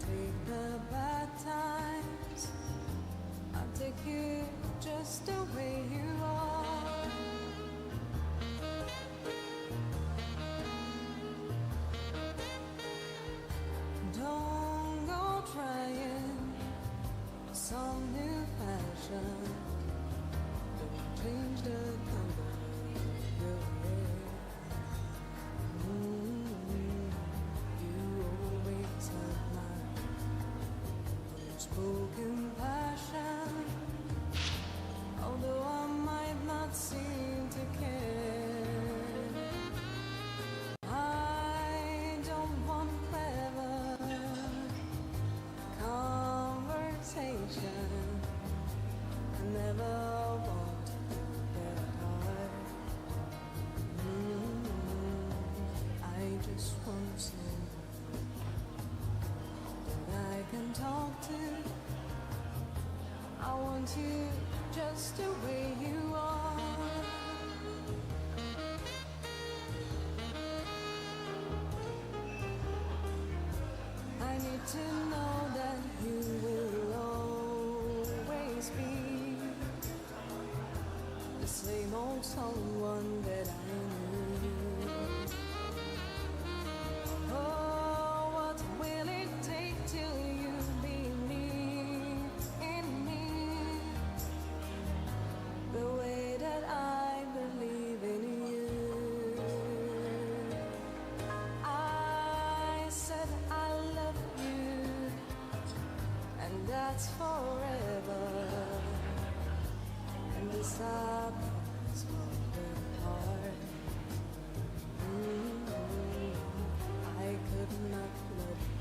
Take the bad times, I'll take you just the way you are. Don't go trying some new fashion. Don't change the color of your hair. You always have my unspoken passion, although I might not seem to care. I don't want clever conversation. I never want to get hard. I just want someone that I can talk to. I want you just the way you are. I need to know that you will always be the same old someone that I knew. Oh, what will it take till you believe in me the way that I believe in you? I said I love you, and that's forever. And this I promise from the heart. I could not love you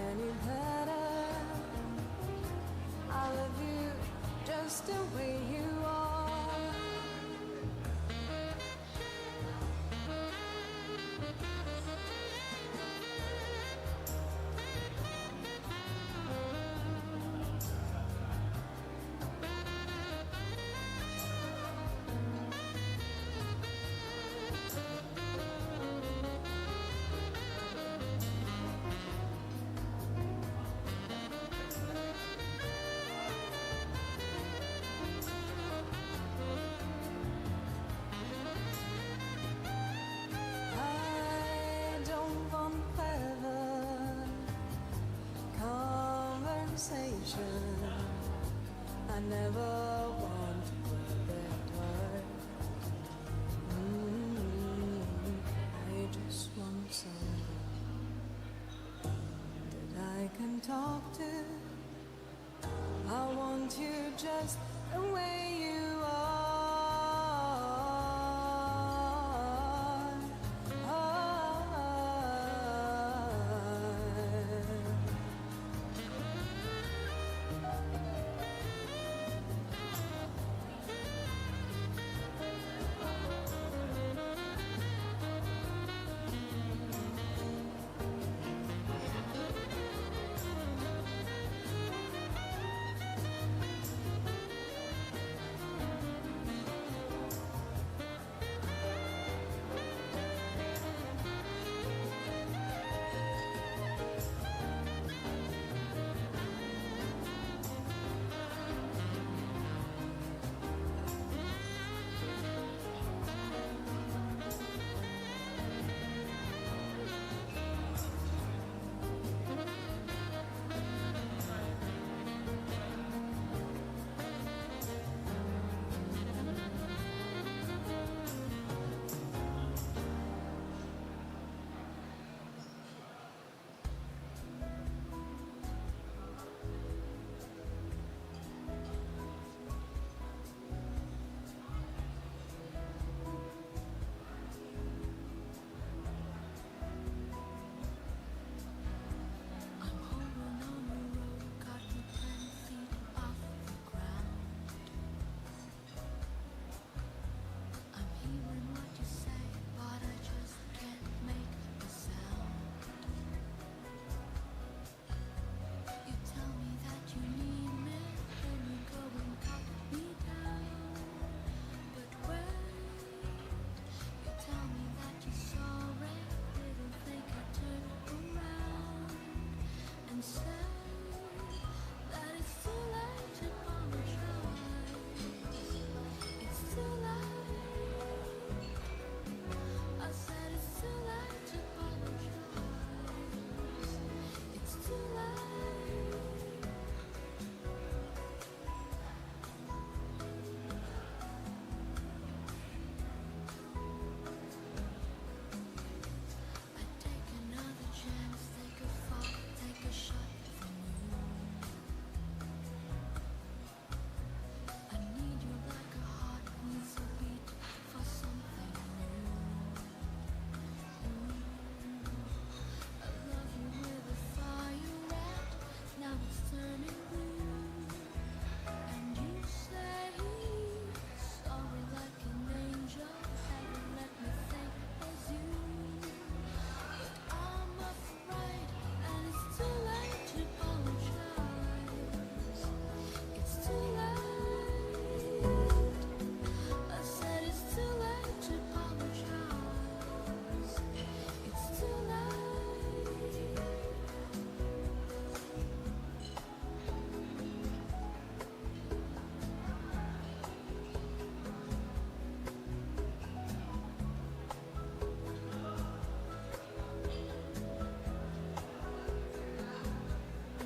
any better. I love you just the way you are. I never want to break that heart. I just want someone that I can talk to. I want you just the way you are.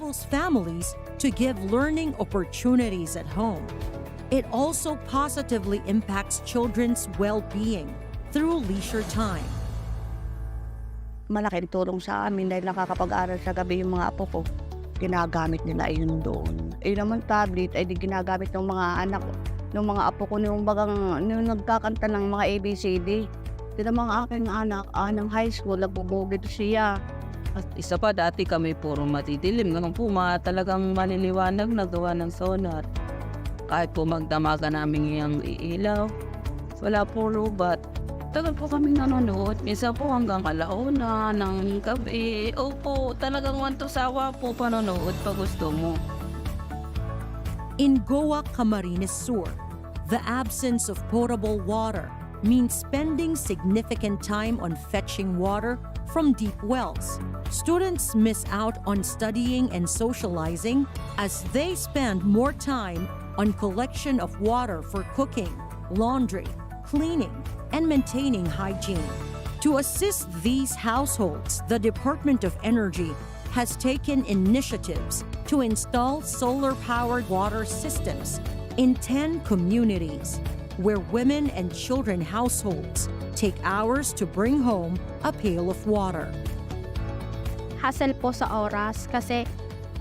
enables families to give learning opportunities at home. It also positively impacts children's well-being through leisure time. Malaking tulong sa amin dahil nakakapag-aral sa gabi yung mga apo ko. Ginagamit nila yun doon. Naman tablet ay di ginagamit ng mga anak, ng mga apo ko nung nagkakanta ng mga ABCD. Ito mga aking anak, ng high school, nagbubugid siya. At isa pa, dati kami puro matidilim. Ngayon po, talagang maliliwanag na gawa ng sonar. Kahit po magdamaga namin yung ilaw, wala po lubat. Tagal po kami nanonood. Minsan po hanggang alauna ng gabi. Opo, talagang wanto sawa po panonood pag gusto mo. In 𝐏𝐡𝐢𝐥𝐢𝐩𝐲𝐡 Camarines Sur, the absence of potable water means spending significant time on fetching water from deep wells. Students miss out on studying and socializing as they spend more time on collection of water for cooking, laundry, cleaning, and maintaining hygiene. To assist these households, the Department of Energy has taken initiatives to install solar-powered water systems in 10 communities, where women and children households take hours to bring home a pail of water. Hassle po sa oras kasi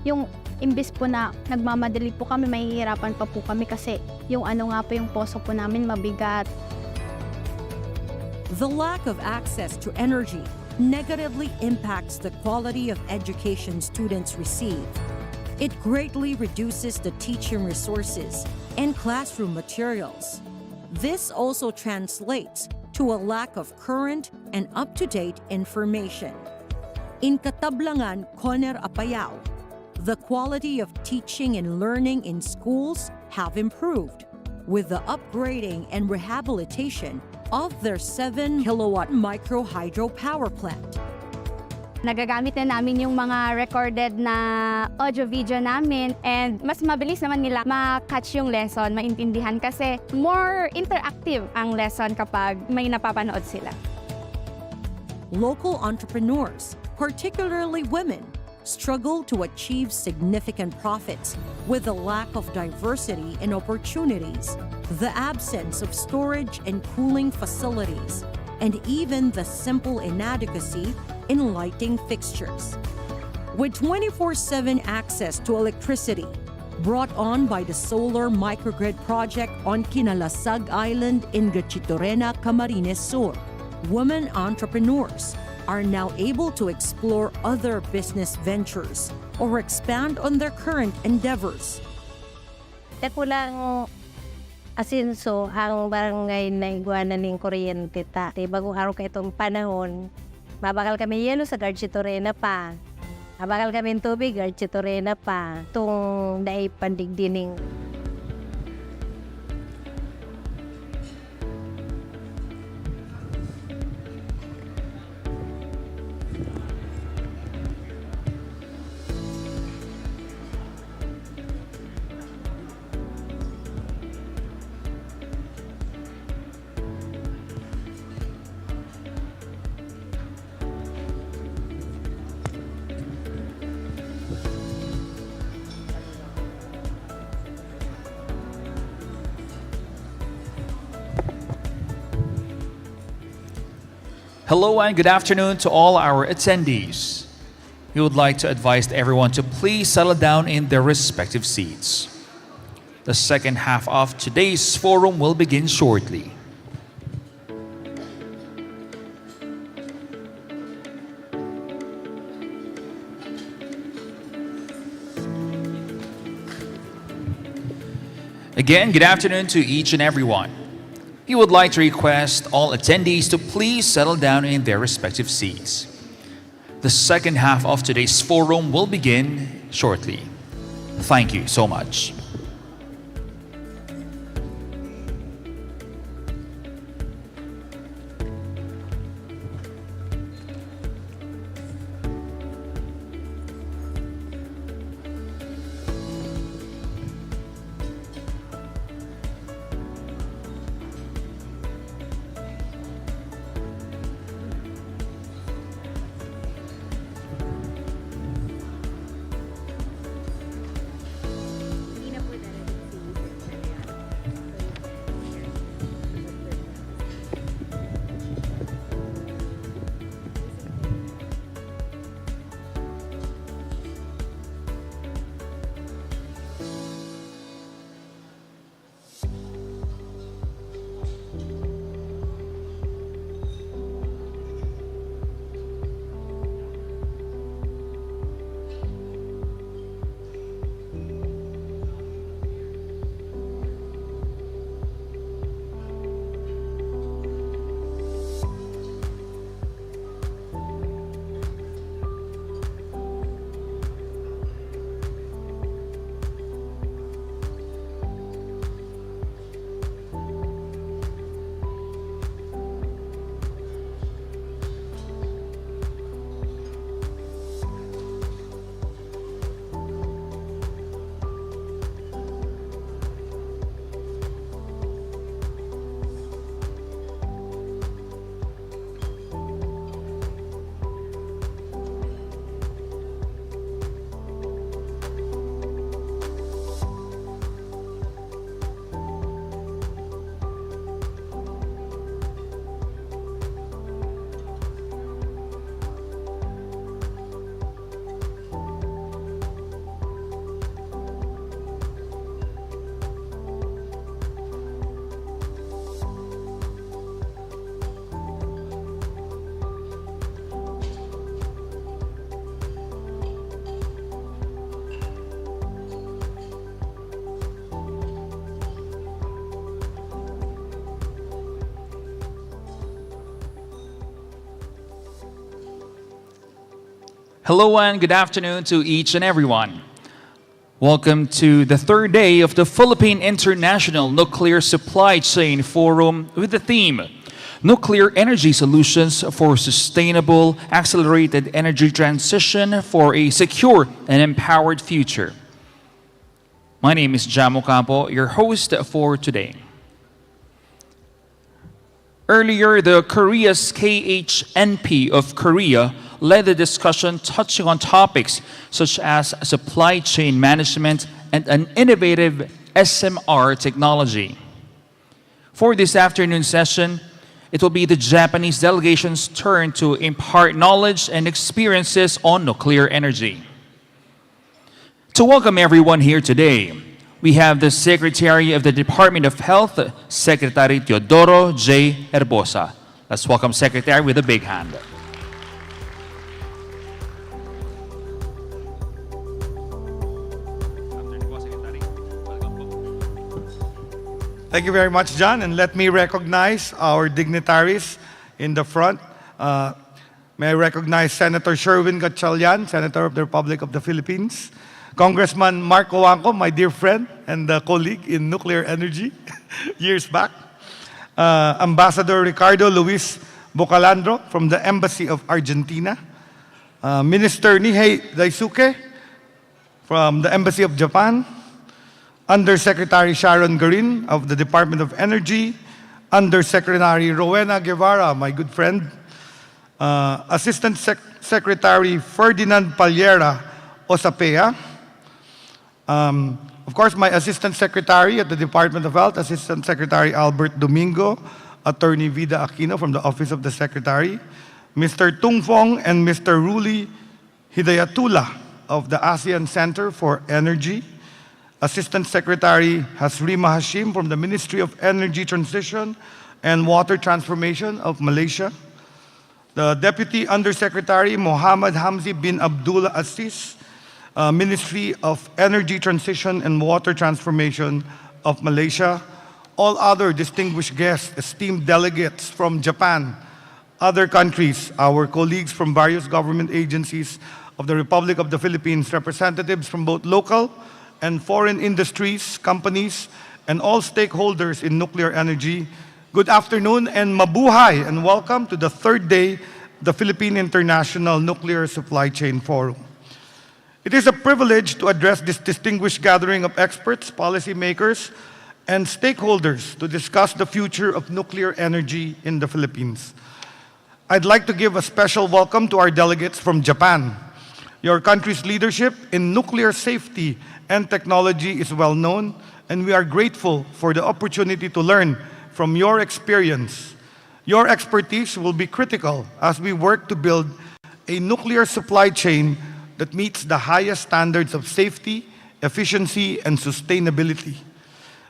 yung imbis po na nagmamadali po kami, mahihirapan pa po kami kasi yung nga po yung poso po namin mabigat. The lack of access to energy negatively impacts the quality of education students receive. It greatly reduces the teaching resources and classroom materials. This also translates to a lack of current and up-to-date information. In 𝐏𝐡𝐢𝐥𝐢𝐥𝐢, the quality of teaching and learning in schools have improved with the upgrading and rehabilitation of their 7-kilowatt micro hydro power plant. Nagagamit na namin yung mga recorded na audio-video namin and mas mabilis naman nila ma-catch yung lesson, maintindihan kasi more interactive ang lesson kapag may napapanood sila. Local entrepreneurs, particularly women, struggle to achieve significant profits with the lack of diversity and opportunities, the absence of storage and cooling facilities, and even the simple inadequacy in lighting fixtures. With 24/7 access to electricity brought on by the solar microgrid project on Kinalasag Island in 𝐏𝐡𝐢𝐥𝐢𝐥𝐢, Camarines Sur, women entrepreneurs are now able to explore other business ventures or expand on their current endeavors. Dako lang asinso ang barangay na iguana ng kuryente ta. Bagong araw ka itong panahon, babakal kami yelo sa 𝐒𝐡𝐢𝐥𝐢𝐥𝐢 pa. Babakal kami tubig, 𝐒𝐡𝐢𝐥𝐢𝐥𝐢 pa. Itong daay pandigdining. Hello and good afternoon to all our attendees. We would like to advise everyone to please settle down in their respective seats. The second half of today's forum will begin shortly. Again, good afternoon to each and everyone. We would like to request all attendees to please settle down in their respective seats. The second half of today's forum will begin shortly. Thank you so much. Hello and good afternoon to each and everyone. Welcome to the third day of the Philippine International Nuclear Supply Chain Forum with the theme, Nuclear Energy Solutions for Sustainable Accelerated Energy Transition for a Secure and Empowered Future. My name is 𝐏𝐡𝐢𝐥𝐢𝐥𝐢, your host for today. Earlier, the Korea's KHNP of Korea led the discussion touching on topics such as supply chain management and an innovative SMR technology. For this afternoon session, it will be the Japanese delegation's turn to impart knowledge and experiences on nuclear energy. To welcome everyone here today, we have the Secretary of the Department of Health, Secretary Teodoro J. Herbosa. Let's welcome Secretary with a big hand. Thank you very much, John, and let me recognize our dignitaries in the front. May I recognize Senator Sherwin Gatchalian, Senator of the Republic of the Philippines, Congressman Mark Oangco, my dear friend and colleague in nuclear energy years back, Ambassador Ricardo Luis Bocalandro from the Embassy of Argentina, Minister Nihei Daisuke from the Embassy of Japan, Undersecretary Sharon Garin of the Department of Energy, Undersecretary Rowena Guevara, my good friend, Assistant Secretary Ferdinand Palyera Osapea, of course, my Assistant Secretary at the Department of Health, Assistant Secretary Albert Domingo, Attorney Vida Aquino from the Office of the Secretary, Mr. Tung Fong and Mr. Ruli Hidayatullah of the ASEAN Center for Energy, Assistant Secretary Hasrima Hashim from the Ministry of Energy Transition and Water Transformation of Malaysia, the Deputy Undersecretary Mohammed Hamzi bin Abdullah Aziz, Ministry of Energy Transition and Water Transformation of Malaysia, all other distinguished guests, esteemed delegates from Japan, other countries, our colleagues from various government agencies of the Republic of the Philippines, representatives from both local and foreign industries, companies, and all stakeholders in nuclear energy. Good afternoon and mabuhay, and welcome to the third day of the Philippine International Nuclear Supply Chain Forum. It is a privilege to address this distinguished gathering of experts, policymakers, and stakeholders to discuss the future of nuclear energy in the Philippines. I'd like to give a special welcome to our delegates from Japan. Your country's leadership in nuclear safety and technology is well known, and we are grateful for the opportunity to learn from your experience. Your expertise will be critical as we work to build a nuclear supply chain that meets the highest standards of safety, efficiency, and sustainability.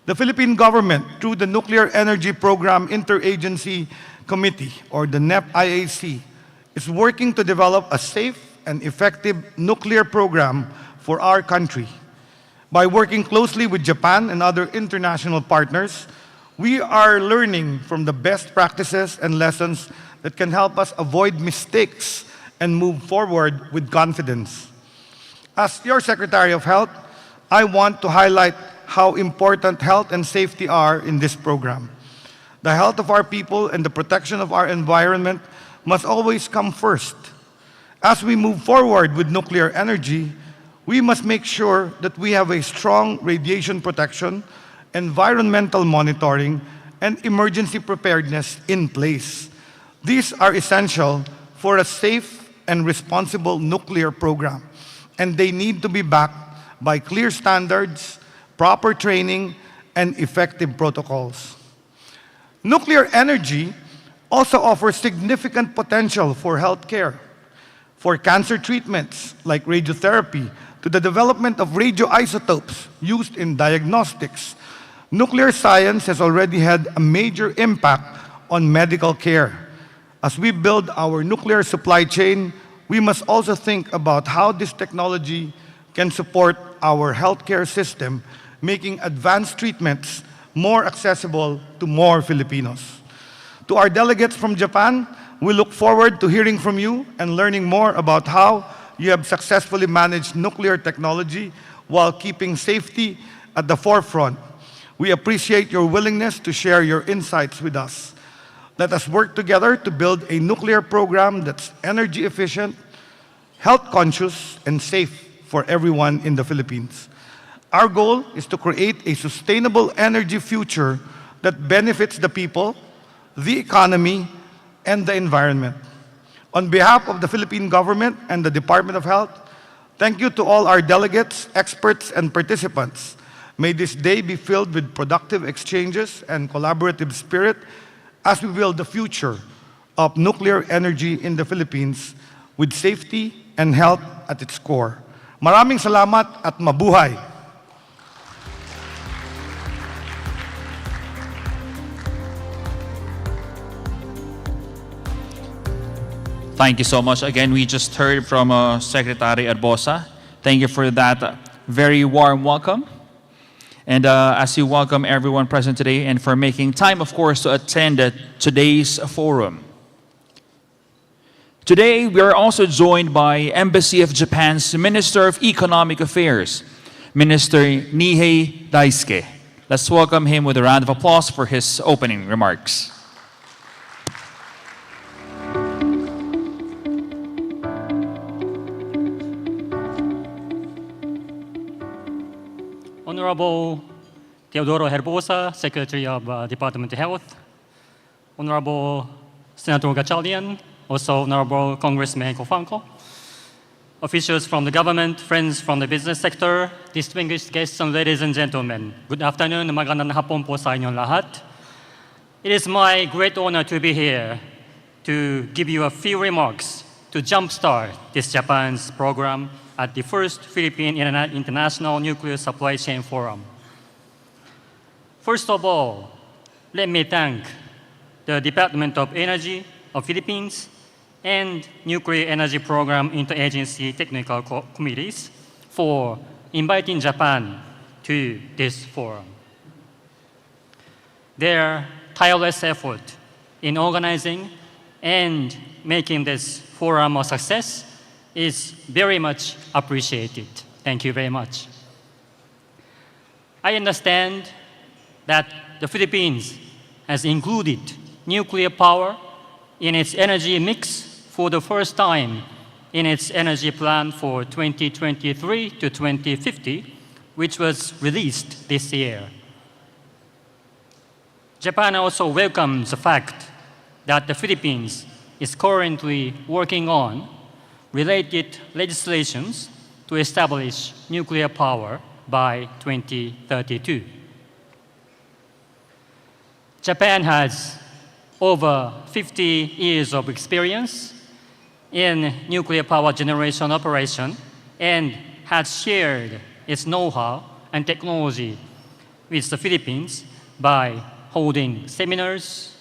The Philippine government, through the Nuclear Energy Program Interagency Committee, or the NEP-IAC, is working to develop a safe and effective nuclear program for our country. By working closely with Japan and other international partners, we are learning from the best practices and lessons that can help us avoid mistakes and move forward with confidence. As your Secretary of Health, I want to highlight how important health and safety are in this program. The health of our people and the protection of our environment must always come first. As we move forward with nuclear energy, we must make sure that we have a strong radiation protection, environmental monitoring, and emergency preparedness in place. These are essential for a safe and responsible nuclear program, and they need to be backed by clear standards, proper training, and effective protocols. Nuclear energy also offers significant potential for healthcare, for cancer treatments like radiotherapy, to the development of radioisotopes used in diagnostics. Nuclear science has already had a major impact on medical care. As we build our nuclear supply chain, we must also think about how this technology can support our healthcare system, making advanced treatments more accessible to more Filipinos. To our delegates from Japan, we look forward to hearing from you and learning more about how you have successfully managed nuclear technology while keeping safety at the forefront. We appreciate your willingness to share your insights with us. Let us work together to build a nuclear program that's energy efficient, health conscious, and safe for everyone in the Philippines. Our goal is to create a sustainable energy future that benefits the people, the economy, and the environment. On behalf of the Philippine government and the Department of Health, thank you to all our delegates, experts, and participants. May this day be filled with productive exchanges and collaborative spirit as we build the future of nuclear energy in the Philippines with safety and health at its core. Maraming salamat at mabuhay! Thank you so much. Again, we just heard from Secretary Arbosa. Thank you for that very warm welcome. And as you welcome everyone present today and for making time, of course, to attend today's forum. Today, we are also joined by Embassy of Japan's Minister of Economic Affairs, Minister 𝐏𝐡𝐢𝐥𝐢𝐩𝐩𝐢𝐧𝐞. Let's welcome him with a round of applause for his opening remarks. Honorable Teodoro Herbosa, Secretary of Department of Health, Honorable Senator Gatchalian, also Honorable Congressman 𝐏𝐡𝐢𝐥𝐢𝐥𝐢, officials from the government, friends from the business sector, distinguished guests and ladies and gentlemen, good afternoon, magandang hapon po sa inyong lahat. It is my great honor to be here to give you a few remarks to jumpstart this Japan's program at the first Philippine International Nuclear Supply Chain Forum. First of all, let me thank the Department of Energy of Philippines and Nuclear Energy Program Interagency Technical Committees for inviting Japan to this forum. Their tireless effort in organizing and making this forum a success is very much appreciated. Thank you very much. I understand that the Philippines has included nuclear power in its energy mix for the first time in its energy plan for 2023 to 2050, which was released this year. Japan also welcomes the fact that the Philippines is currently working on related legislations to establish nuclear power by 2032. Japan has over 50 years of experience in nuclear power generation operation and has shared its know-how and technology with the Philippines by holding seminars,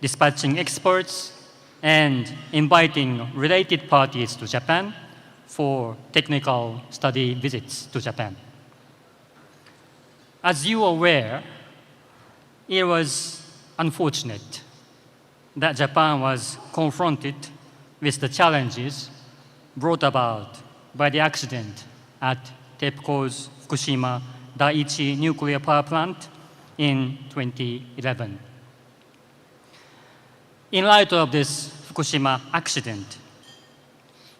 dispatching experts, and inviting related parties to Japan for technical study visits to Japan. As you are aware, it was unfortunate that Japan was confronted with the challenges brought about by the accident at TEPCO's Fukushima Daiichi nuclear power plant in 2011. In light of this Fukushima accident,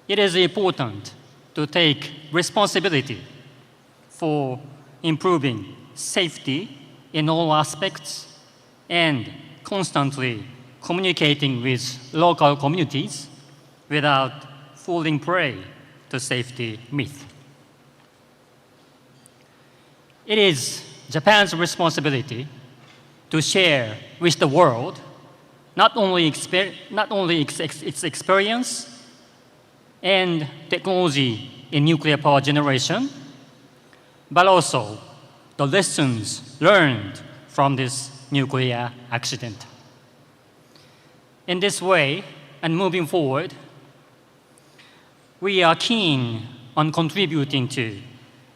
it is important to take responsibility for improving safety in all aspects and constantly communicating with local communities without falling prey to safety myth. It is Japan's responsibility to share with the world not only its experience and technology in nuclear power generation, but also the lessons learned from this nuclear accident. In this way, and moving forward, we are keen on contributing to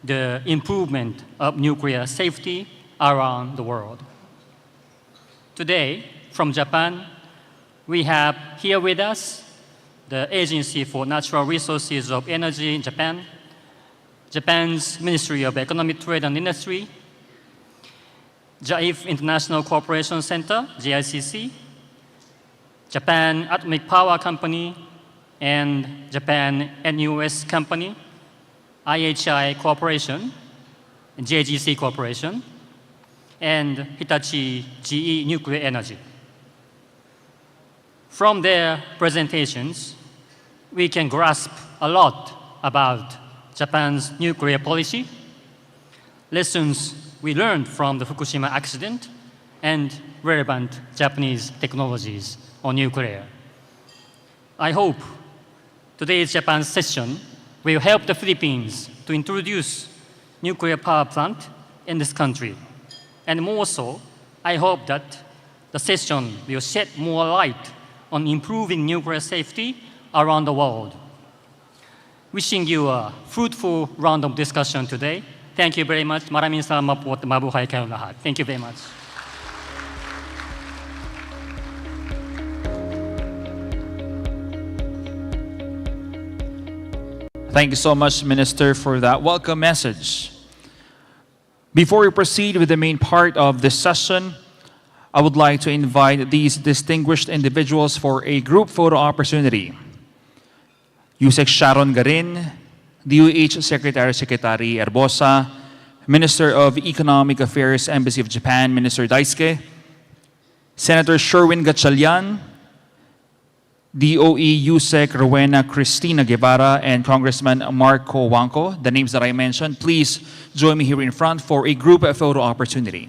the improvement of nuclear safety around the world. Today, from Japan, we have here with us the Agency for Natural Resources of Energy in Japan, Japan's Ministry of Economic Trade and Industry, 𝐿IF International Cooperation Center, JICC, Japan Atomic Power Company, and Japan NUS Company, IHI Corporation, JGC Corporation, and Hitachi GE Nuclear Energy. From their presentations, we can grasp a lot about Japan's nuclear policy, lessons we learned from the Fukushima accident, and relevant Japanese technologies on nuclear. I hope today's Japan session will help the Philippines to introduce nuclear power plant in this country. And more so, I hope that the session will shed more light on improving nuclear safety around the world. Wishing you a fruitful round of discussion today. Thank you very much. Maraming salamat po at mabuhay kayong lahat. Thank you very much. Thank you so much, Minister, for that welcome message. Before we proceed with the main part of this session, I would like to invite these distinguished individuals for a group photo opportunity. Yusek Sharon Garin, DOEH Secretary Erbosa, Minister of Economic Affairs, Embassy of Japan, Minister Daisuke, Senator Sherwin Gatchalian, DOE USEC Rowena Cristina Guevara, and Congressman Marco Wangco, the names that I mentioned. Please join me here in front for a group photo opportunity.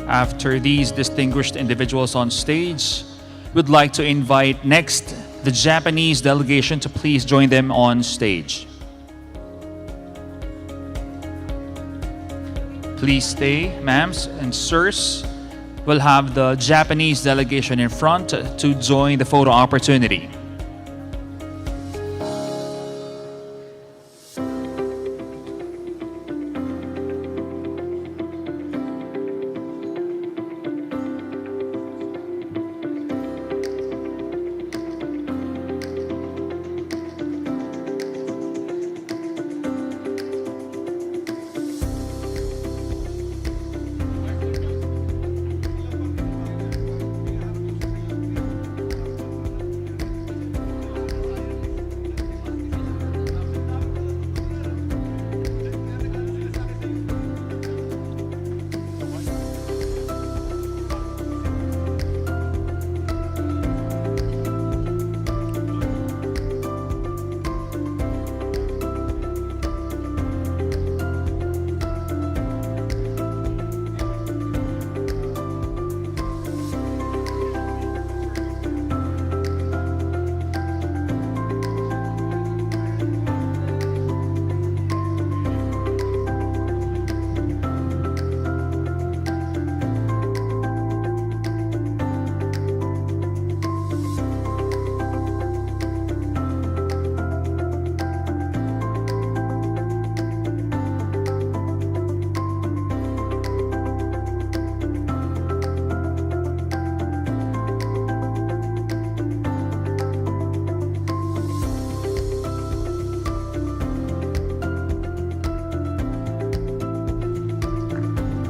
After these distinguished individuals on stage, we'd like to invite next the Japanese delegation to please join them on stage. Please stay, ma'ams and sirs. We'll have the Japanese delegation in front to join the photo opportunity.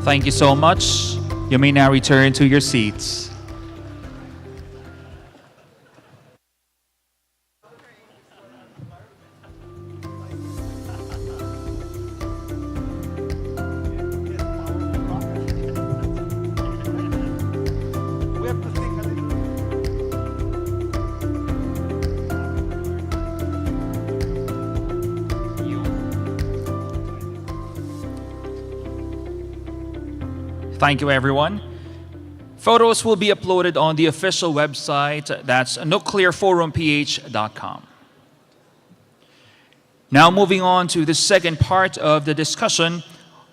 Thank you so much. You may now return to your seats. Thank you, everyone. Photos will be uploaded on the official website. That's nuclearforumph.com. Now, moving on to the second part of the discussion,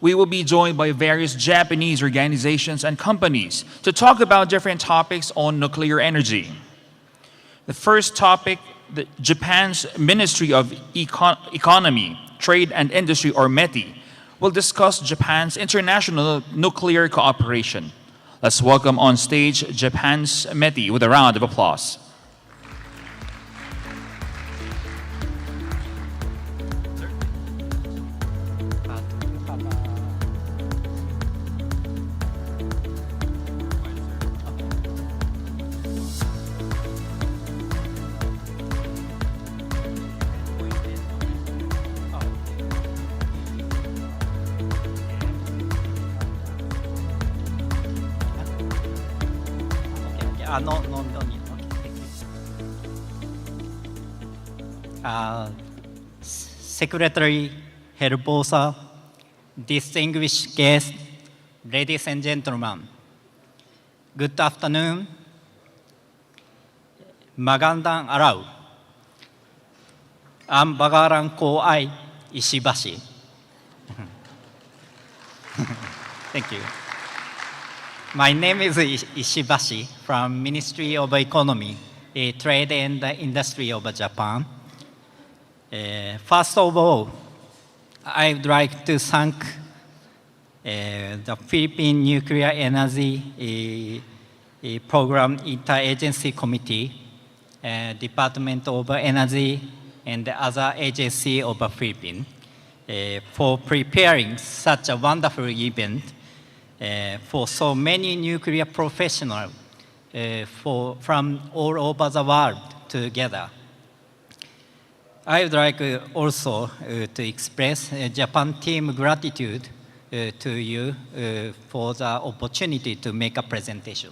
we will be joined by various Japanese organizations and companies to talk about different topics on nuclear energy. The first topic, Japan's Ministry of Economy, Trade and Industry, or METI, will discuss Japan's international nuclear cooperation. Let's welcome on stage Japan's METI with a round of applause. Secretary Herbosa, distinguished guests, ladies and gentlemen, good afternoon. Magandang araw. Ang pangalan ko ay Ishibashi. Thank you. My name is Ishibashi from Ministry of Economy, Trade and Industry of Japan. First of all, I would like to thank the Philippine Nuclear Energy Program Interagency Committee, Department of Energy, and the other agencies of the Philippines for preparing such a wonderful event for so many nuclear professionals from all over the world together. I would like also to express Japan team gratitude to you for the opportunity to make a presentation.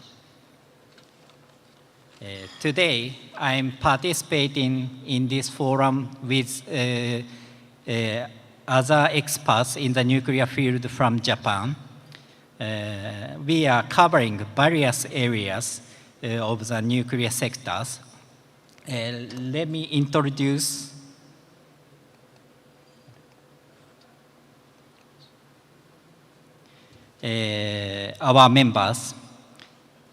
Today, I am participating in this forum with other experts in the nuclear field from Japan. We are covering various areas of the nuclear sectors. Let me introduce our members.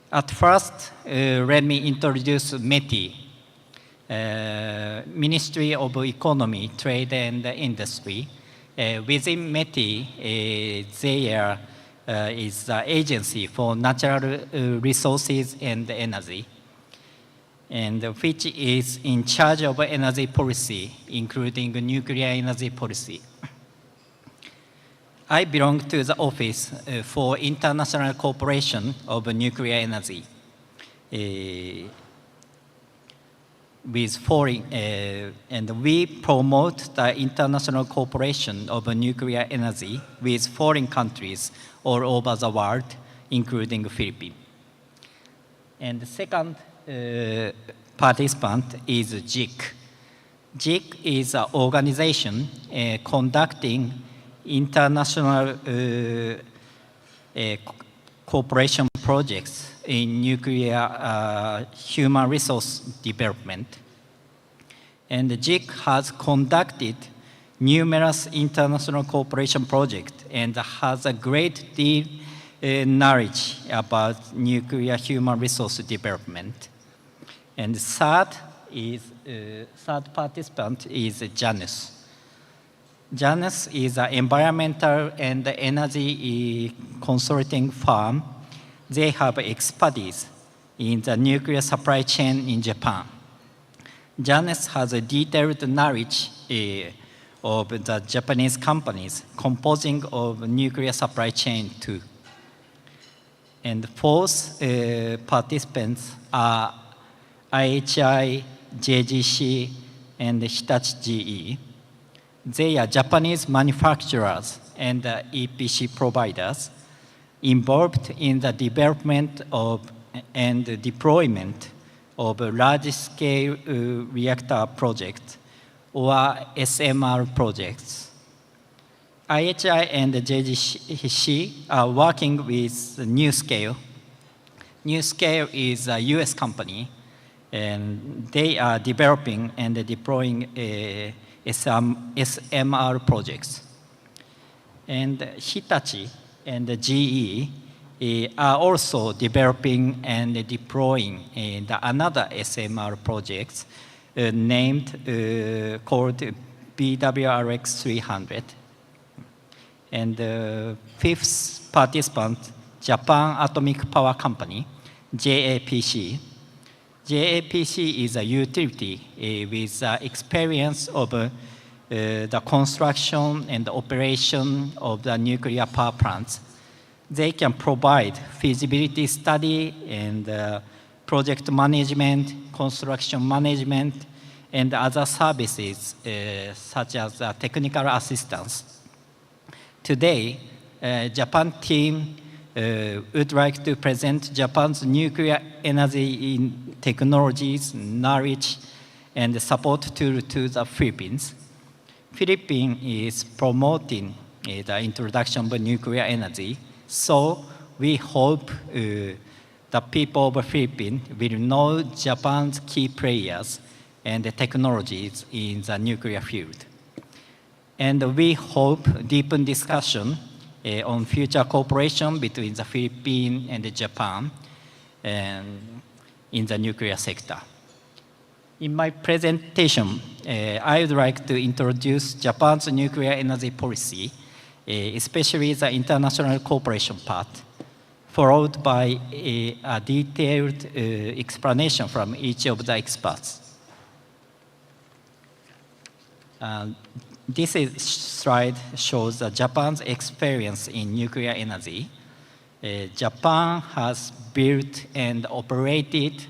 At first, let me introduce METI, Ministry of Economy, Trade and Industry. Within METI, there is the Agency for Natural Resources and Energy, and which is in charge of energy policy, including nuclear energy policy. I belong to the Office for International Cooperation of Nuclear Energy with foreign, and we promote the international cooperation of nuclear energy with foreign countries all over the world, including the Philippines. And the second participant is 𝐏𝐡𝐢𝐥. 𝐏𝐡𝐢𝐥 is an organization conducting international cooperation projects in nuclear human resource development. And 𝐏𝐡𝐢𝐥 has conducted numerous international cooperation projects and has a great deal knowledge about nuclear human resource development. And third participant is Janus. Janus is an environmental and energy consulting firm. They have expertise in the nuclear supply chain in Japan. Janus has a detailed knowledge of the Japanese companies composing of nuclear supply chain too. And fourth participants are 𝐏𝐡𝐢𝐥𝐢𝐩𝐲 and 𝐏𝐡𝐢𝐥𝐢𝐥𝐠. They are Japanese manufacturers and EPC providers involved in the development of and deployment of large-scale reactor projects or SMR projects. 𝐼HI and 𝐽𝐻C are working with NewScale. NewScale is a US company, and they are developing and deploying SMR projects. And Hitachi and GE are also developing and deploying another SMR project named called BWRX-300. And the fifth participant, Japan Atomic Power Company, JAPC. JAPC is a utility with experience of the construction and operation of the nuclear power plants. They can provide feasibility study and project management, construction management, and other services such as technical assistance. Today, Japan team would like to present Japan's nuclear energy technologies, knowledge, and support to the Philippines. Philippines is promoting the introduction of nuclear energy, so we hope the people of the Philippines will know Japan's key players and the technologies in the nuclear field. And we hope deepen discussion on future cooperation between the Philippines and Japan and in the nuclear sector. In my presentation, I would like to introduce Japan's nuclear energy policy, especially the international cooperation part, followed by a detailed explanation from each of the experts. This slide shows Japan's experience in nuclear energy. Japan has built and operated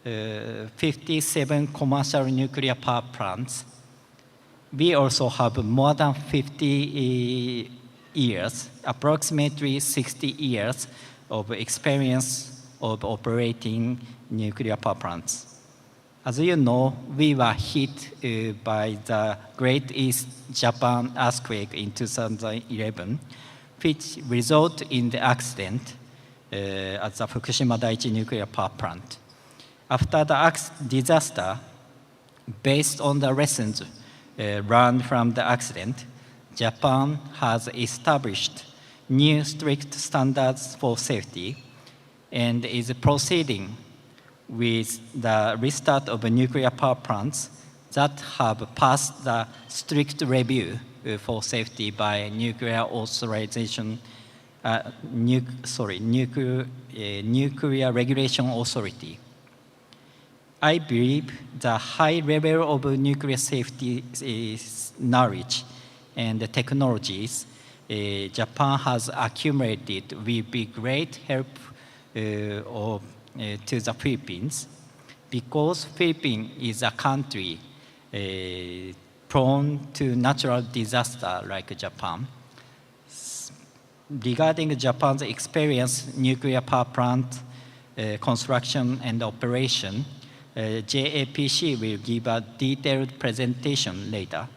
57 commercial nuclear power plants. We also have more than 50 years, approximately 60 years of experience of operating nuclear power plants. As you know, we were hit by the Great East Japan earthquake in 2011, which resulted in the accident at the Fukushima Daiichi nuclear power plant. After the disaster, based on the lessons learned from the accident, Japan has established new strict standards for safety and is proceeding with the restart of nuclear power plants that have passed the strict review for safety by Nuclear Regulation Authority. I believe the high level of nuclear safety knowledge and the technologies Japan has accumulated will be great help to the Philippines, because Philippines is a country prone to natural disaster like Japan. Regarding Japan's experience nuclear power plant construction and operation, JAPC will give a detailed presentation later.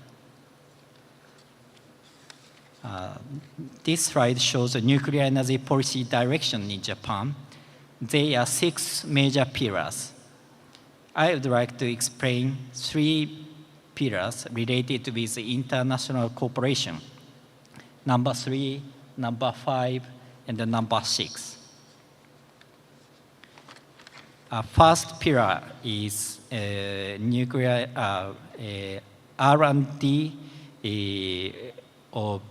This slide shows the nuclear energy policy direction in Japan. There are 6 major pillars. I would like to explain 3 pillars related with international cooperation. Number 3, number 5, and number 6. First pillar is nuclear R&D of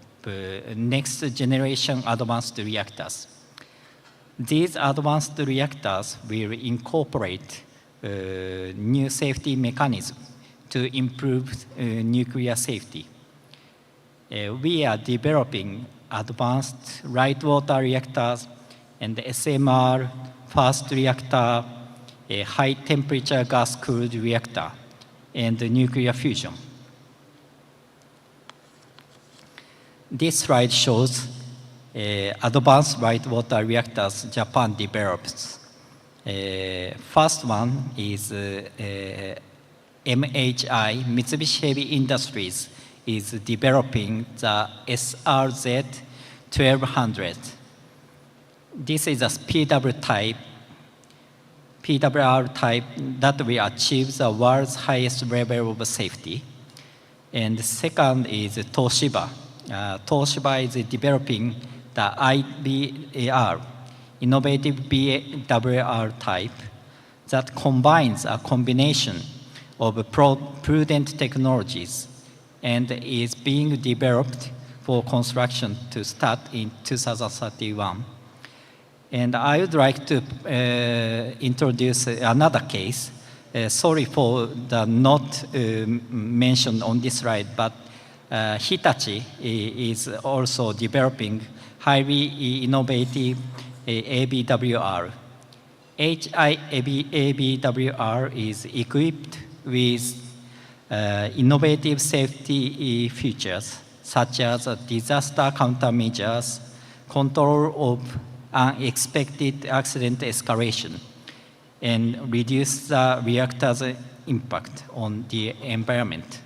next generation advanced reactors. These advanced reactors will incorporate new safety mechanisms to improve nuclear safety. We are developing advanced light water reactors and the SMR fast reactor, a high temperature gas-cooled reactor, and the nuclear fusion. This slide shows advanced light water reactors Japan develops. First one is MHI, Mitsubishi Heavy Industries, is developing the SRZ-1200. This is a PWR type that will achieve the world's highest level of safety. And the second is Toshiba. Toshiba is developing the IBAR, innovative BWR type, that combines a combination of prudent technologies and is being developed for construction to start in 2031. And I would like to introduce another case. Sorry for the not mentioned on this slide, but Hitachi is also developing highly innovative ABWR. ABWR is equipped with innovative safety features such as disaster countermeasures, control of unexpected accident escalation, and reduce the reactor's impact on the environment.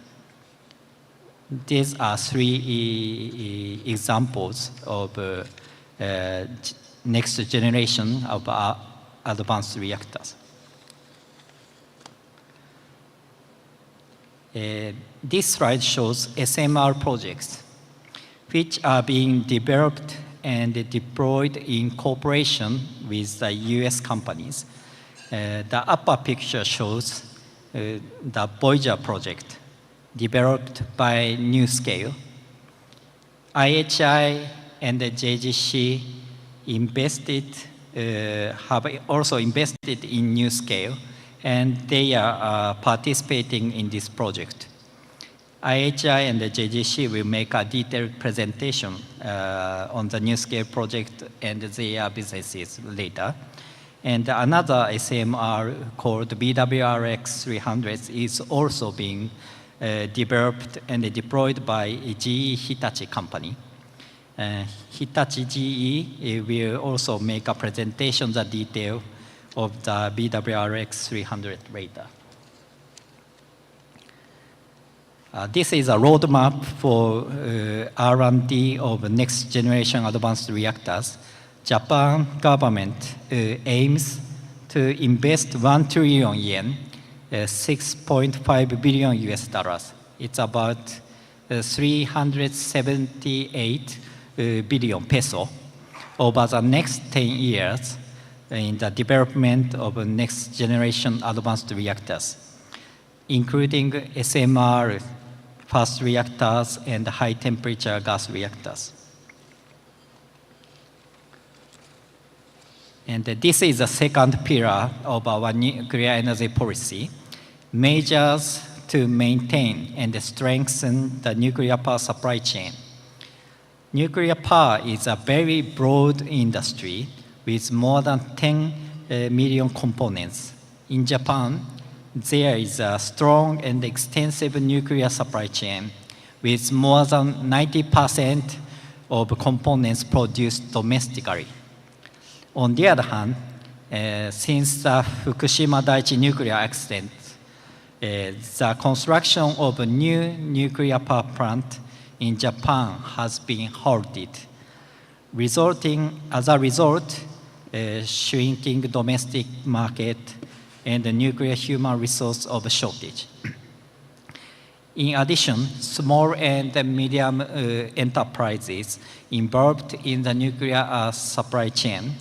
These are three examples of next generation of advanced reactors. This slide shows SMR projects, which are being developed and deployed in cooperation with the US companies. The upper picture shows the Voyager project developed by NuScale. IHI and the JGC have also invested in NuScale, and they are participating in this project. IHI and the JGC will make a detailed presentation on the NuScale project and their businesses later. And another SMR called BWRX-300 is also being developed and deployed by GE Hitachi company. Hitachi GE will also make a presentation, the detail of the BWRX-300 later. This is a roadmap for R&D of next generation advanced reactors. Japan government aims to invest 1 trillion yen, 6.5 billion US dollars. It's about 378 billion peso over the next 10 years in the development of next generation advanced reactors, including SMR fast reactors and high temperature gas reactors. And this is the second pillar of our nuclear energy policy, measures to maintain and strengthen the nuclear power supply chain. Nuclear power is a very broad industry with more than 10 million components. In Japan, there is a strong and extensive nuclear supply chain with more than 90% of components produced domestically. On the other hand, since the Fukushima Daiichi nuclear accident, the construction of a new nuclear power plant in Japan has been halted, as a result, shrinking domestic market and the nuclear human resource of shortage. In addition, small and medium enterprises involved in the nuclear supply chain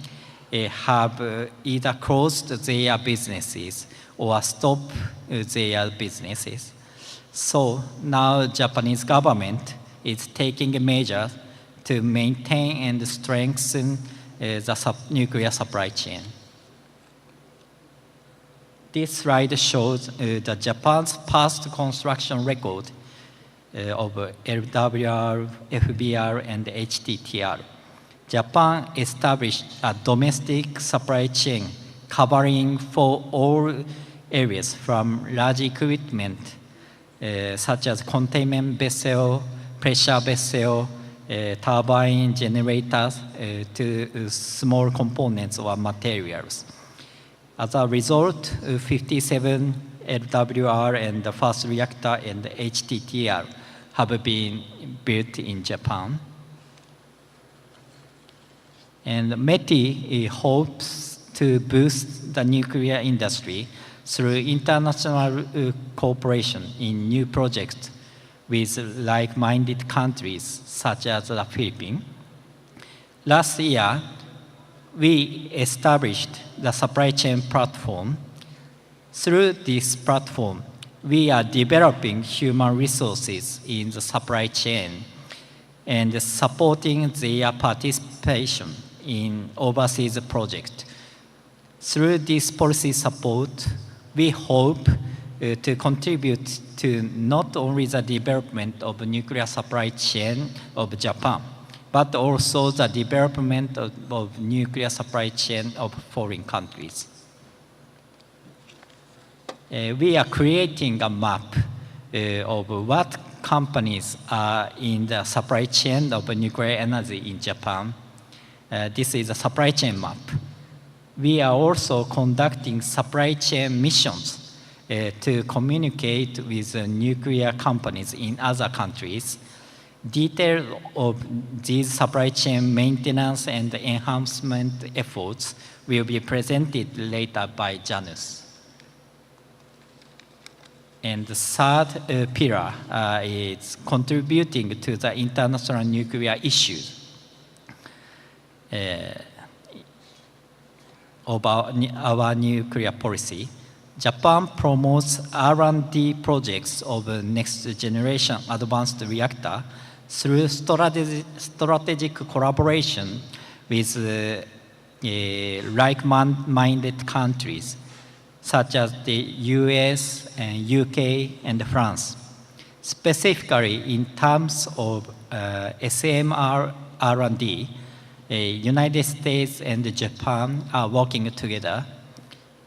have either closed their businesses or stopped their businesses. So now Japanese government is taking measures to maintain and strengthen the nuclear supply chain. This slide shows the Japan's past construction record of LWR, FBR, and HTTR. Japan established a domestic supply chain covering for all areas from large equipment such as containment vessel, pressure vessel, turbine generators to small components or materials. As a result, 57 LWR and the first reactor and the HTTR have been built in Japan. And METI hopes to boost the nuclear industry through international cooperation in new projects with like-minded countries such as the Philippines. Last year, we established the supply chain platform. Through this platform, we are developing human resources in the supply chain and supporting their participation in overseas projects. Through this policy support, we hope to contribute to not only the development of the nuclear supply chain of Japan, but also the development of nuclear supply chain of foreign countries. We are creating a map of what companies are in the supply chain of nuclear energy in Japan. This is a supply chain map. We are also conducting supply chain missions to communicate with nuclear companies in other countries. Details of these supply chain maintenance and enhancement efforts will be presented later by Janus. And the third pillar is contributing to the international nuclear issues of our nuclear policy. Japan promotes R&D projects of next generation advanced reactor through strategic collaboration with like-minded countries such as the US and UK and France. Specifically in terms of SMR R&D, United States and Japan are working together.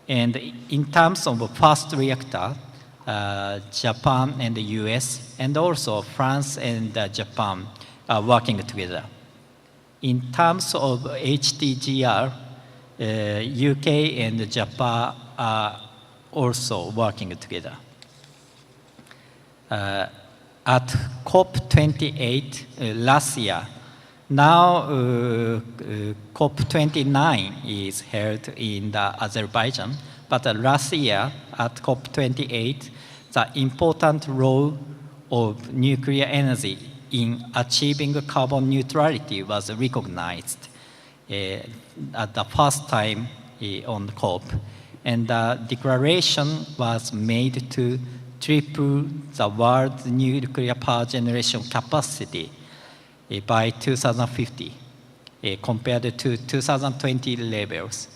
And in terms of fast reactor, Japan and the US, and also France and Japan are working together. In terms of HTGR, UK and Japan are also working together. At COP28 last year, now COP29 is held in Azerbaijan, but last year at COP28, the important role of nuclear energy in achieving carbon neutrality was recognized at the first time on COP. And the declaration was made to triple the world's nuclear power generation capacity by 2050 compared to 2020 levels.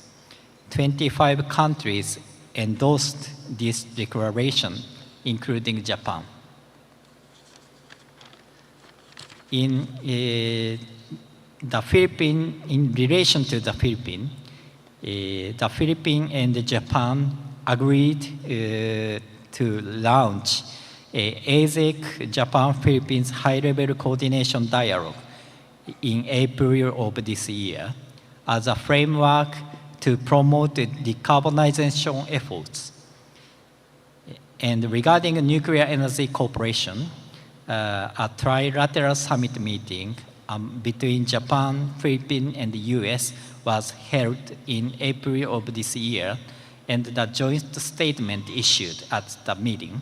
25 countries endorsed this declaration, including Japan. In the Philippines, in relation to the Philippines and Japan agreed to launch 𝐒𝐡𝐢𝐥 Japan-Philippines High-Level Coordination Dialogue in April of this year as a framework to promote decarbonization efforts. And regarding nuclear energy cooperation, a trilateral summit meeting between Japan, Philippines, and the US was held in April of this year, and the joint statement issued at the meeting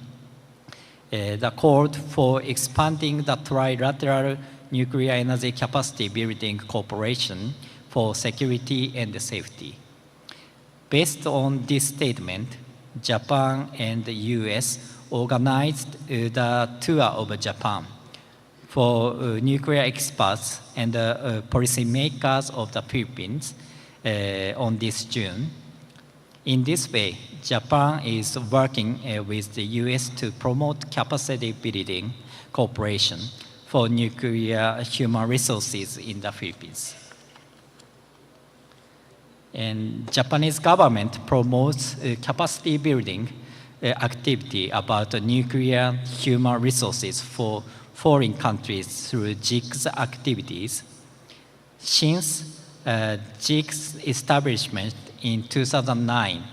that called for expanding the trilateral nuclear energy capacity building cooperation for security and safety. Based on this statement, Japan and the US organized the tour of Japan for nuclear experts and policymakers of the Philippines on this June. In this way, Japan is working with the US to promote capacity building cooperation for nuclear human resources in the Philippines. And Japanese government promotes capacity building activity about nuclear human resources for foreign countries through 𝐏𝐡𝐢𝐥 activities. Since 𝐏𝐡𝐢𝐥's establishment in 2009,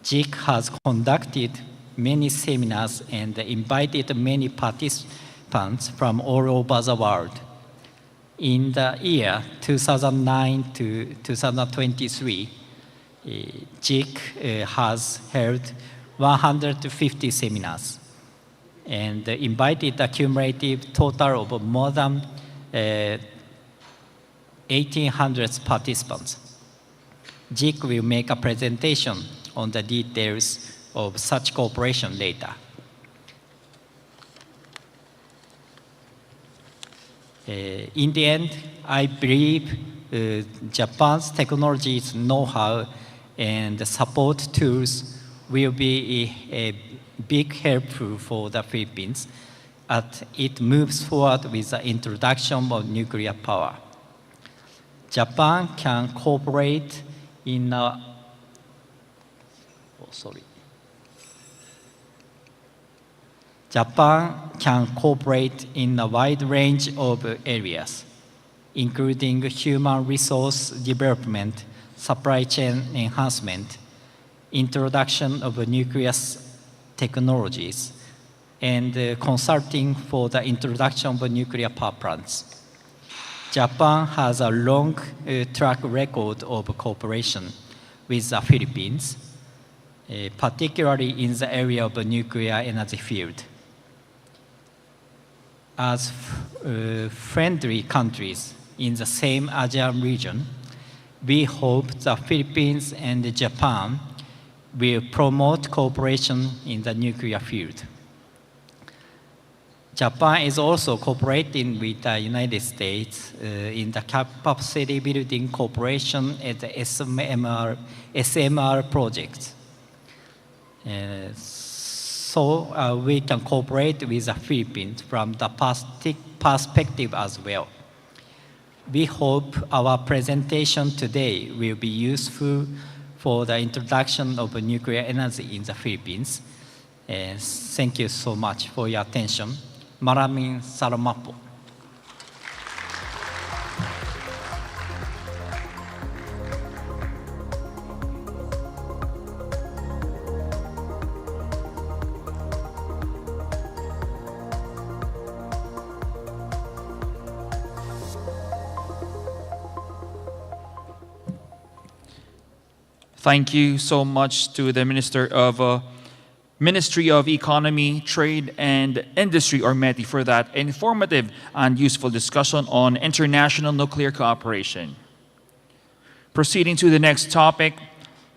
𝐏𝐡𝐢𝐥 has conducted many seminars and invited many participants from all over the world. In the year 2009 to 2023, 𝐏𝐡𝐢𝐥 has held 150 seminars and invited a cumulative total of more than 1,800 participants. 𝐏𝐡𝐢𝐥 will make a presentation on the details of such cooperation later. In the end, I believe Japan's technologies, know-how, and support tools will be a big helpful for the Philippines as it moves forward with the introduction of nuclear power. Japan can cooperate in a Japan can cooperate in a wide range of areas, including human resource development, supply chain enhancement, introduction of nuclear technologies, and consulting for the introduction of nuclear power plants. Japan has a long track record of cooperation with the Philippines, particularly in the area of the nuclear energy field. As friendly countries in the same Asian region, we hope the Philippines and Japan will promote cooperation in the nuclear field. Japan is also cooperating with the United States in the capacity building cooperation at the SMR project. So we can cooperate with the Philippines from the perspective as well. We hope our presentation today will be useful for the introduction of nuclear energy in the Philippines. Thank you so much for your attention. Maraming salamat po. Thank you so much to the Ministry of Economy, Trade and Industry, or METI, for that informative and useful discussion on international nuclear cooperation. Proceeding to the next topic,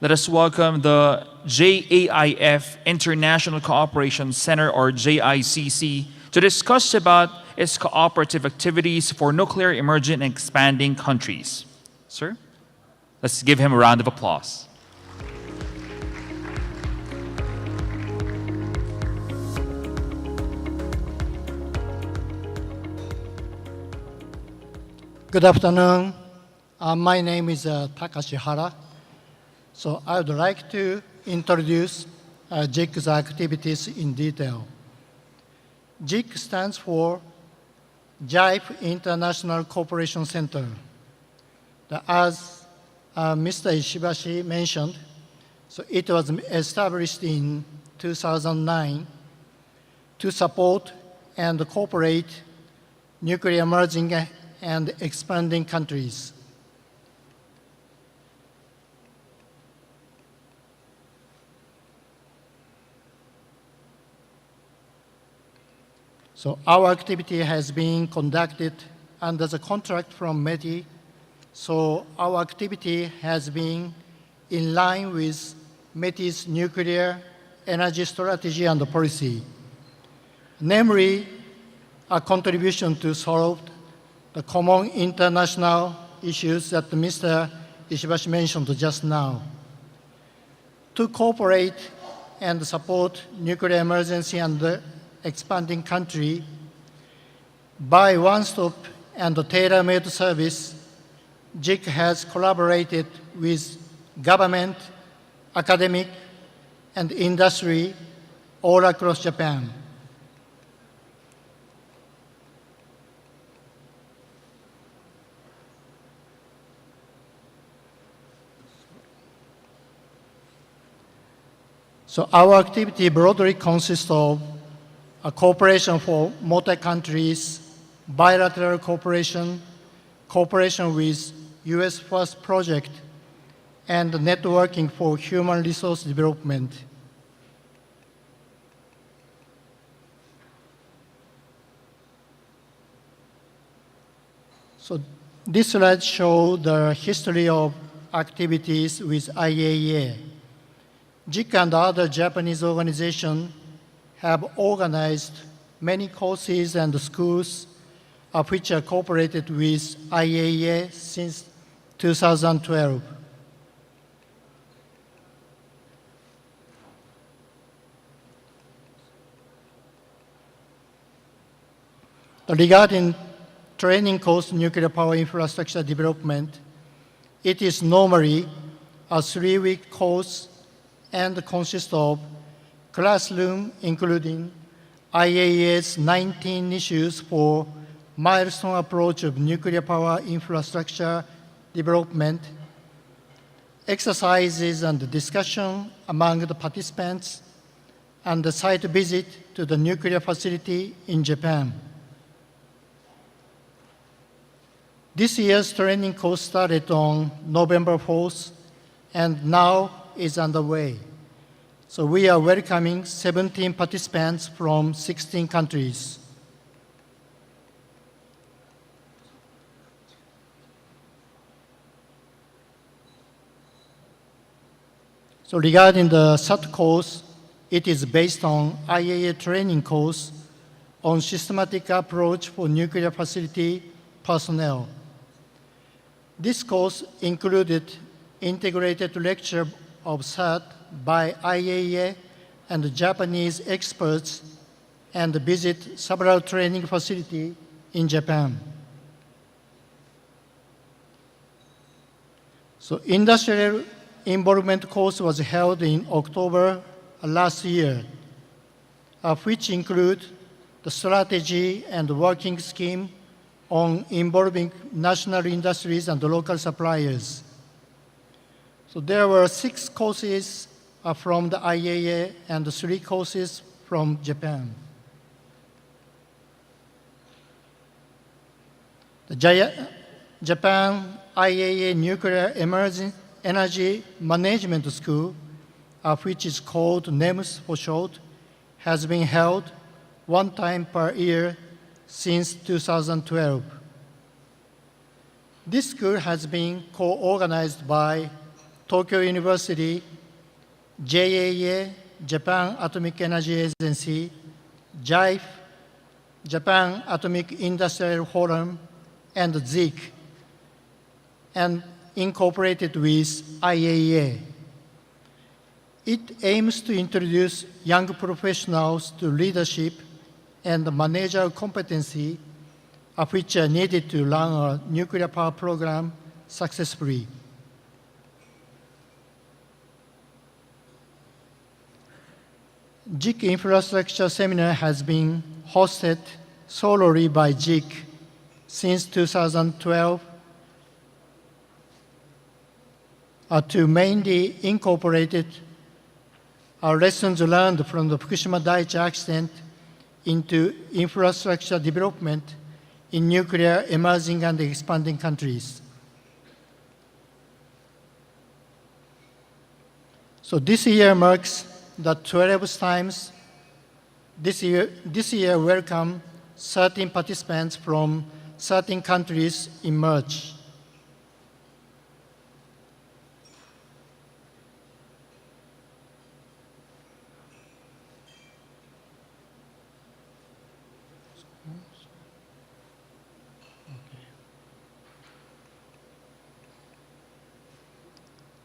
let us welcome the JAIF International Cooperation Center, or JICC, to discuss about its cooperative activities for nuclear emerging and expanding countries. Sir, let's give him a round of applause. Good afternoon. My name is Takashi Hara. So I would like to introduce 𝐏𝐡𝐢𝐥's activities in detail. 𝐏𝐡𝐢𝐥 stands for JAIF International Cooperation Center. As Mr. Ishibashi mentioned, so it was established in 2009 to support and cooperate nuclear emerging and expanding countries. So our activity has been conducted under the contract from METI. So our activity has been in line with METI's nuclear energy strategy and policy, namely a contribution to solve the common international issues that Mr. Ishibashi mentioned just now, to cooperate and support nuclear emergency and expanding country by one-stop and tailor-made service 𝐏𝐡𝐢𝐥 has collaborated with government, academic, and industry all across Japan. So our activity broadly consists of a cooperation for multi-countries, bilateral cooperation, cooperation with U.S. First Project, and networking for human resource development. So this slide shows the history of activities with IAEA. 𝐏IC and other Japanese organizations have organized many courses and schools of which are cooperated with IAEA since 2012. Regarding training course nuclear power infrastructure development, it is normally a 3-week course and consists of classroom including IAEA's 19 issues for milestone approach of nuclear power infrastructure development, exercises and discussion among the participants, and the site visit to the nuclear facility in Japan. This year's training course started on November 4th and now is underway. So we are welcoming 17 participants from 16 countries. So regarding the third course, it is based on IAEA training course on systematic approach for nuclear facility personnel. This course included integrated lecture of CERT by IAEA and Japanese experts and visit several training facilities in Japan. So industrial involvement course was held in October last year, of which include the strategy and working scheme on involving national industries and local suppliers. So there were 6 courses from the IAEA and 3 courses from Japan. The Japan IAEA Nuclear Emergency Energy Management School, which is called NEMS for short, has been held 1 time per year since 2012. This school has been co-organized by Tokyo University, JAEA, Japan Atomic Energy Agency, JIFE, Japan Atomic Industrial Forum, and 𝐶IC, and incorporated with IAEA. It aims to introduce young professionals to leadership and managerial competency, of which are needed to run a nuclear power program successfully. 𝐏IC Infrastructure Seminar has been hosted solely by 𝐏IC since 2012 to mainly incorporate our lessons learned from the Fukushima Daiichi accident into infrastructure development in nuclear emerging and expanding countries. So this year marks the 12th times. This year welcome 13 participants from 13 countries in March.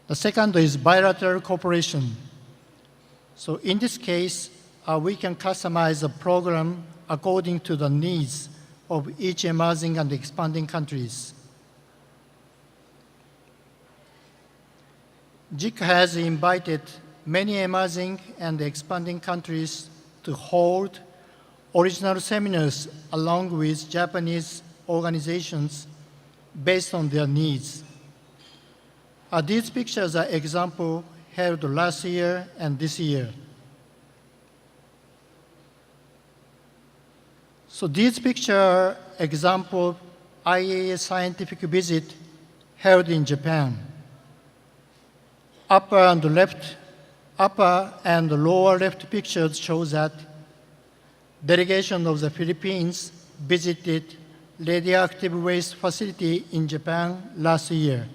The second is bilateral cooperation. So in this case, we can customize the program according to the needs of each emerging and expanding countries. 𝐏𝐡𝐢𝐥 has invited many emerging and expanding countries to hold original seminars along with Japanese organizations based on their needs. These pictures are examples held last year and this year. So these pictures are example IAEA scientific visit held in Japan. Upper and lower left pictures show that delegation of the Philippines visited radioactive waste facility in Japan last year.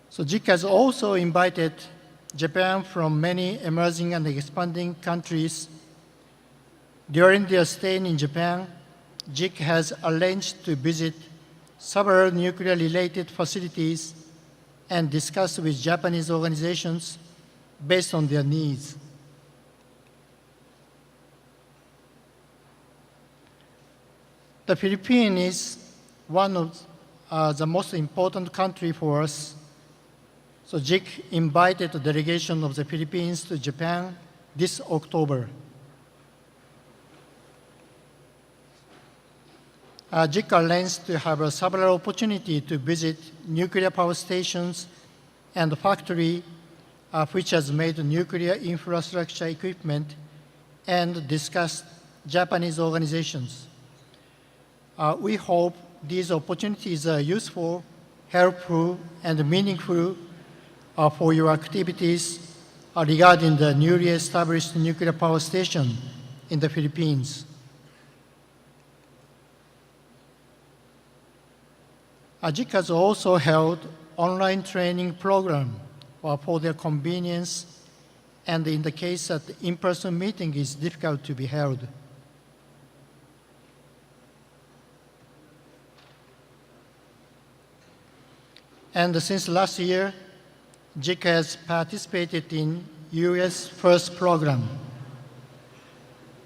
So 𝐏𝐡𝐢𝐥 has also invited Japan from many emerging and expanding countries. During their stay in Japan, 𝐏𝐡𝐢𝐥 has arranged to visit several nuclear-related facilities and discuss with Japanese organizations based on their needs. The Philippines is one of the most important country for us. So 𝐏𝐡𝐢𝐥 invited a delegation of the Philippines to Japan this October. 𝐏𝐡𝐢𝐥 arranged to have several opportunities to visit nuclear power stations and factory which has made nuclear infrastructure equipment and discussed Japanese organizations. We hope these opportunities are useful, helpful, and meaningful for your activities regarding the newly established nuclear power station in the Philippines. 𝐏𝐡𝐢𝐥 has also held online training program for their convenience, and in the case that in-person meeting is difficult to be held. And since last year, 𝐏𝐡𝐢𝐥 has participated in U.S. FIRST program.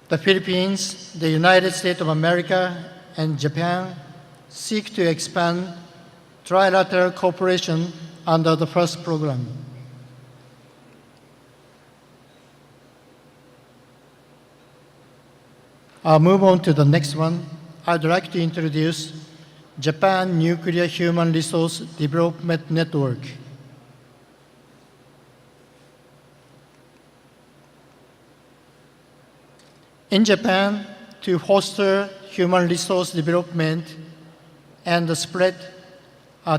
The Philippines, the United States of America, and Japan seek to expand trilateral cooperation under the FIRST program. I'll move on to the next one. I'd like to introduce Japan Nuclear Human Resource Development Network. In Japan, to foster human resource development and spread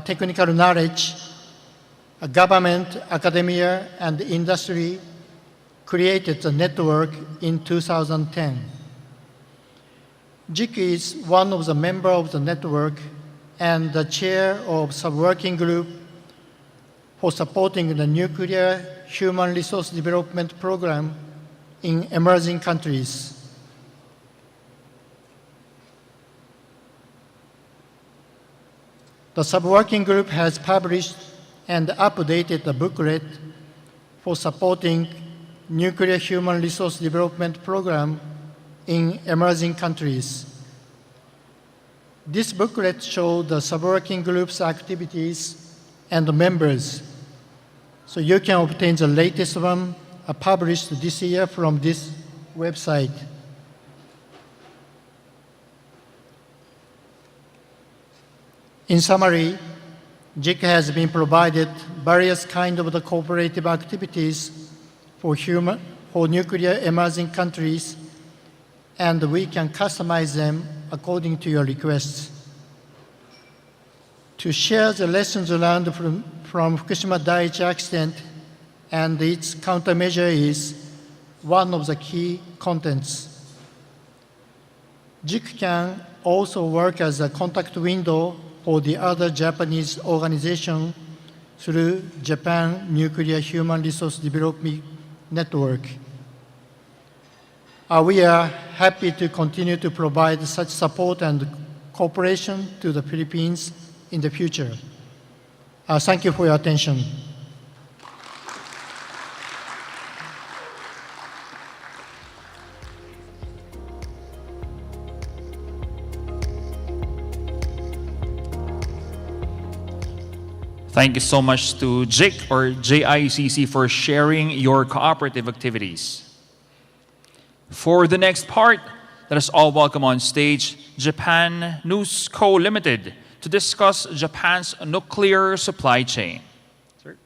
technical knowledge, government, academia, and industry created a network in 2010. 𝐏𝐡𝐢𝐥 is one of the members of the network and the chair of sub-working group for supporting the nuclear human resource development program in emerging countries. The sub-working group has published and updated a booklet for supporting nuclear human resource development program in emerging countries. This booklet shows the sub-working group's activities and the members. So you can obtain the latest one published this year from this website. In summary, 𝐏𝐡𝐢𝐥 has been provided various kinds of the cooperative activities for nuclear emerging countries, and we can customize them according to your requests. To share the lessons learned from Fukushima Daiichi accident and its countermeasure is one of the key contents. 𝐏𝐡𝐢𝐥 can also work as a contact window for the other Japanese organizations through Japan Nuclear Human Resource Development Network. We are happy to continue to provide such support and cooperation to the Philippines in the future. Thank you for your attention. Thank you so much to JIC or JICC for sharing your cooperative activities. For the next part, let us all welcome on stage Japan News Co. Limited to discuss Japan's nuclear supply chain. Sir.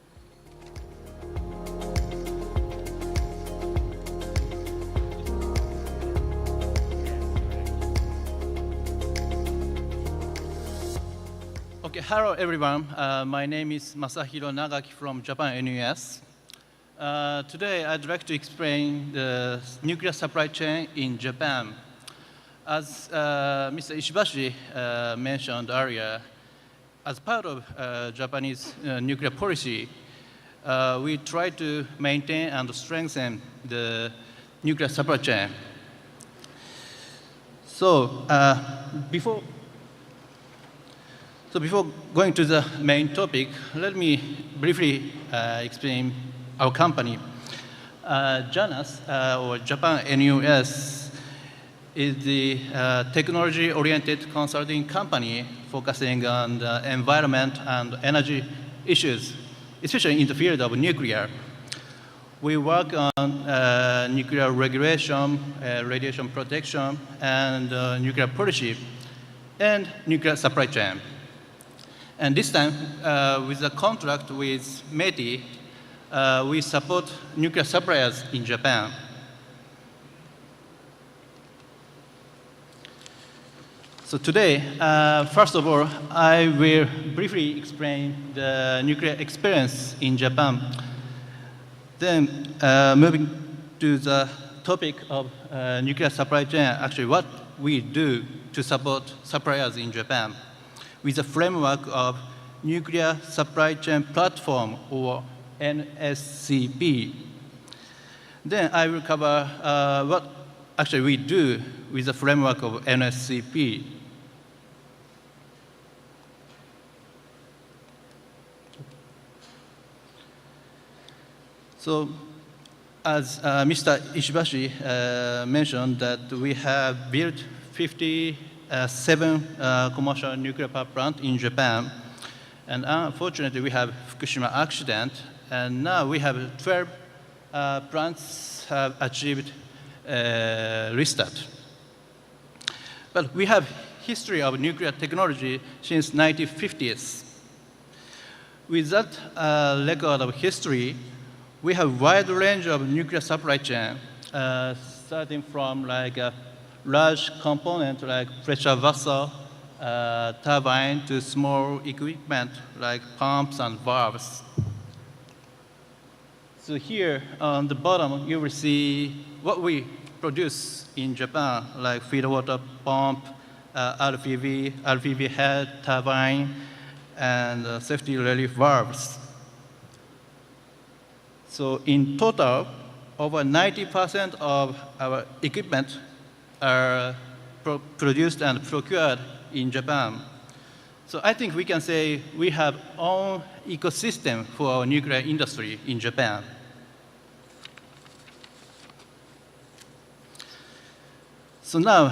Okay, hello everyone. My name is Masahiro Nagaki from Japan NUS. Today I'd like to explain the nuclear supply chain in Japan. As Mr. Ishibashi mentioned earlier, as part of Japanese nuclear policy, we try to maintain and strengthen the nuclear supply chain. So before going to the main topic, let me briefly explain our company. JANUS, or Japan NUS, is the technology-oriented consulting company focusing on the environment and energy issues, especially in the field of nuclear. We work on nuclear regulation, radiation protection, and nuclear policy, and nuclear supply chain. And this time, with a contract with METI, we support nuclear suppliers in Japan. So today, first of all, I will briefly explain the nuclear experience in Japan. Then, moving to the topic of nuclear supply chain, actually what we do to support suppliers in Japan with the framework of Nuclear Supply Chain Platform, or NSCP. Then I will cover what actually we do with the framework of NSCP. So, as Mr. Ishibashi mentioned, that we have built 57 commercial nuclear power plants in Japan, and unfortunately we have Fukushima accident, and now we have 12 plants have achieved restart. But we have history of nuclear technology since 1950s. With that record of history, we have wide range of nuclear supply chain, starting from like a large component like pressure vessel, turbine, to small equipment like pumps and valves. So here on the bottom, you will see what we produce in Japan, like feed water pump, RPV head, turbine, and safety relief valves. So in total, over 90% of our equipment are produced and procured in Japan. So I think we can say we have own ecosystem for our nuclear industry in Japan. So now,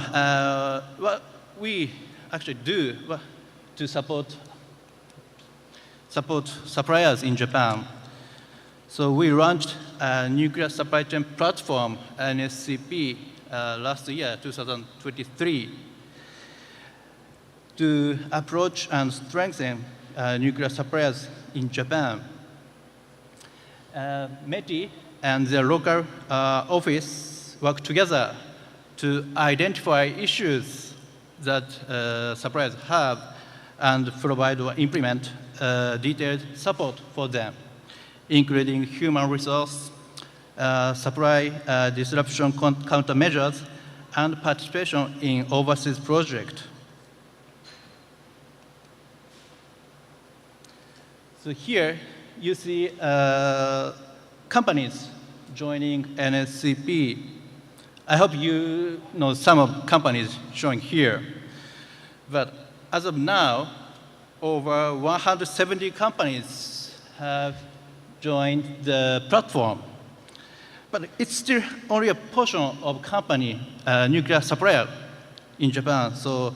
what we actually do to support suppliers in Japan. So we launched a nuclear supply chain platform, NSCP, last year, 2023, to approach and strengthen nuclear suppliers in Japan. METI and their local office work together to identify issues that suppliers have and provide or implement detailed support for them, including human resource, supply disruption countermeasures, and participation in overseas projects. So here you see companies joining NSCP. I hope you know some of companies showing here. But as of now, over 170 companies have joined the platform. But it's still only a portion of company, nuclear supplier in Japan. So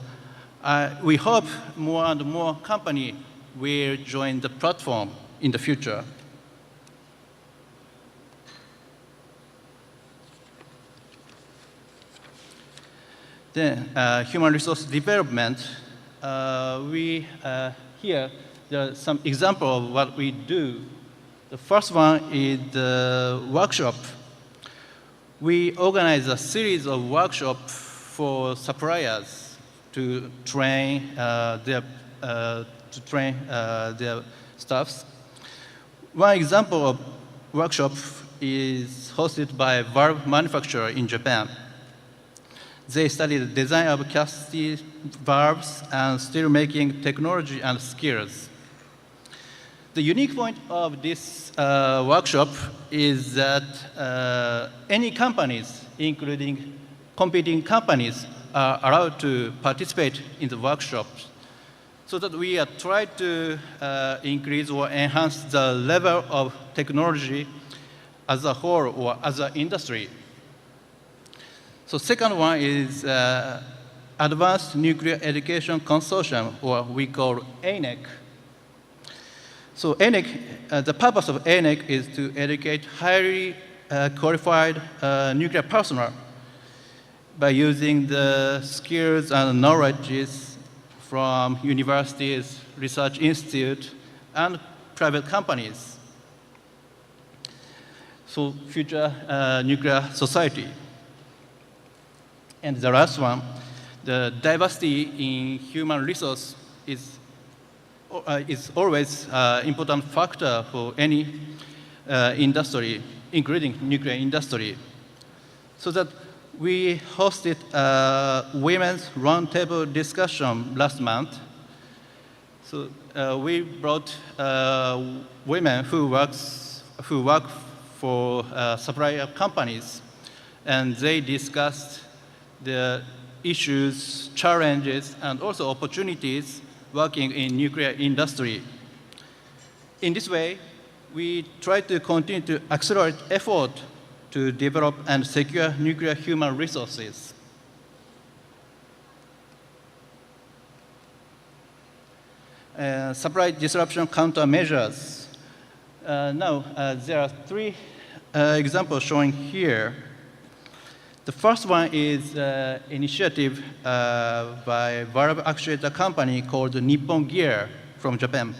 we hope more and more companies will join the platform in the future. Then, human resource development. Here, there are some examples of what we do. The first one is the workshop. We organize a series of workshops for suppliers to train their staffs. One example of workshop is hosted by a valve manufacturer in Japan. They study the design of chassis valves and steel-making technology and skills. The unique point of this workshop is that any companies, including competing companies, are allowed to participate in the workshops, so that we are trying to increase or enhance the level of technology as a whole or as an industry. So second one is Advanced Nuclear Education Consortium, or we call ANEC. So ANEC, the purpose of ANEC is to educate highly qualified nuclear personnel by using the skills and knowledges from universities, research institutes, and private companies. So future nuclear society. And the last one, the diversity in human resource is always an important factor for any industry, including nuclear industry. So that we hosted a women's roundtable discussion last month. So we brought women who work for supplier companies, and they discussed the issues, challenges, and also opportunities working in nuclear industry. In this way, we try to continue to accelerate effort to develop and secure nuclear human resources. Supply disruption countermeasures. Now, there are three examples showing here. The first one is an initiative by a valve actuator company called Nippon Gear from Japan.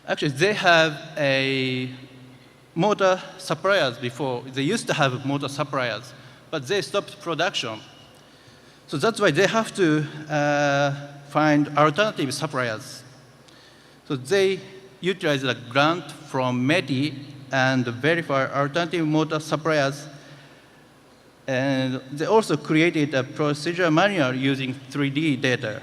Actually, they have a motor suppliers before. They used to have motor suppliers, but they stopped production. So that's why they have to find alternative suppliers. So they utilize a grant from METI and verify alternative motor suppliers. And they also created a procedure manual using 3D data.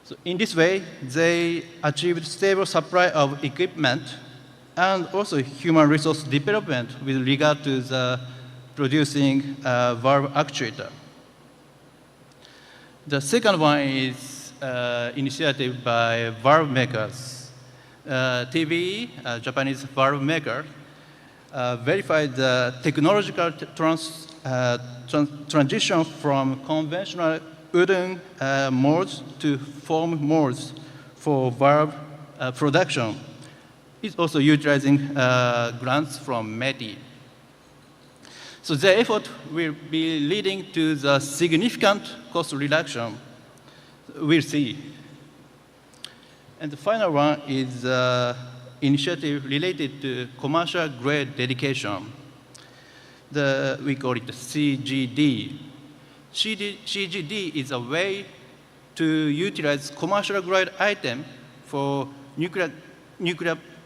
So in this way, they achieved stable supply of equipment and also human resource development with regard to the producing valve actuator. The second one is initiative by valve makers. TVE, Japanese valve maker, verified the technological transition from conventional wooden molds to foam molds for valve production. It's also utilizing grants from METI. So the effort will be leading to the significant cost reduction. We'll see. And the final one is initiative related to commercial grade dedication. We call it the CGD. CGD is a way to utilize commercial grade item for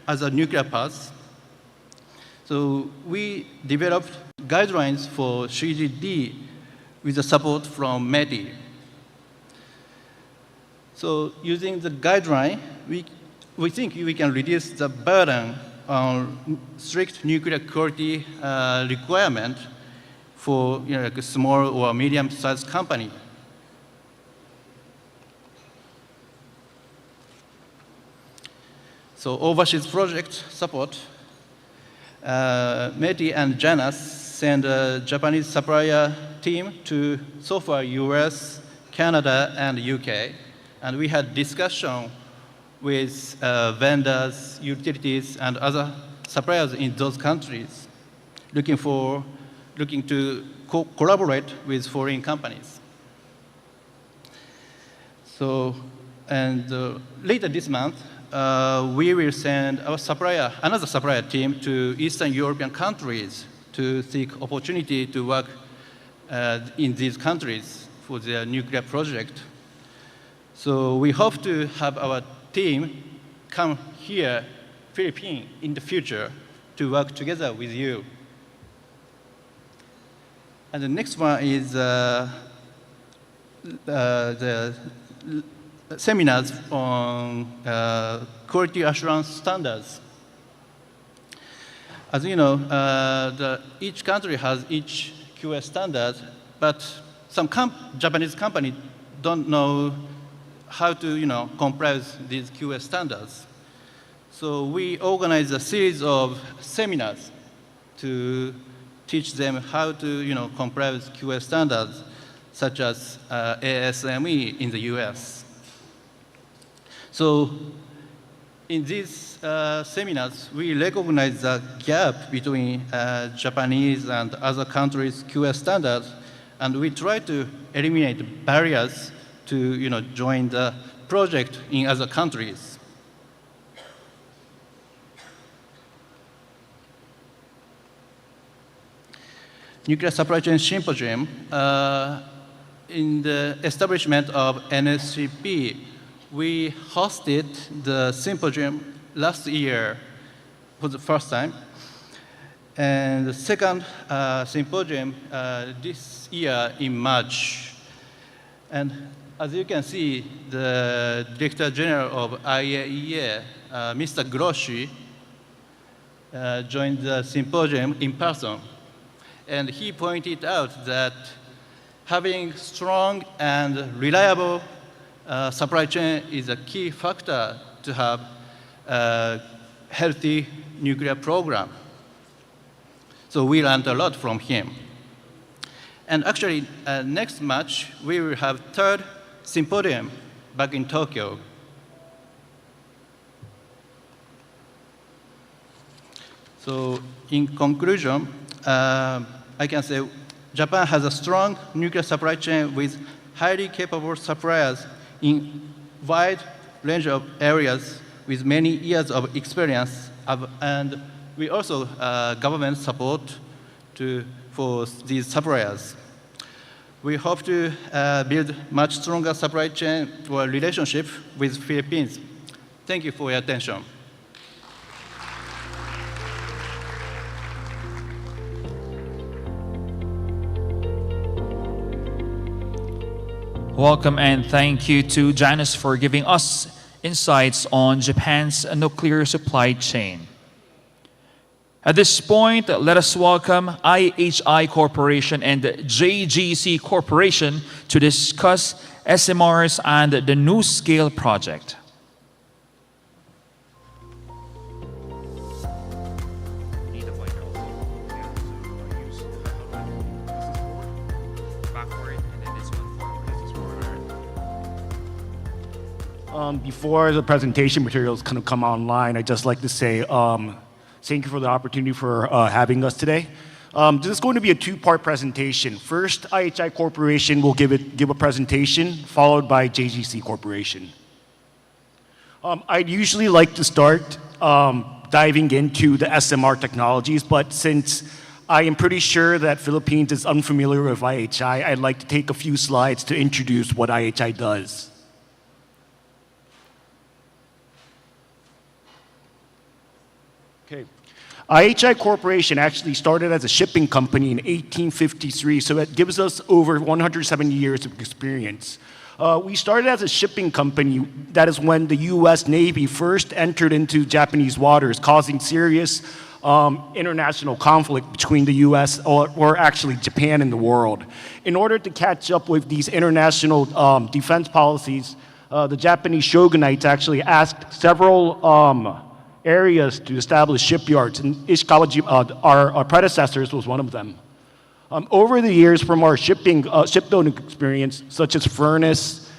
as a nuclear parts. So we developed guidelines for CGD with the support from METI. So using the guideline, we think we can reduce the burden on strict nuclear quality requirement for like a small or medium-sized company. So overseas project support, METI and JANUS send a Japanese supplier team to so far US, Canada, and UK And we had discussion with vendors, utilities, and other suppliers in those countries, looking to collaborate with foreign companies. So, and later this month, we will send another supplier team to Eastern European countries to seek opportunity to work in these countries for their nuclear project. So we hope to have our team come here, Philippines, in the future to work together with you. And the next one is the seminars on quality assurance standards. As you know, each country has each QS standard, but some Japanese companies don't know how to comply with these QS standards. So we organize a series of seminars to teach them how to comply with QS standards, such as ASME in the US. So in these seminars, we recognize the gap between Japanese and other countries' QS standards, and we try to eliminate barriers to join the project in other countries. Nuclear Supply Chain Symposium, in the establishment of NSCP, we hosted the symposium last year for the first time. And the second symposium this year in March. And as you can see, the Director General of IAEA, Mr. Grossi, joined the symposium in person. And he pointed out that having strong and reliable supply chain is a key factor to have a healthy nuclear program. So we learned a lot from him. And actually, next March, we will have third symposium back in Tokyo. So in conclusion, I can say Japan has a strong nuclear supply chain with highly capable suppliers in wide range of areas with many years of experience, and we also government support for these suppliers. We hope to build much stronger supply chain or relationship with Philippines. Thank you for your attention. Welcome and thank you to Janice for giving us insights on Japan's nuclear supply chain. At this point, let us welcome IHI Corporation and JGC Corporation to discuss SMRs and the NuScale project. Before the presentation materials kind of come online, I'd just like to say thank you for the opportunity for having us today. This is going to be a two-part presentation. First, IHI Corporation will give a presentation, followed by JGC Corporation. I'd usually like to start diving into the SMR technologies, but since I am pretty sure that Philippines is unfamiliar with IHI, I'd like to take a few slides to introduce what IHI does. Okay. IHI Corporation actually started as a shipping company in 1853, so that gives us over 170 years of experience. We started as a shipping company. That is when the US Navy first entered into Japanese waters, causing serious international conflict between the US, or actually Japan and the world. In order to catch up with these international defense policies, the Japanese shogunates actually asked several areas to establish shipyards, and 𝐏𝐡𝐢𝐥𝐢𝐩𝐲, our predecessors, was one of them. Over the years, from our shipbuilding experience, such as Furnace,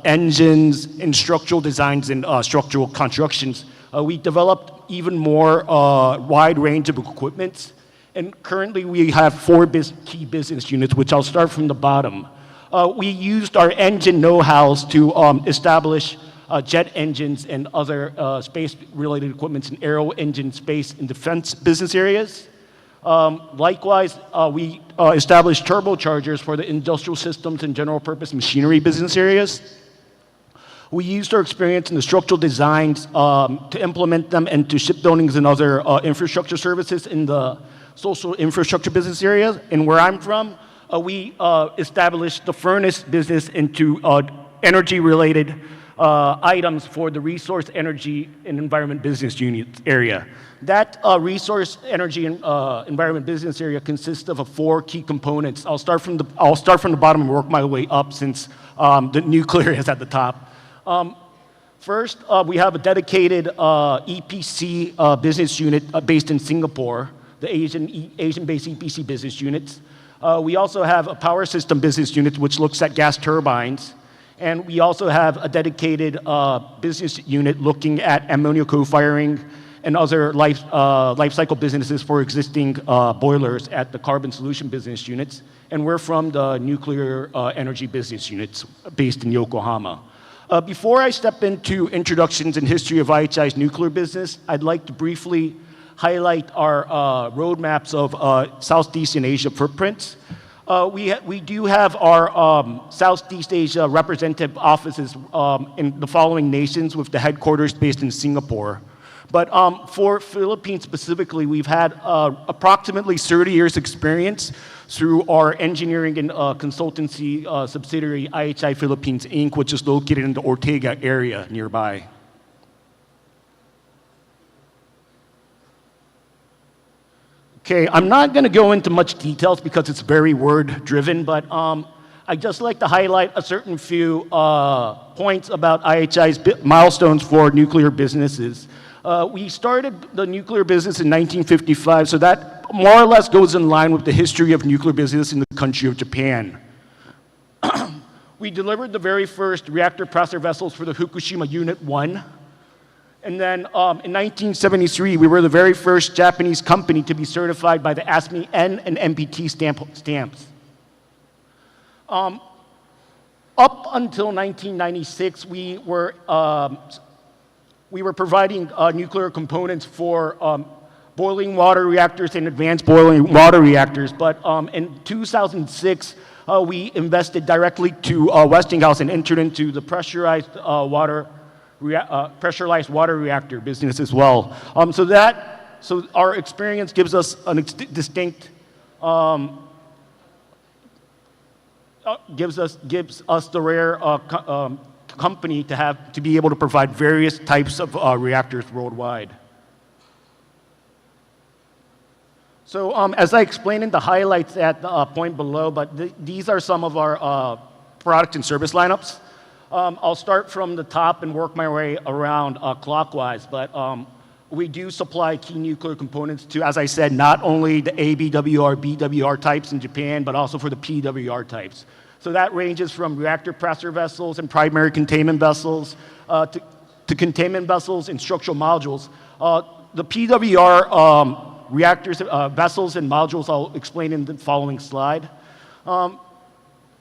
engines, and structural designs and structural constructions. We developed even more wide range of equipment. And currently we have four key business units, which I'll start from the bottom. We used our engine know-hows to establish jet engines and other space-related equipment in aero engine, space, and defense business areas. Likewise, we established turbochargers for the industrial systems and general purpose machinery business areas. We used our experience in the structural designs to implement them into shipbuildings and other infrastructure services in the social infrastructure business areas. And where I'm from, we established the furnace business into energy-related items for the resource, energy, and environment business unit area. That resource, energy, and environment business area consists of four key components. I'll start from the bottom and work my way up since the nuclear is at the top. First, we have a dedicated EPC business unit based in Singapore, the Asian-based EPC business units. We also have a power system business unit which looks at gas turbines. And we also have a dedicated business unit looking at ammonia co-firing and other life cycle businesses for existing boilers at the carbon solution business units. And we're from the nuclear energy business units based in Yokohama. Before I step into introductions and history of IHI's nuclear business, I'd like to briefly highlight our roadmaps of Southeast Asia footprints. We do have our Southeast Asia representative offices in the following nations with the headquarters based in Singapore. But for Philippines specifically, we've had approximately 30 years experience through our engineering and consultancy subsidiary IHI Philippines Inc., which is located in the Ortega area nearby. Okay, I'm not going to go into much details because it's very word-driven, but I'd just like to highlight a certain few points about IHI's milestones for nuclear businesses. We started the nuclear business in 1955, so that more or less goes in line with the history of nuclear business in the country of Japan. We delivered the very first reactor pressure vessels for the Fukushima Unit 1. And then in 1973, we were the very first Japanese company to be certified by the ASME N and MPT stamps. Up until 1996, we were providing nuclear components for boiling water reactors and advanced boiling water reactors. But in 2006, we invested directly to Westinghouse and entered into the pressurized water reactor business as well. So our experience gives us a distinct, gives us the rare company to be able to provide various types of reactors worldwide. So as I explained in the highlights at the point below, but these are some of our product and service lineups. I'll start from the top and work my way around clockwise, but we do supply key nuclear components to, as I said, not only the ABWR, BWR types in Japan, but also for the PWR types. So that ranges from reactor pressure vessels and primary containment vessels to containment vessels and structural modules. The PWR reactors, vessels and modules I'll explain in the following slide.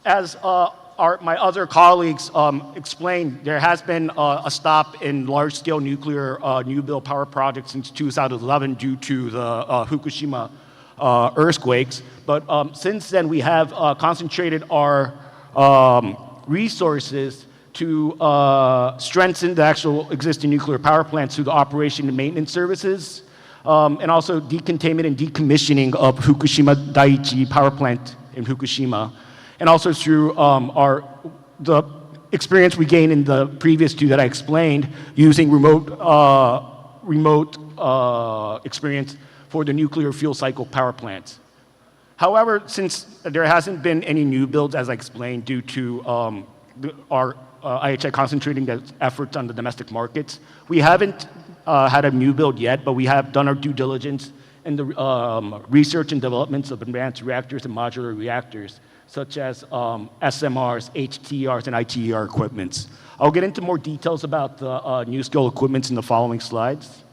As my other colleagues explained, there has been a stop in large-scale nuclear new build power projects since 2011 due to the Fukushima earthquakes. But since then, we have concentrated our resources to strengthen the actual existing nuclear power plants through the operation and maintenance services, and also decontainment and decommissioning of Fukushima Daiichi power plant in Fukushima, and also through the experience we gained in the previous two that I explained, using remote experience for the nuclear fuel cycle power plants. However, since there hasn't been any new builds, as I explained, due to our IHI concentrating the efforts on the domestic markets, we haven't had a new build yet, but we have done our due diligence in the research and developments of advanced reactors and modular reactors, such as SMRs, HTRs, and ITER equipments. I'll get into more details about the NuScale equipments in the following slides.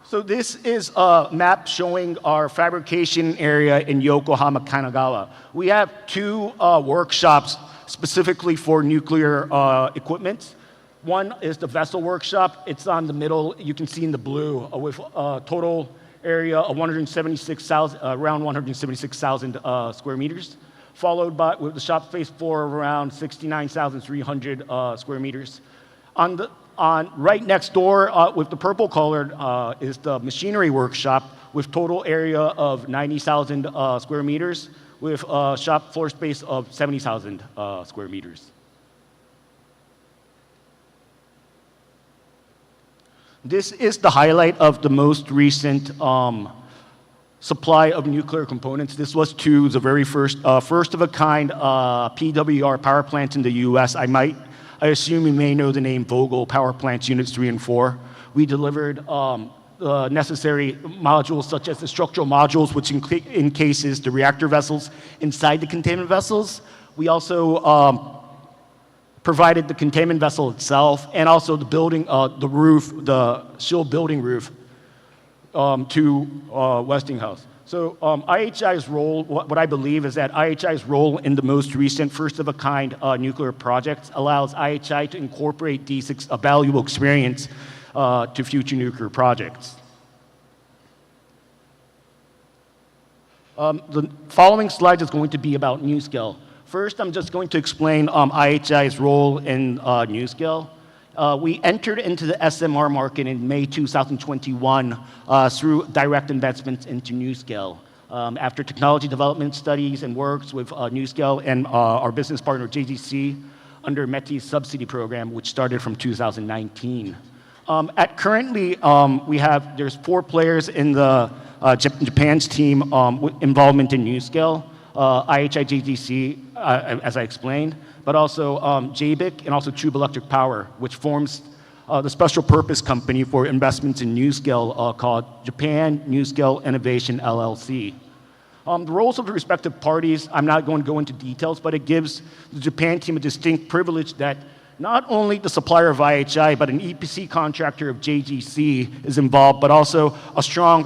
So this is a map showing our fabrication area in Yokohama, Kanagawa. We have two workshops specifically for nuclear equipment. One is the vessel workshop. It's on the middle, you can see in the blue, with a total area of around 176,000 square meters, followed by with the shop space for around 69,300 square meters. On right next door, with the purple colored, is the machinery workshop with total area of 90,000 square meters, with shop floor space of 70,000 square meters. This is the highlight of the most recent supply of nuclear components. This was to the very first of a kind PWR power plant in the US. I assume you may know the name Vogtle Power Plants Units 3 and 4. We delivered necessary modules such as the structural modules, which encases the reactor vessels inside the containment vessels. We also provided the containment vessel itself and also the building, the roof, the shield building roof to Westinghouse. So IHI's role, what I believe is that IHI's role in the most recent first-of-a-kind nuclear projects allows IHI to incorporate these valuable experience to future nuclear projects. The following slide is going to be about NuScale. First, I'm just going to explain IHI's role in NuScale. We entered into the SMR market in May 2021 through direct investments into NuScale. After technology development studies and works with NuScale and our business partner JGC under METI's subsidy program, which started from 2019. Currently, there's 4 players in the Japan's team involvement in NuScale. IHI JGC, as I explained, but also JBIC and also Tube Electric Power, which forms the special purpose company for investments in NuScale called Japan NuScale Innovation LLC. The roles of the respective parties, I'm not going to go into details, but it gives the Japan team a distinct privilege that not only the supplier of IHI, but an EPC contractor of JGC is involved, but also a strong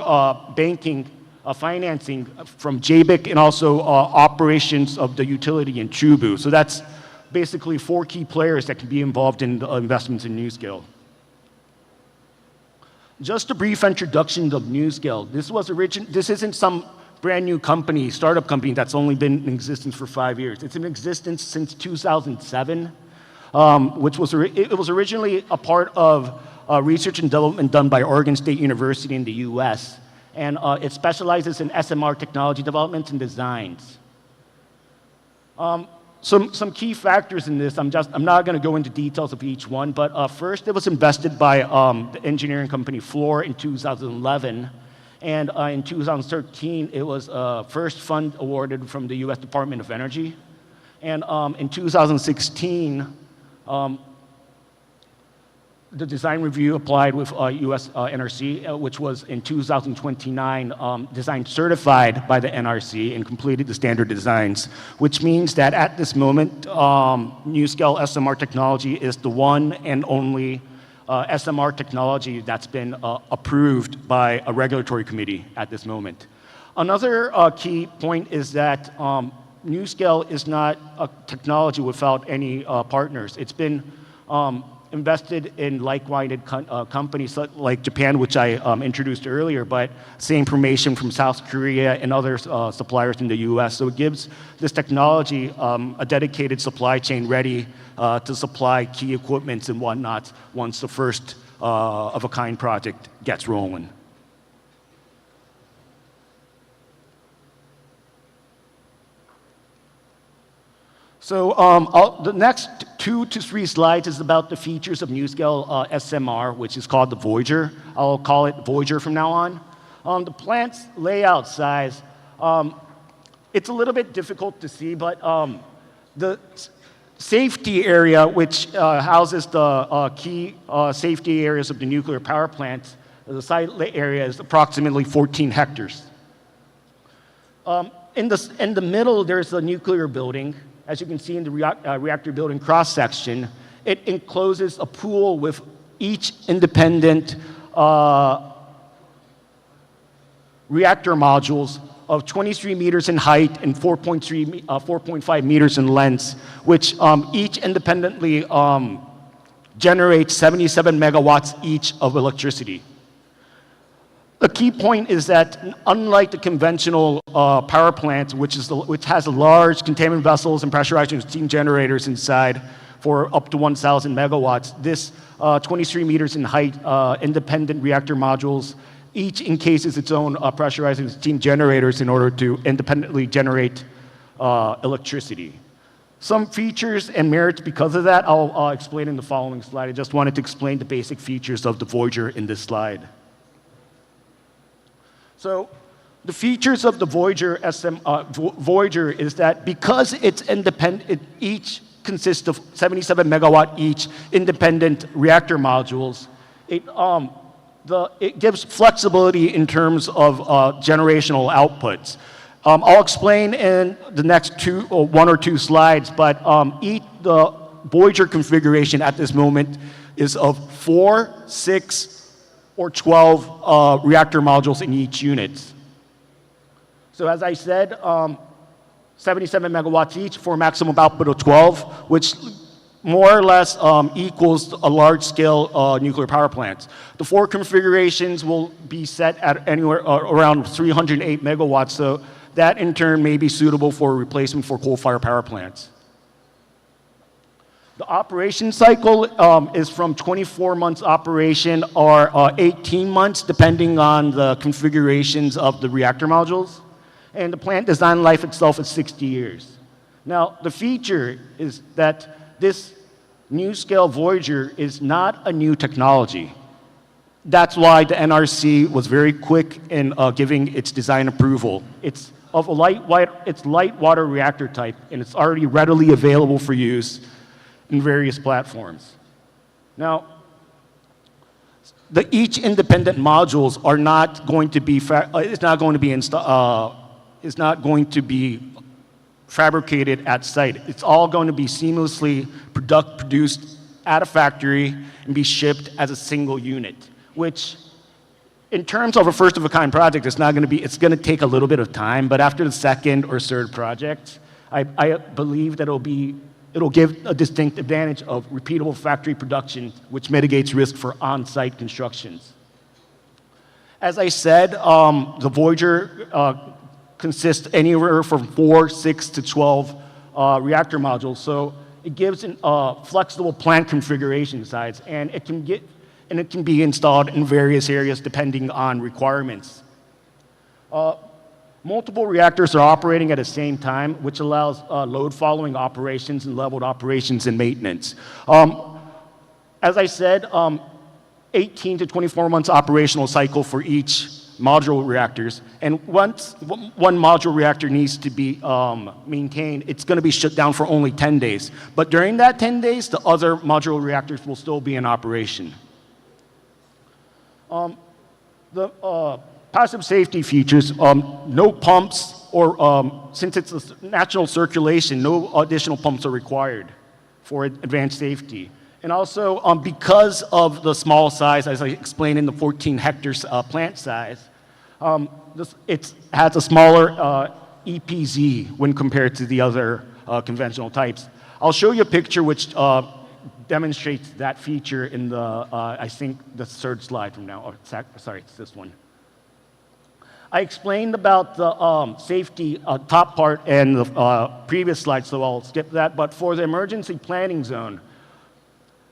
banking financing from JBIC and also operations of the utility in Chubu. So that's basically 4 key players that can be involved in investments in NuScale. Just a brief introduction of NuScale. This isn't some brand new company, startup company that's only been in existence for 5 years. It's in existence since 2007, which was originally a part of research and development done by Oregon State University in the US. And it specializes in SMR technology developments and designs. Some key factors in this, I'm not going to go into details of each one, but first it was invested by the engineering company Fluor in 2011, and in 2013 it was first fund awarded from the US Department of Energy, and in 2016 the design review applied with US NRC, which was in 2029 design certified by the NRC and completed the standard designs, which means that at this moment, NuScale SMR technology is the one and only SMR technology that's been approved by a regulatory committee at this moment. Another key point is that NuScale is not a technology without any partners. It's been invested in like-minded companies like Japan, which I introduced earlier, but same information from South Korea and other suppliers in the US. So it gives this technology a dedicated supply chain ready to supply key equipments and whatnot once the first of a kind project gets rolling. So the next 2 to 3 slides is about the features of NuScale SMR, which is called the Voyager. I'll call it Voyager from now on. The plant's layout size, it's a little bit difficult to see, but the safety area, which houses the key safety areas of the nuclear power plant, the site area is approximately 14 hectares. In the middle, there's the nuclear building. As you can see in the reactor building cross-section, it encloses a pool with each independent reactor modules of 23 meters in height and 4.5 meters in length, which each independently generates 77 megawatts each of electricity. The key point is that unlike the conventional power plant, which has large containment vessels and pressurizing steam generators inside for up to 1,000 megawatts, this 23 meters in height independent reactor modules each encases its own pressurizing steam generators in order to independently generate electricity. Some features and merits because of that, I'll explain in the following slide. I just wanted to explain the basic features of the Voyager in this slide. So the features of the Voyager Voyager is that because it's independent, it each consists of 77 megawatt each independent reactor modules, it gives flexibility in terms of generational outputs. I'll explain in the next one or two slides, but the Voyager configuration at this moment is of 4, 6, or 12 reactor modules in each unit. So as I said, 77 megawatts each for a maximum output of 12, which more or less equals a large-scale nuclear power plant. The 4 configurations will be set at anywhere around 308 megawatts, so that in turn may be suitable for replacement for coal-fired power plants. The operation cycle is from 24 months operation or 18 months, depending on the configurations of the reactor modules. And the plant design life itself is 60 years. Now, the feature is that this new scale Voyager is not a new technology. That's why the NRC was very quick in giving its design approval. It's of a light water reactor type, and it's already readily available for use in various platforms. Now, each independent modules are not going to be fabricated at site. It's all going to be seamlessly produced at a factory and be shipped as a single unit, which in terms of a first-of-a-kind project, it's going to take a little bit of time, but after the second or third project, I believe that it'll give a distinct advantage of repeatable factory production, which mitigates risk for on-site constructions. As I said, the Voyager consists anywhere from 4, 6 to 12 reactor modules, so it gives flexible plant configuration size, and it can be installed in various areas depending on requirements. Multiple reactors are operating at the same time, which allows load-following operations and leveled operations and maintenance. As I said, 18 to 24 months operational cycle for each module reactors, and once one module reactor needs to be maintained, it's going to be shut down for only 10 days. But during that 10 days, the other module reactors will still be in operation. The passive safety features, no pumps, or since it's a natural circulation, no additional pumps are required for advanced safety. And also, because of the small size, as I explained in the 14 hectares plant size, it has a smaller EPZ when compared to the other conventional types. I'll show you a picture which demonstrates that feature in the, I think, the third slide from now. Oh, sorry, it's this one. I explained about the safety top part and the previous slide, so I'll skip that. But for the emergency planning zone,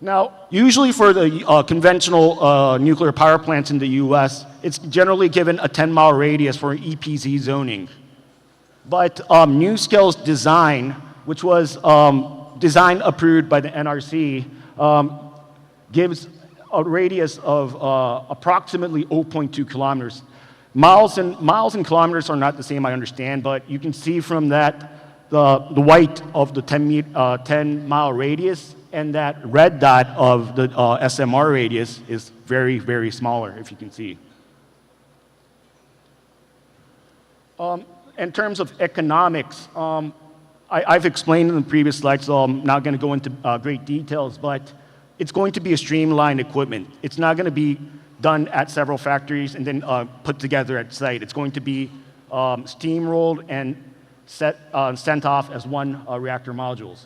now, usually for the conventional nuclear power plants in the US, it's generally given a 10-mile radius for EPZ zoning. But NuScale's design, which was design approved by the NRC, gives a radius of approximately 0.2 kilometers. Miles and kilometers are not the same, I understand, but you can see from that the white of the 10-mile radius and that red dot of the SMR radius is very, very smaller, if you can see. In terms of economics, I've explained in the previous slide, so I'm not going to go into great details, but it's going to be a streamlined equipment. It's not going to be done at several factories and then put together at site. It's going to be steamrolled and sent off as one reactor modules.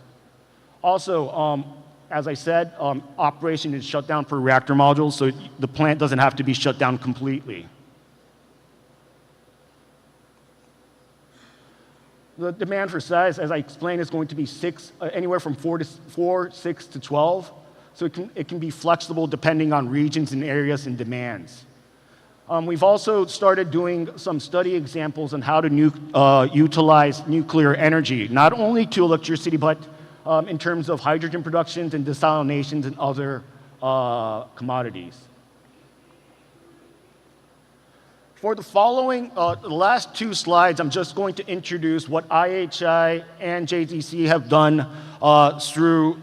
Also, as I said, operation is shut down for reactor modules, so the plant doesn't have to be shut down completely. The demand for size, as I explained, is going to be anywhere from 4, 6 to 12. So it can be flexible depending on regions and areas and demands. We've also started doing some study examples on how to utilize nuclear energy, not only to electricity, but in terms of hydrogen productions and desalinations and other commodities. For the following, the last 2 slides, I'm just going to introduce what IHI and JGC have done through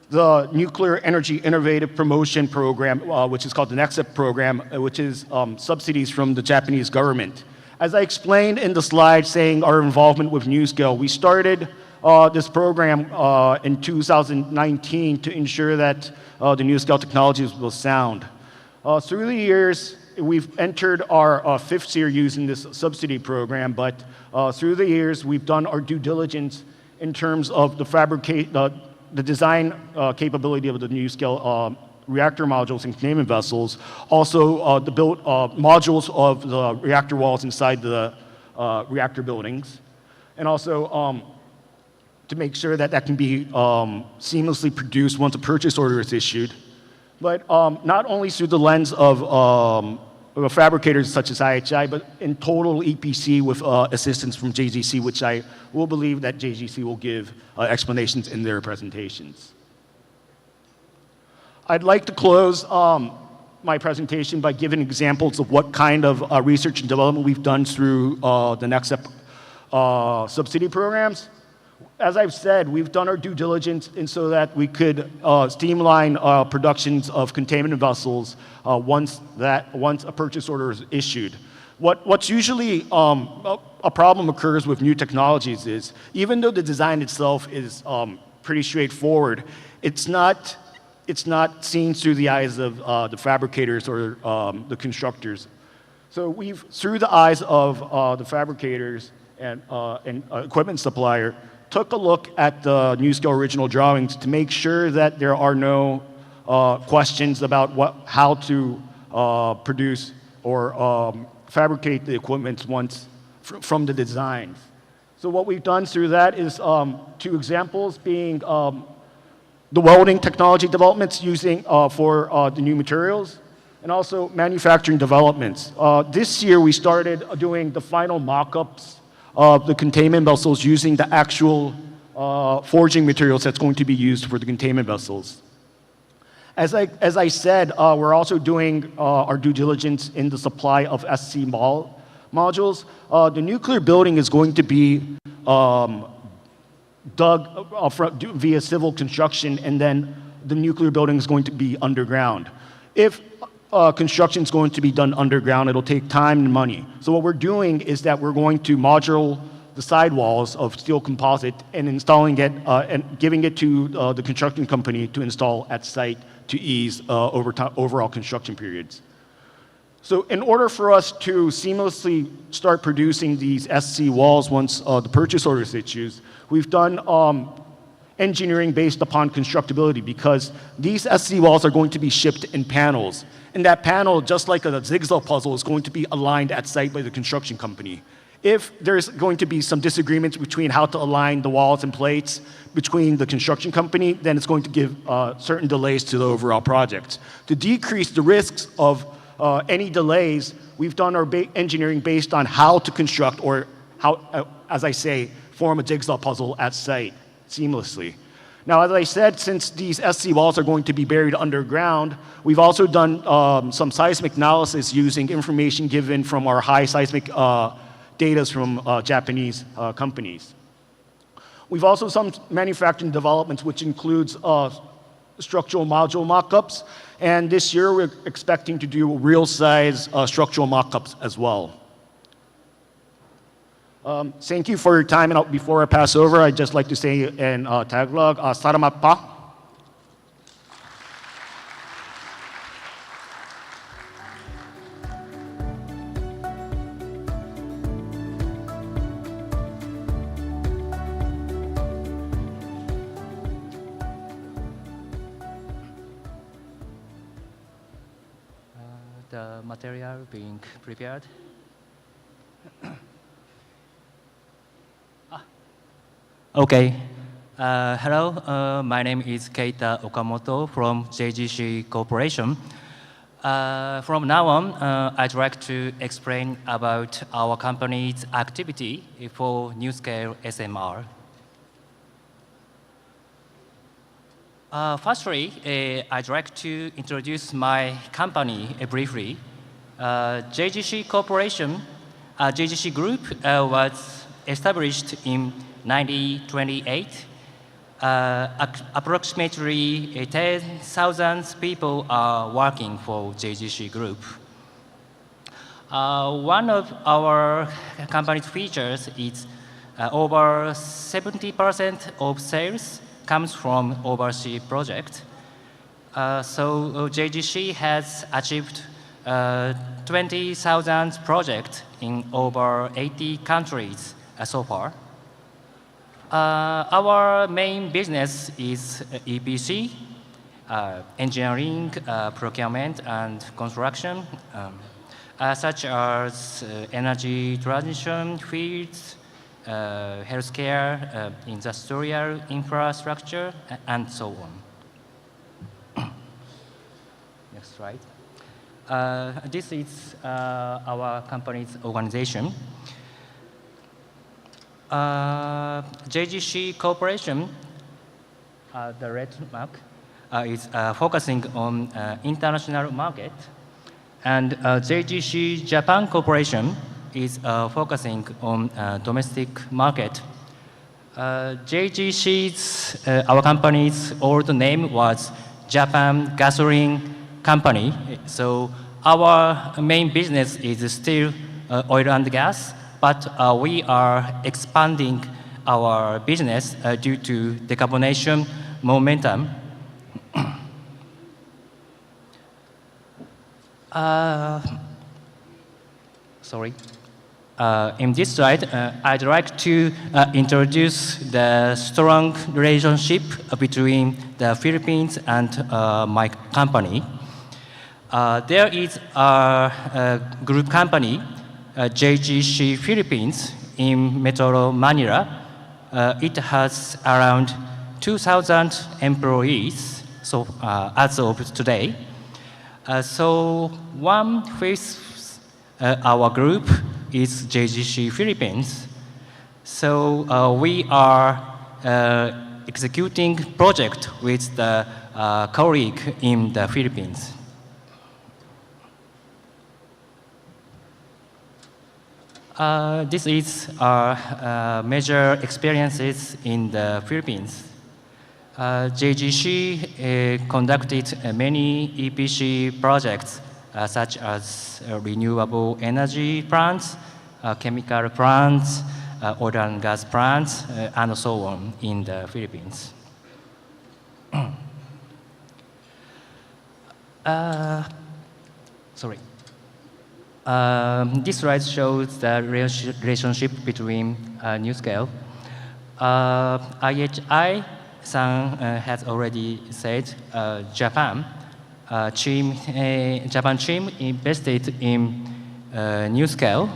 the Nuclear Energy Innovative Promotion Program, which is called the NEXIP program, which is subsidies from the Japanese government. As I explained in the slide saying our involvement with NuScale, we started this program in 2019 to ensure that the NuScale technologies was sound. Through the years, we've entered our 5th year using this subsidy program, but through the years, we've done our due diligence in terms of the design capability of the NuScale reactor modules and containment vessels, also the built modules of the reactor walls inside the reactor buildings, and also to make sure that that can be seamlessly produced once a purchase order is issued. But not only through the lens of fabricators such as IHI, but in total EPC with assistance from JGC, which I will believe that JGC will give explanations in their presentations. I'd like to close my presentation by giving examples of what kind of research and development we've done through the NEXIP subsidy programs. As I've said, we've done our due diligence and so that we could streamline productions of containment vessels once a purchase order is issued. What's usually a problem occurs with new technologies is, even though the design itself is pretty straightforward, it's not seen through the eyes of the fabricators or the constructors. So through the eyes of the fabricators and equipment supplier, took a look at the NuScale original drawings to make sure that there are no questions about how to produce or fabricate the equipment once from the designs. So what we've done through that is 2 examples being the welding technology developments using for the new materials, and also manufacturing developments. This year we started doing the final mock-ups of the containment vessels using the actual forging materials that's going to be used for the containment vessels. As I said, we're also doing our due diligence in the supply of SC modules. The nuclear building is going to be dug via civil construction, and then the nuclear building is going to be underground. If construction is going to be done underground, it'll take time and money. So what we're doing is that we're going to module the sidewalls of steel composite and installing it and giving it to the construction company to install at site to ease overall construction periods. So in order for us to seamlessly start producing these SC walls once the purchase order is issued, we've done engineering based upon constructability, because these SC walls are going to be shipped in panels. And that panel, just like a jigsaw puzzle, is going to be aligned at site by the construction company. If there's going to be some disagreements between how to align the walls and plates between the construction company, then it's going to give certain delays to the overall project. To decrease the risks of any delays, we've done our engineering based on how to construct, or how, as I say, form a jigsaw puzzle at site seamlessly. Now, as I said, since these SC walls are going to be buried underground, we've also done some seismic analysis using information given from our high seismic data from Japanese companies. We've also some manufacturing developments, which includes structural module mock-ups. And this year, we're expecting to do real-size structural mock-ups as well. Thank you for your time. And before I pass over, I'd just like to say in Tagalog, salamat pa. The material being prepared. Okay. Hello, my name is Keita Okamoto from 𝐏𝐡𝐢𝐥𝐢𝐩𝐲 Corporation. From now on, I'd like to explain about our company's activity for NuScale SMR. Firstly, I'd like to introduce my company briefly. 𝐏𝐡𝐢𝐥𝐢𝐲 Corporation, 𝐏𝐡𝐢𝐥𝐢𝐲 Group was established in 1928. Approximately 10,000 people are working for 𝐏𝐡𝐢𝐥𝐢𝐲 Group. One of our company's features is over 70% of sales comes from overseas projects. So 𝐏𝐡𝐢𝐥𝐢𝐲 has achieved 20,000 projects in over 80 countries so far. Our main business is EPC, engineering, procurement, and construction, such as energy transition fields, healthcare, industrial infrastructure, and so on. Next slide. This is our company's organization. 𝐏𝐡𝐢𝐥𝐢𝐲 Corporation, the red mark, is focusing on international market, and 𝐏𝐡𝐢𝐥𝐢𝐲 Japan Corporation is focusing on domestic market. 𝐏𝐡𝐢𝐥𝐢𝐲's, our company's old name was Japan Gasoline Company. So our main business is still oil and gas, but we are expanding our business due to decarbonization momentum. Sorry. In this slide, I'd like to introduce the strong relationship between the Philippines and my company. There is a group company, 𝐏𝐡𝐢𝐥𝐢𝐲 Philippines, in Metro Manila. It has around 2,000 employees as of today. So 1/5 our group is 𝐏𝐡𝐢𝐥𝐢𝐲 Philippines. So we are executing project with the colleague in the Philippines. This is our major experiences in the Philippines. 𝐏𝐡𝐢𝐥𝐢𝐲 conducted many EPC projects such as renewable energy plants, chemical plants, oil and gas plants, and so on in the Philippines. Sorry. This slide shows the relationship between NuScale. IHI-san has already said Japan team invested in NuScale,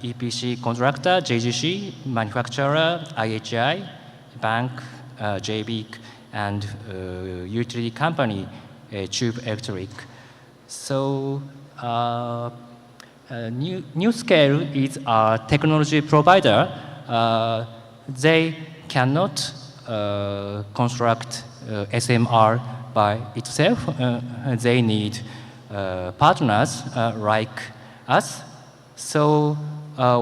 EPC contractor, 𝐏𝐡𝐢𝐥𝐢𝐲, manufacturer, IHI, bank, JBIC, and utility company, Tube Electric. So NuScale is a technology provider. They cannot construct SMR by itself. They need partners like us. So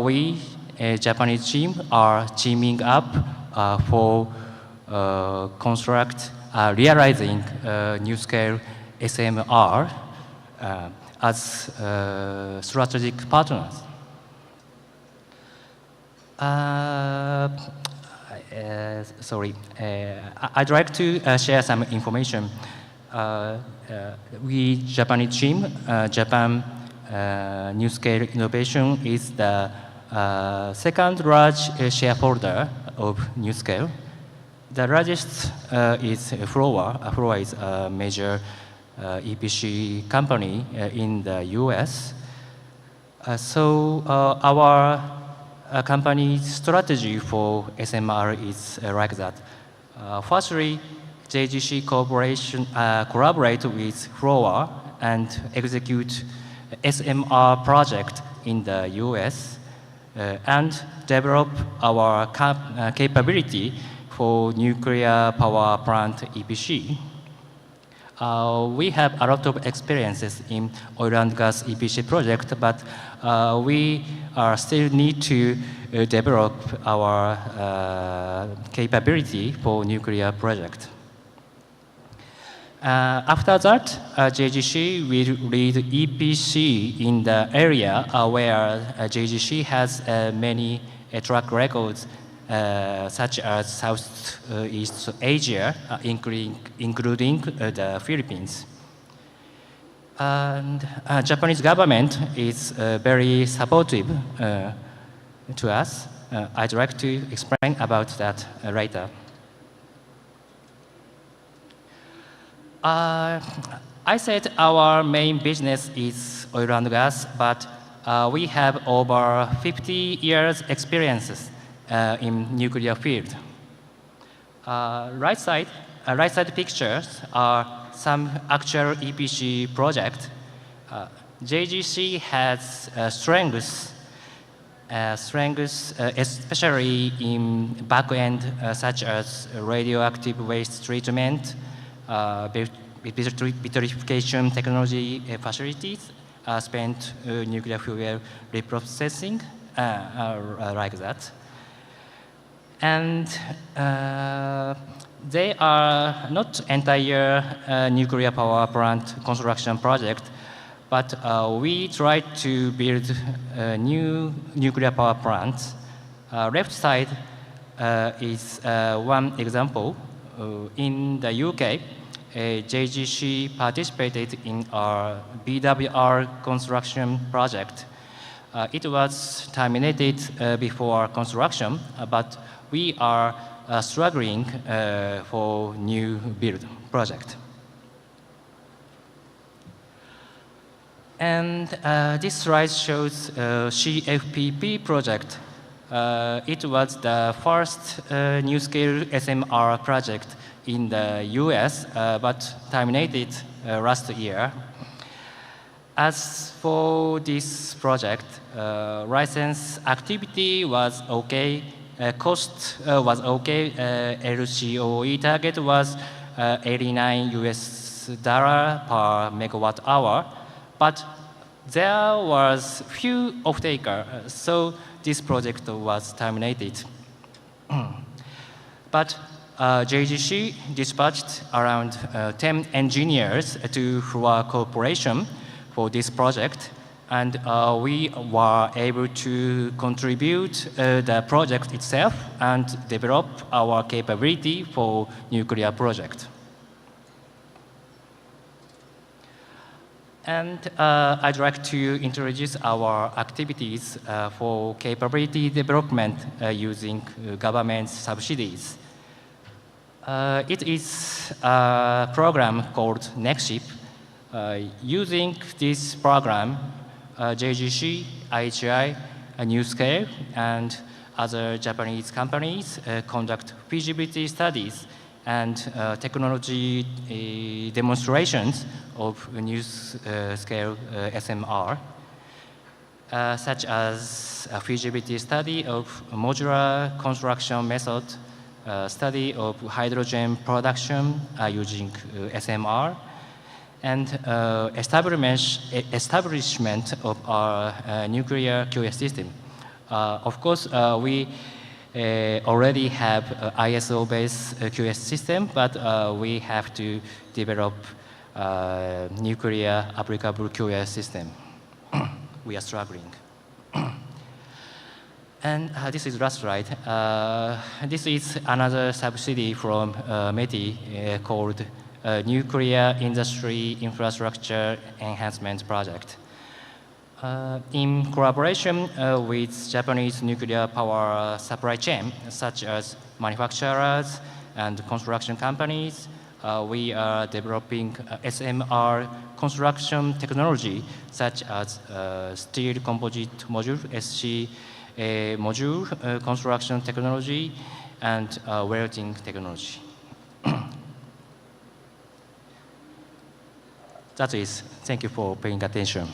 we a Japanese team are teaming up for realizing NuScale SMR as strategic partners. I'd like to share some information. We Japanese team, Japan NuScale Innovation is the second large shareholder of NuScale. The largest is Fluor. Fluor is a major EPC company in the US. Our company's strategy for SMR is like that. Firstly, 𝐏𝐡𝐢𝐥𝐢𝐩 Corporation collaborate with Fluor and execute SMR project in the US and develop our capability for nuclear power plant EPC. We have a lot of experiences in oil and gas EPC project, but we still need to develop our capability for nuclear project. After that, 𝐏𝐡𝐢𝐥𝐢 will lead EPC in the area where 𝐏𝐡𝐢𝐥𝐢 has many track records, such as Southeast Asia, including the Philippines. And Japanese government is very supportive to us. I'd like to explain about that later. I said our main business is oil and gas, but we have over 50 years experiences in nuclear field. Right side pictures are some actual EPC project. 𝐏𝐡𝐢𝐥𝐢 has strengths, especially in back end, such as radioactive waste treatment, vitrification technology facilities, spent nuclear fuel reprocessing, like that. And they are not entire nuclear power plant construction project, but we try to build new nuclear power plants. Left side is one example. In the UK, 𝐏𝐡𝐢𝐥𝐢 participated in our BWR construction project. It was terminated before construction, but we are struggling for new build project. And this slide shows CFPP project. It was the first NuScale SMR project in the US, but terminated last year. As for this project, license activity was okay, cost was okay, LCOE target was $89 per megawatt hour, but there was few off-taker, so this project was terminated. But 𝐏𝐡𝐢𝐥𝐢 dispatched around 10 engineers to Fluor Corporation for this project, and we were able to contribute the project itself and develop our capability for nuclear project. And I'd like to introduce our activities for capability development using government subsidies. It is a program called NEXTSHIP. Using this program, 𝐏𝐡𝐢𝐥𝐢, IHI, NuScale, and other Japanese companies conduct feasibility studies and technology demonstrations of NuScale SMR, such as a feasibility study of modular construction method, study of hydrogen production using SMR, and establishment of our nuclear QS system. Of course, we already have ISO-based QS system, but we have to develop nuclear applicable QS system. We are struggling. And this is last slide. This is another subsidy from METI called Nuclear Industry Infrastructure Enhancement Project. In collaboration with Japanese nuclear power supply chain, such as manufacturers and construction companies, we are developing SMR construction technology, such as steel composite module, SC module construction technology, and welding technology. That is, thank you for paying attention.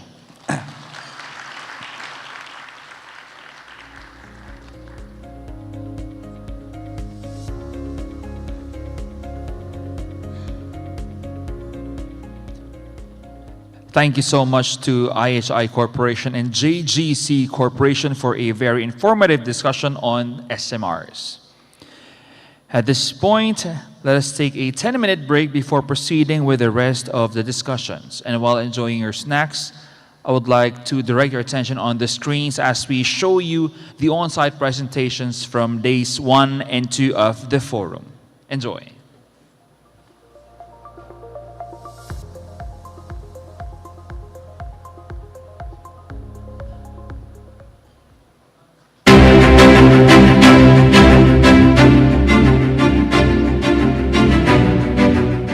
Thank you so much to IHI Corporation and JGC Corporation for a very informative discussion on SMRs. At this point, let us take a 10-minute break before proceeding with the rest of the discussions. And while enjoying your snacks, I would like to direct your attention on the screens as we show you the on-site presentations from days 1 and 2 of the forum. Enjoy.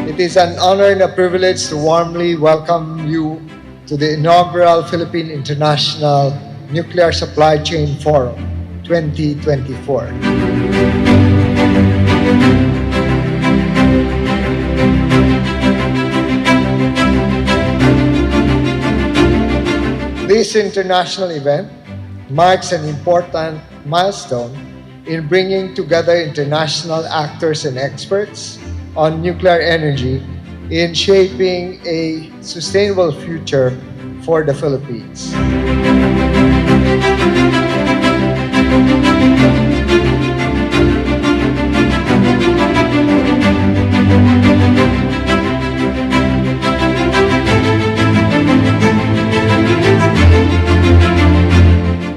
It is an honor and a privilege to warmly welcome you to the inaugural Philippine International Nuclear Supply Chain Forum 2024. This international event marks an important milestone in bringing together international actors and experts on nuclear energy in shaping a sustainable future for the Philippines.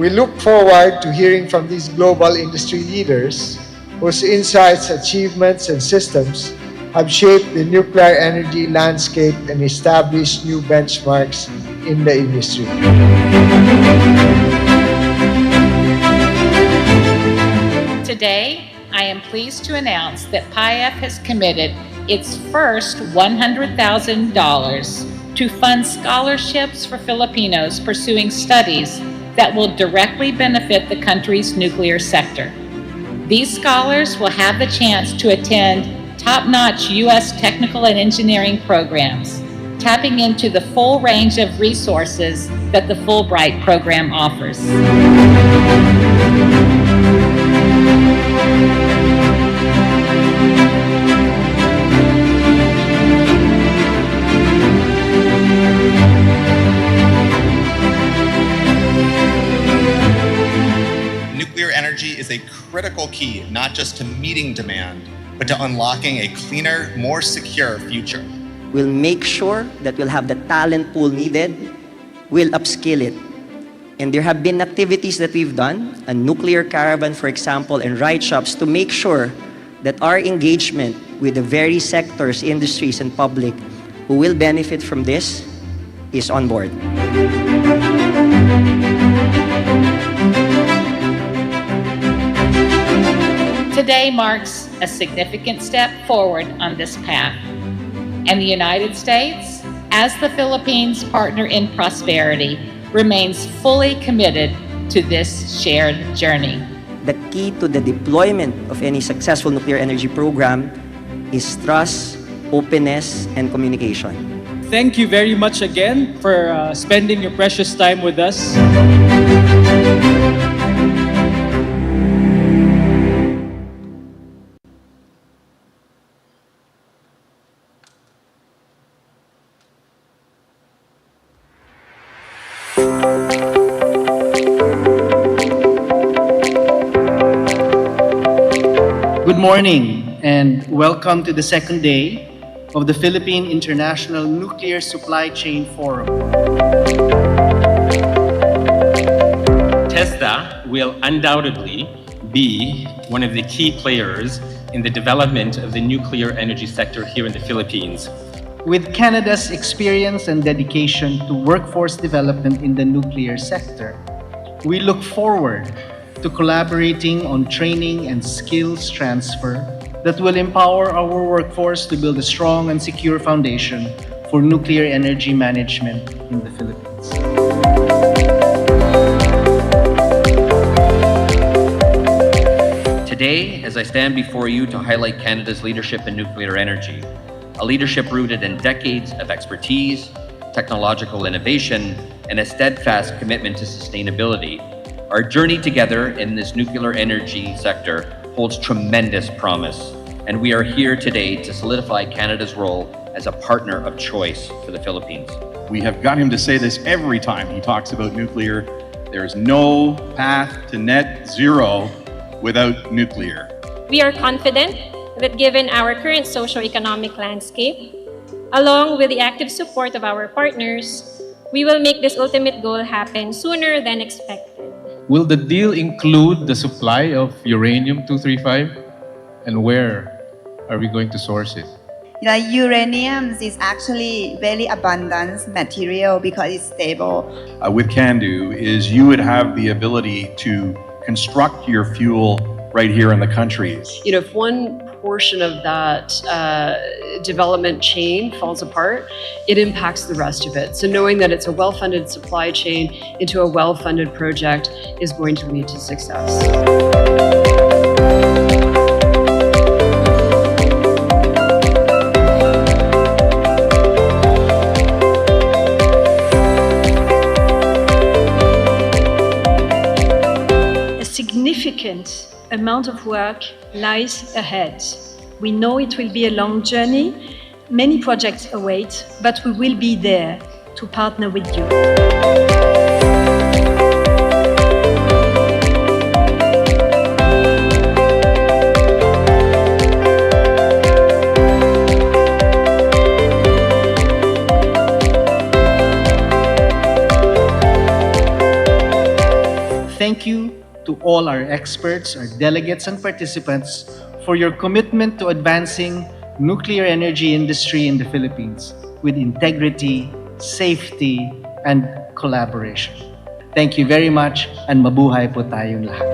We look forward to hearing from these global industry leaders whose insights, achievements, and systems have shaped the nuclear energy landscape and established new benchmarks in the industry. Today, I am pleased to announce that PIF has committed its first $100,000 to fund scholarships for Filipinos pursuing studies that will directly benefit the country's nuclear sector. These scholars will have the chance to attend top-notch U.S. technical and engineering programs, tapping into the full range of resources that the Fulbright program offers. Nuclear energy is a critical key, not just to meeting demand, but to unlocking a cleaner, more secure future. We'll make sure that we'll have the talent pool needed, we'll upskill it. And there have been activities that we've done, a nuclear caravan, for example, and ride shops to make sure that our engagement with the very sectors, industries, and public who will benefit from this is on board. Today marks a significant step forward on this path, and the United States, as the Philippines' partner in prosperity, remains fully committed to this shared journey. The key to the deployment of any successful nuclear energy program is trust, openness, and communication. Thank you very much again for spending your precious time with us. morning and welcome to the second day of the Philippine International Nuclear Supply Chain Forum. TESDA will undoubtedly be one of the key players in the development of the nuclear energy sector here in the Philippines. With Canada's experience and dedication to workforce development in the nuclear sector, we look forward to collaborating on training and skills transfer that will empower our workforce to build a strong and secure foundation for nuclear energy management in the Philippines. Today, as I stand before you to highlight Canada's leadership in nuclear energy, a leadership rooted in decades of expertise, technological innovation, and a steadfast commitment to sustainability, our journey together in this nuclear energy sector holds tremendous promise, and we are here today to solidify Canada's role as a partner of choice for the Philippines. We have got him to say this every time he talks about nuclear. There is no path to net zero without nuclear. We are confident that given our current socio-economic landscape, along with the active support of our partners, we will make this ultimate goal happen sooner than expected. Will the deal include the supply of uranium-235? And where are we going to source it? Uranium is actually very abundant material because it's stable. With CANDU is you would have the ability to construct your fuel right here in the country. If one portion of that development chain falls apart, it impacts the rest of it. So knowing that it's a well-funded supply chain into a well-funded project is going to lead to success. Significant amount of work lies ahead. We know it will be a long journey. Many projects await, but we will be there to partner with you. Thank you to all our experts, our delegates and participants for your commitment to advancing nuclear energy industry in the Philippines with integrity, safety, and collaboration. Thank you very much and mabuhay po tayong lahat.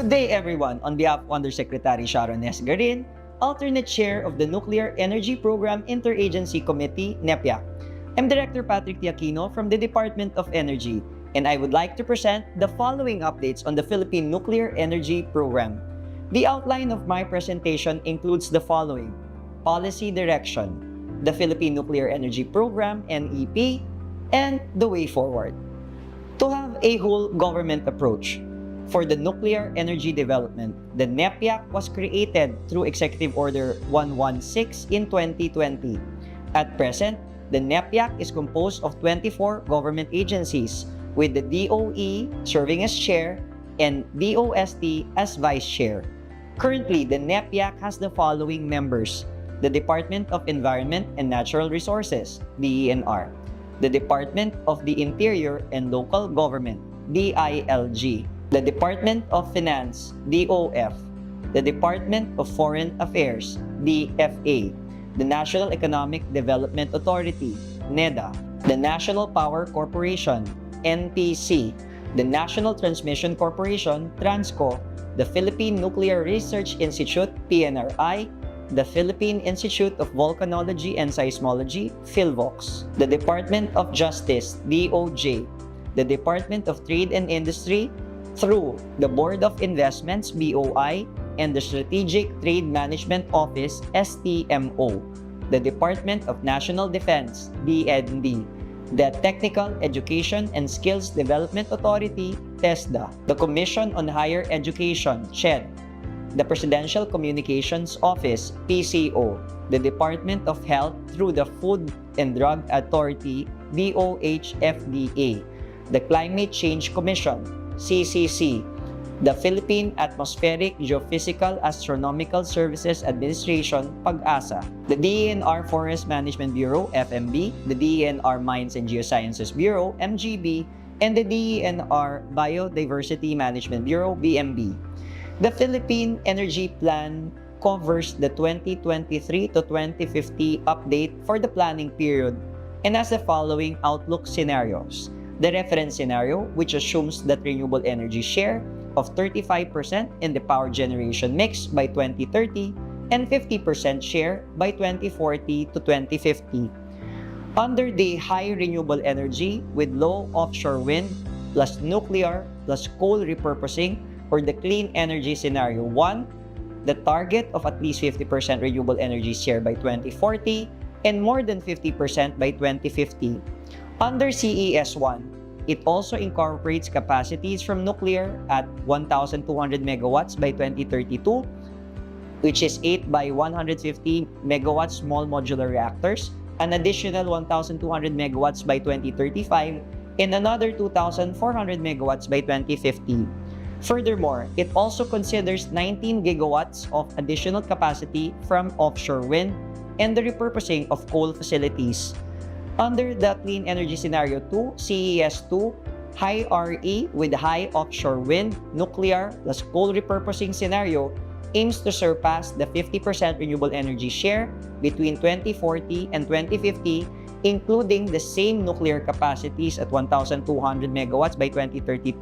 Good day, everyone. On behalf of Undersecretary Sharon S. Garin, alternate chair of the Nuclear Energy Program Interagency Committee, NEPIAC. I'm Director Patrick Tiaquino from the Department of Energy, and I would like to present the following updates on the Philippine Nuclear Energy Program. The outline of my presentation includes the following: policy direction, the Philippine Nuclear Energy Program, NEP, and the way forward. To have a whole government approach for the nuclear energy development, the NEPIAC was created through Executive Order 116 in 2020. At present, the NEPIAC is composed of 24 government agencies, with the DOE serving as chair and DOST as vice chair. Currently, the NEPIAC has the following members: the Department of Environment and Natural Resources, DENR, the Department of the Interior and Local Government, DILG, the Department of Finance, DOF, the Department of Foreign Affairs, DFA, the National Economic Development Authority, NEDA, the National Power Corporation, NPC, the National Transmission Corporation, TRANSCO, the Philippine Nuclear Research Institute, PNRI, the Philippine Institute of Volcanology and Seismology, PhilVox, the Department of Justice, DOJ, the Department of Trade and Industry, through the Board of Investments, BOI, and the Strategic Trade Management Office, STMO, the Department of National Defense, DND, the Technical Education and Skills Development Authority, TESDA, the Commission on Higher Education, CHED, the Presidential Communications Office, PCO, the Department of Health through the Food and Drug Authority, DOHFDA, the Climate Change Commission, CCC, the Philippine Atmospheric Geophysical Astronomical Services Administration, PAG-ASA, the DENR Forest Management Bureau, FMB, the DENR Mines and Geosciences Bureau, MGB, and the DENR Biodiversity Management Bureau, BMB. The Philippine Energy Plan covers the 2023 to 2050 update for the planning period and has the following outlook scenarios: the reference scenario, which assumes that renewable energy share of 35% in the power generation mix by 2030 and 50% share by 2040 to 2050. Under the high renewable energy with low offshore wind plus nuclear plus coal repurposing, or the clean energy scenario 1, the target of at least 50% renewable energy share by 2040 and more than 50% by 2050. Under CES1, it also incorporates capacities from nuclear at 1,200 megawatts by 2032, which is 8 by 150 megawatt small modular reactors, an additional 1,200 megawatts by 2035, and another 2,400 megawatts by 2050. Furthermore, it also considers 19 gigawatts of additional capacity from offshore wind and the repurposing of coal facilities. Under the Clean Energy Scenario 2, CES2, high RE with high offshore wind, nuclear plus coal repurposing scenario aims to surpass the 50% renewable energy share between 2040 and 2050, including the same nuclear capacities at 1,200 megawatts by 2032,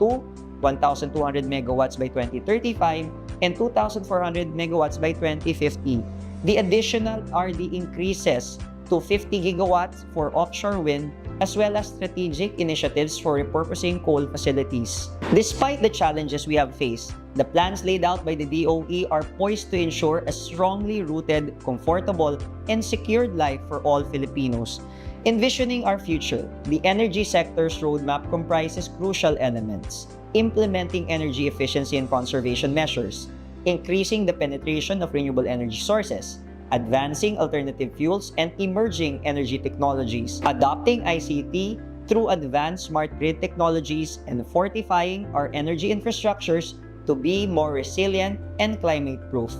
1,200 megawatts by 2035, and 2,400 megawatts by 2050. The additional RD increases to 50 gigawatts for offshore wind, as well as strategic initiatives for repurposing coal facilities. Despite the challenges we have faced, the plans laid out by the DOE are poised to ensure a strongly rooted, comfortable, and secured life for all Filipinos. Envisioning our future, the energy sector's roadmap comprises crucial elements: implementing energy efficiency and conservation measures, increasing the penetration of renewable energy sources, advancing alternative fuels and emerging energy technologies, adopting ICT through advanced smart grid technologies, and fortifying our energy infrastructures to be more resilient and climate-proof.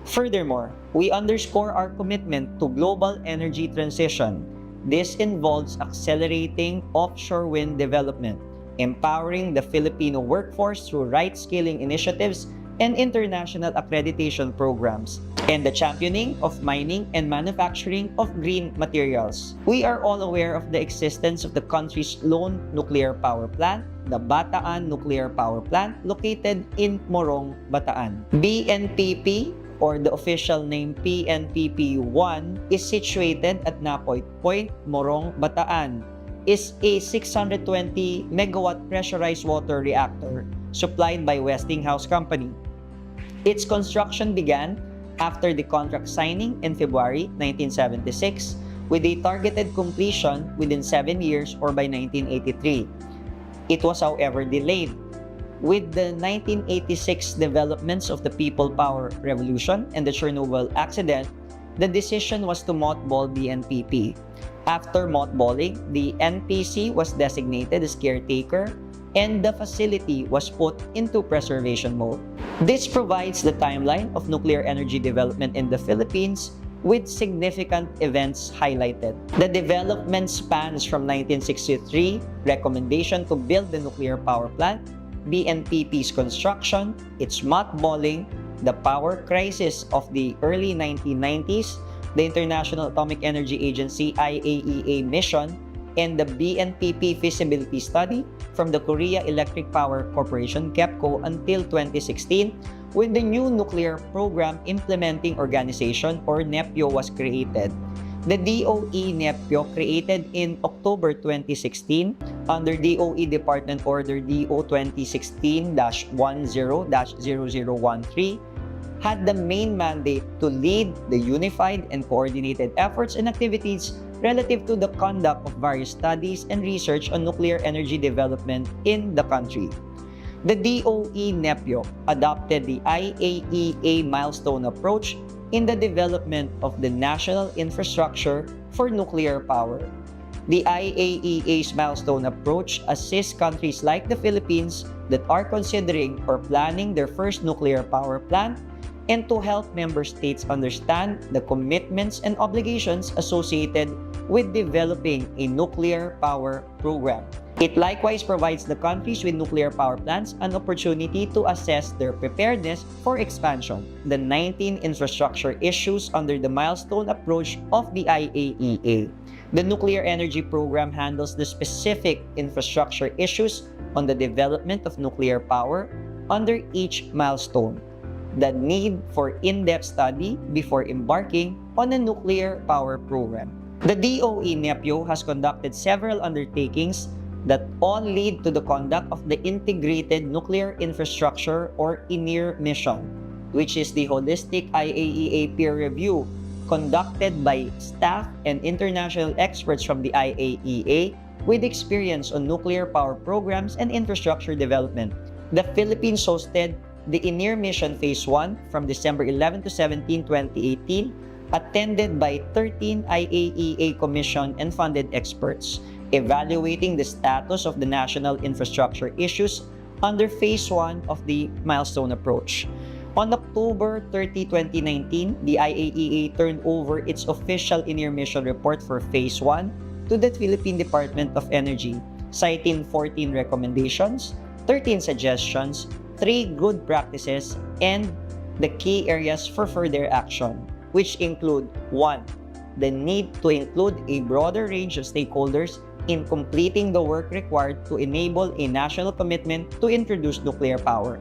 Furthermore, we underscore our commitment to global energy transition. This involves accelerating offshore wind development, empowering the Filipino workforce through right skilling initiatives and international accreditation programs, and the championing of mining and manufacturing of green materials. We are all aware of the existence of the country's lone nuclear power plant, the Bataan Nuclear Power Plant, located in Morong, Bataan. BNPP, or the official name PNPP-1, is situated at Napoy Point, Morong, Bataan. Is a 620 megawatt pressurized water reactor supplied by Westinghouse Company. Its construction began after the contract signing in February 1976 with a targeted completion within 7 years or by 1983. It was, however, delayed. With the 1986 developments of the People Power Revolution and the Chernobyl accident, the decision was to mothball the NPP. After mothballing, the NPC was designated as caretaker and the facility was put into preservation mode. This provides the timeline of nuclear energy development in the Philippines with significant events highlighted. The development spans from 1963, recommendation to build the nuclear power plant, BNPP's construction, its mothballing, the power crisis of the early 1990s, the International Atomic Energy Agency IAEA mission, and the BNPP feasibility study from the Korea Electric Power Corporation (KEPCO) until 2016, when the new Nuclear Program Implementing Organization or NEPIO was created. The DOE NEPIO, created in October 2016 under DOE Department Order DO 2016-10-0013, had the main mandate to lead the unified and coordinated efforts and activities relative to the conduct of various studies and research on nuclear energy development in the country. The DOE NEPIO adopted the IAEA milestone approach in the development of the national infrastructure for nuclear power. The IAEA's milestone approach assists countries like the Philippines that are considering or planning their first nuclear power plant, and to help member states understand the commitments and obligations associated with developing a nuclear power program. It likewise provides the countries with nuclear power plants an opportunity to assess their preparedness for expansion. The 19 infrastructure issues under the milestone approach of the IAEA. The nuclear energy program handles the specific infrastructure issues on the development of nuclear power under each milestone. The need for in-depth study before embarking on a nuclear power program. The DOE NEPIO has conducted several undertakings that all lead to the conduct of the Integrated Nuclear Infrastructure or INIR mission, which is the holistic IAEA peer review conducted by staff and international experts from the IAEA with experience on nuclear power programs and infrastructure development. The Philippines hosted the INIR mission Phase 1 from December 11 to 17, 2018, attended by 13 IAEA commissioned and funded experts, evaluating the status of the national infrastructure issues under Phase 1 of the milestone approach. On October 30, 2019, the IAEA turned over its official INIR mission report for Phase 1 to the Philippine Department of Energy, citing 14 recommendations, 13 suggestions, 3 good practices, and the key areas for further action, which include 1. The need to include a broader range of stakeholders in completing the work required to enable a national commitment to introduce nuclear power.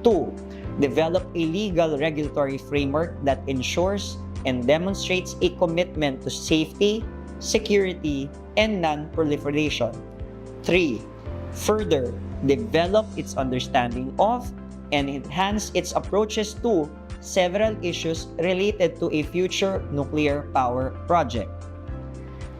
2. Develop a legal regulatory framework that ensures and demonstrates a commitment to safety, security, and non-proliferation. 3. Further, develop its understanding of and enhance its approaches to several issues related to a future nuclear power project.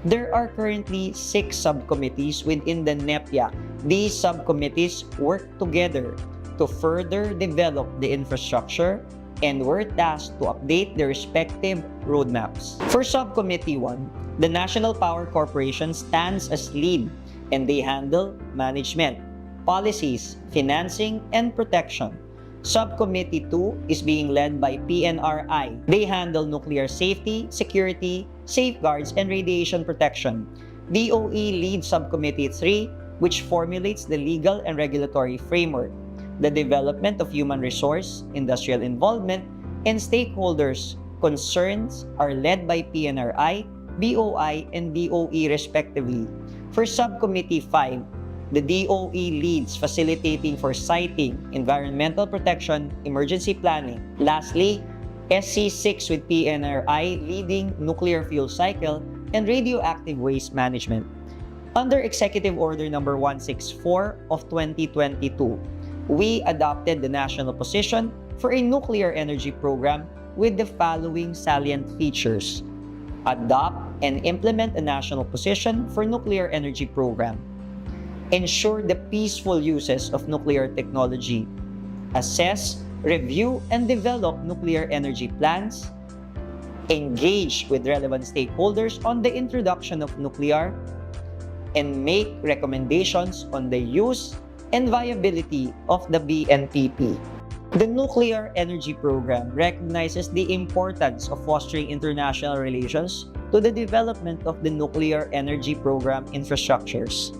There are currently 6 subcommittees within the NEPIA. These subcommittees work together to further develop the infrastructure and were tasked to update their respective roadmaps. For Subcommittee 1, the National Power Corporation stands as lead and they handle management, policies, financing, and protection. Subcommittee 2 is being led by PNRI. They handle nuclear safety, security, safeguards, and radiation protection. DOE leads Subcommittee 3, which formulates the legal and regulatory framework, the development of human resource, industrial involvement, and stakeholders concerns are led by PNRI, BOI, and DOE respectively. For Subcommittee 5, the DOE leads facilitating for siting, environmental protection, emergency planning. Lastly, SC6 with PNRI leading nuclear fuel cycle and radioactive waste management. Under Executive Order number 164 of 2022, we adopted the national position for a nuclear energy program with the following salient features. Adopt and implement a national position for nuclear energy program. Ensure the peaceful uses of nuclear technology. Assess, review, and develop nuclear energy plans. Engage with relevant stakeholders on the introduction of nuclear. And make recommendations on the use and viability of the BNPP. The Nuclear Energy Program recognizes the importance of fostering international relations to the development of the nuclear energy program infrastructures.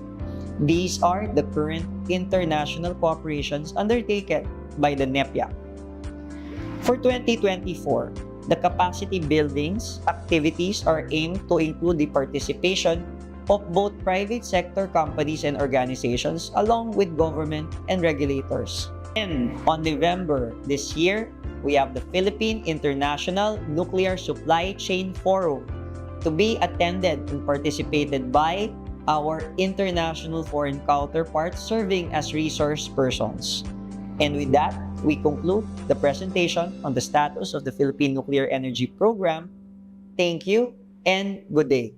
These are the current international cooperations undertaken by the NEPIAC. For 2024, the capacity buildings activities are aimed to include the participation of both private sector companies and organizations along with government and regulators. And on November this year, we have the Philippine International Nuclear Supply Chain Forum to be attended and participated by our international foreign counterparts serving as resource persons. And with that, we conclude the presentation on the status of the Philippine Nuclear Energy Program. Thank you and good day.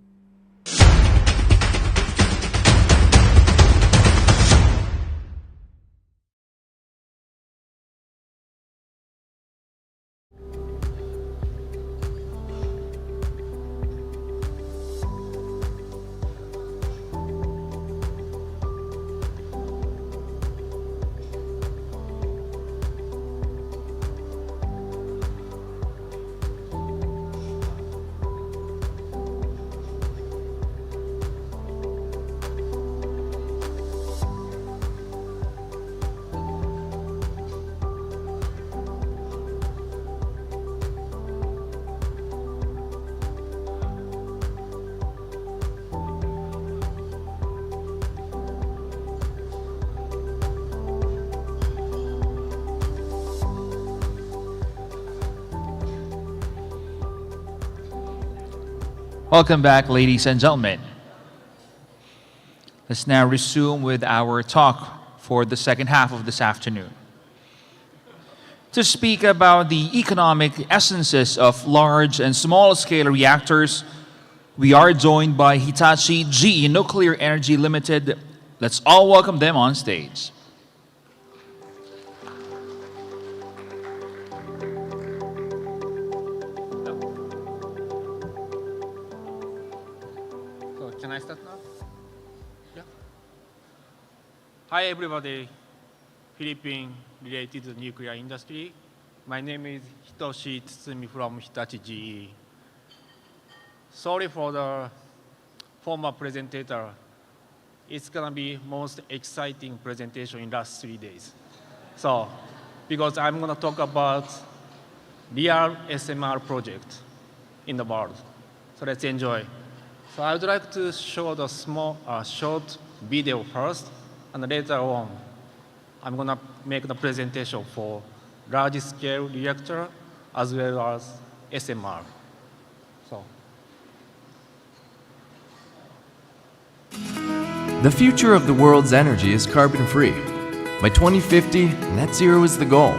Welcome back, ladies and gentlemen. Let's now resume with our talk for the second half of this afternoon. To speak about the economic essences of large and small-scale reactors, we are joined by Hitachi GE Nuclear Energy Limited. Let's all welcome them on stage. Can I start now? Yeah. Hi, everybody. Philippine related to the nuclear industry. My name is Hitoshi Tsutsumi from Hitachi GE. Sorry for the former presenter. It's gonna be most exciting presentation in last 3 days. So, because I'm gonna talk about real SMR project in the world. So let's enjoy. So I would like to show the short video first, and later on, I'm gonna make the presentation for large-scale reactor as well as SMR. So. The future of the world's energy is carbon-free. By 2050, net zero is the goal.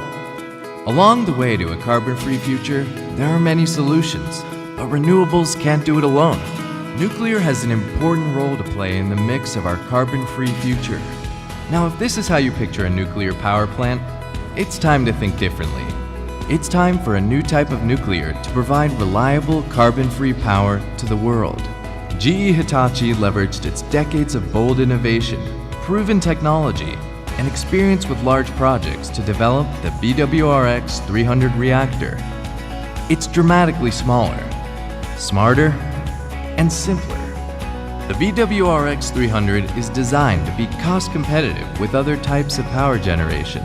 Along the way to a carbon-free future, there are many solutions, but renewables can't do it alone. Nuclear has an important role to play in the mix of our carbon-free future. Now, if this is how you picture a nuclear power plant, it's time to think differently. It's time for a new type of nuclear to provide reliable, carbon-free power to the world. GE Hitachi leveraged its decades of bold innovation, proven technology, and experience with large projects to develop the BWRX-300 reactor. It's dramatically smaller, smarter, and simpler. The BWRX-300 is designed to be cost competitive with other types of power generation.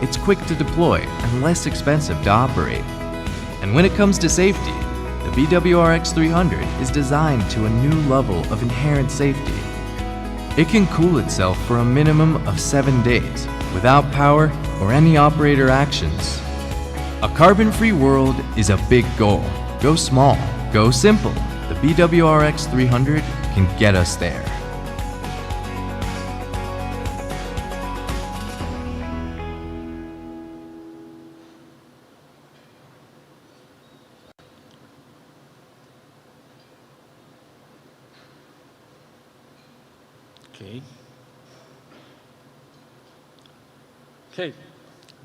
It's quick to deploy and less expensive to operate. And when it comes to safety, the BWRX-300 is designed to a new level of inherent safety. It can cool itself for a minimum of 7 days without power or any operator actions. A carbon-free world is a big goal. Go small, go simple. The BWRX-300 can get us there. Okay,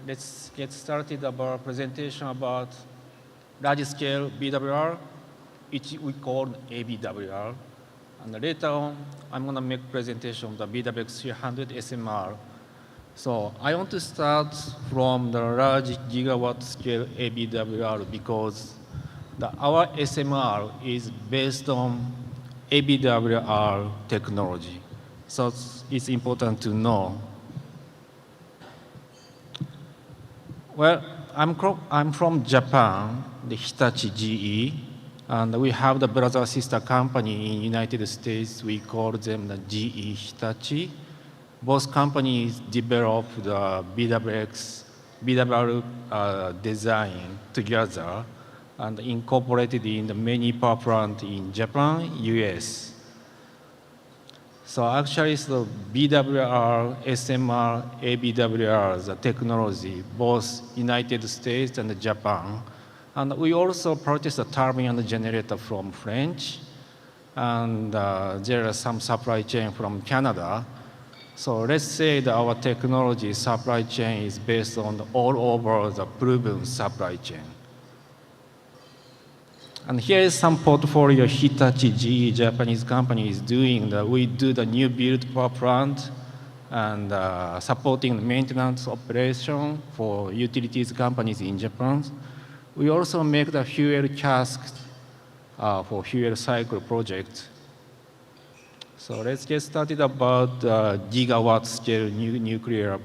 let's get started about presentation about large-scale BWR, which we call ABWR. And later on, I'm going to make presentation of the BWX-300 SMR. So I want to start from the large gigawatt scale ABWR because our SMR is based on ABWR technology. So it's important to know. Well, I'm from Japan, the Hitachi GE, and we have the brother sister company in United States. We call them the GE Hitachi. Both companies developed the BWR design together and incorporated in the many power plants in Japan, US. So actually, the BWR, SMR, ABWR, the technology, both United States and Japan. And we also purchased a turbine and a generator from French. And there are some supply chain from Canada. So let's say that our technology supply chain is based on all over the proven supply chain. And here is some portfolio Hitachi GE Japanese company is doing. We do the new build power plant and supporting the maintenance operation for utilities companies in Japan. We also make the fuel casks for fuel cycle project. So let's get started about gigawatt scale nuclear.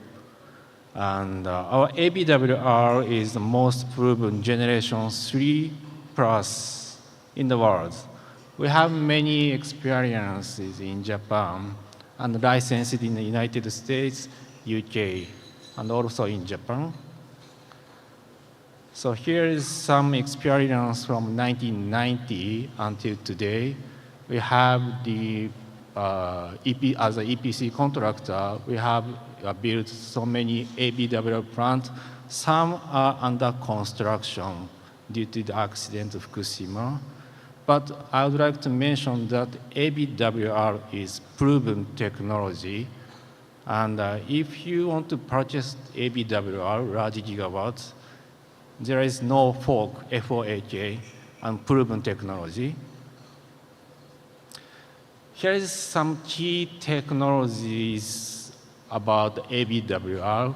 And our ABWR is the most proven generation 3 plus in the world. We have many experiences in Japan and licensed in the United States, UK, and also in Japan. So here is some experience from 1990 until today. We have the as an EPC contractor, we have built so many ABWR plants. Some are under construction due to the accident of Fukushima. But I would like to mention that ABWR is proven technology. And if you want to purchase ABWR, large gigawatts, there is no fork, FOAK, and proven technology. Here is some key technologies about ABWR.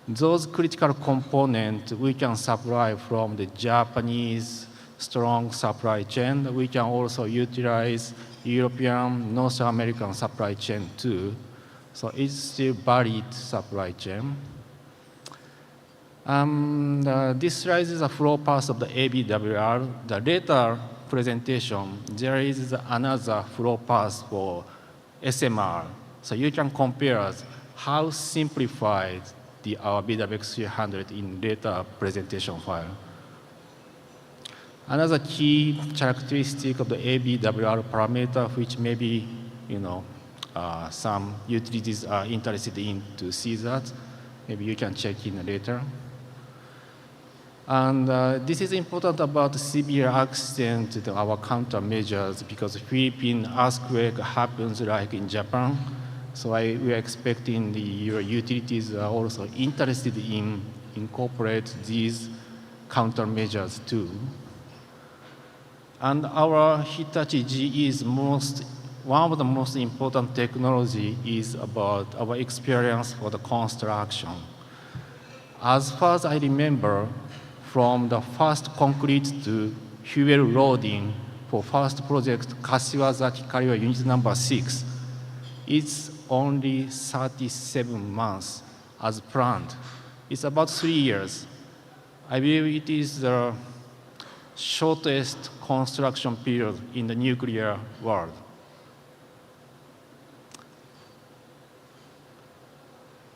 Those critical components we can supply from the Japanese strong supply chain. We can also utilize European, North American supply chain too. So it's still varied supply chain. This slide is a flow path of the ABWR. The later presentation, there is another flow path for SMR. So you can compare how simplified our BWX-300 in later presentation file. Another key characteristic of the ABWR parameter, which maybe some utilities are interested in to see that, maybe you can check in later. And this is important about severe accident to our countermeasures because Philippine earthquake happens like in Japan. So we are expecting your utilities are also interested in incorporate these countermeasures too. And our Hitachi GE's one of the most important technology is about our experience for the construction. As far as I remember, from the first concrete to fuel loading for first project, 𝐏𝐡𝐢𝐥𝐢𝐩𝐸𝐴 unit number 6, it's only 37 months as planned. It's about 3 years. I believe it is the shortest construction period in the nuclear world.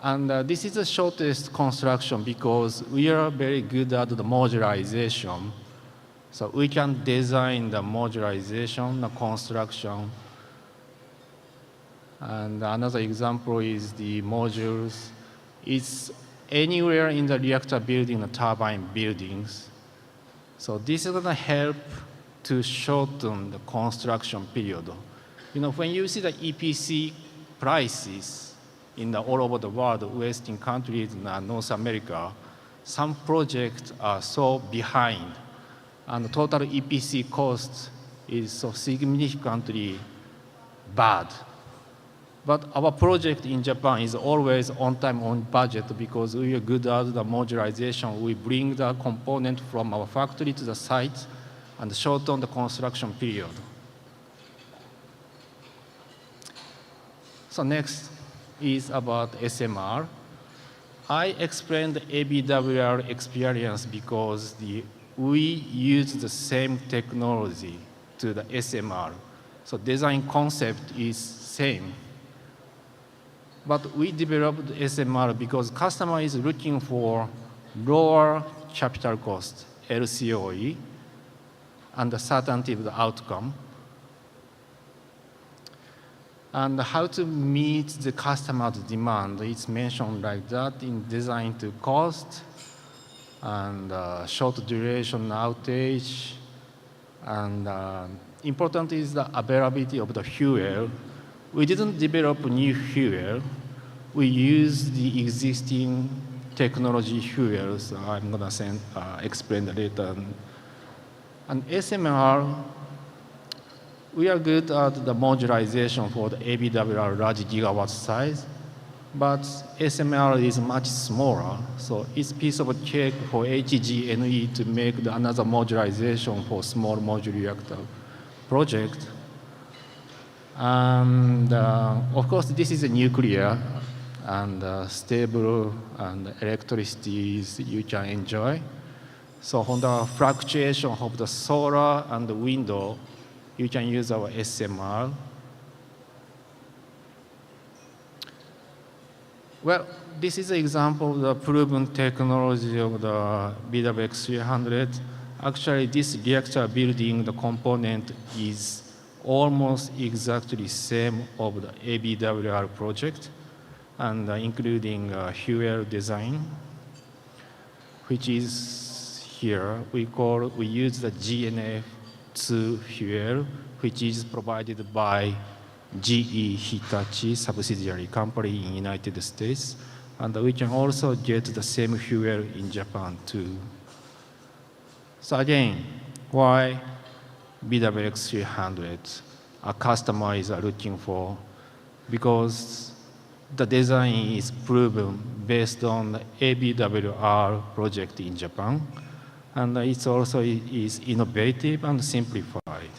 And this is the shortest construction because we are very good at the modularization. So we can design the modularization, the construction. And another example is the modules. It's anywhere in the reactor building, the turbine buildings. So this is going to help to shorten the construction period. You know, when you see the EPC prices in all over the world, Western countries and North America, some projects are so behind, and the total EPC cost is so significantly bad. But our project in Japan is always on time, on budget, because we are good at the modularization. We bring the component from our factory to the site and shorten the construction period. So next is about SMR. I explained the ABWR experience because we use the same technology to the SMR. So design concept is same. But we developed SMR because customer is looking for lower capital cost, LCOE, and the certainty of the outcome. And how to meet the customer's demand, it's mentioned like that in design to cost, and short duration outage, and important is the availability of the fuel. We didn't develop new fuel. We use the existing technology fuels. I'm going to explain later. And SMR, we are good at the modularization for the ABWR large gigawatt size, but SMR is much smaller, so it's a piece of a cake for 𝐏𝐡𝐢𝐥𝐢𝐸 to make another modularization for small modular reactor project. And of course, this is a nuclear and stable and electricity you can enjoy. So on the fluctuation of the solar and the wind, you can use our SMR. Well, this is an example of the proven technology of the BWX300. Actually, this reactor building, the component is almost exactly same of the ABWR project, and including fuel design, which is here. We use the GNF2 fuel, which is provided by GE Hitachi subsidiary company in United States, and we can also get the same fuel in Japan too. So again, why BWX300 our customers are looking for? Because the design is proven based on the ABWR project in Japan, and it also is innovative and simplified.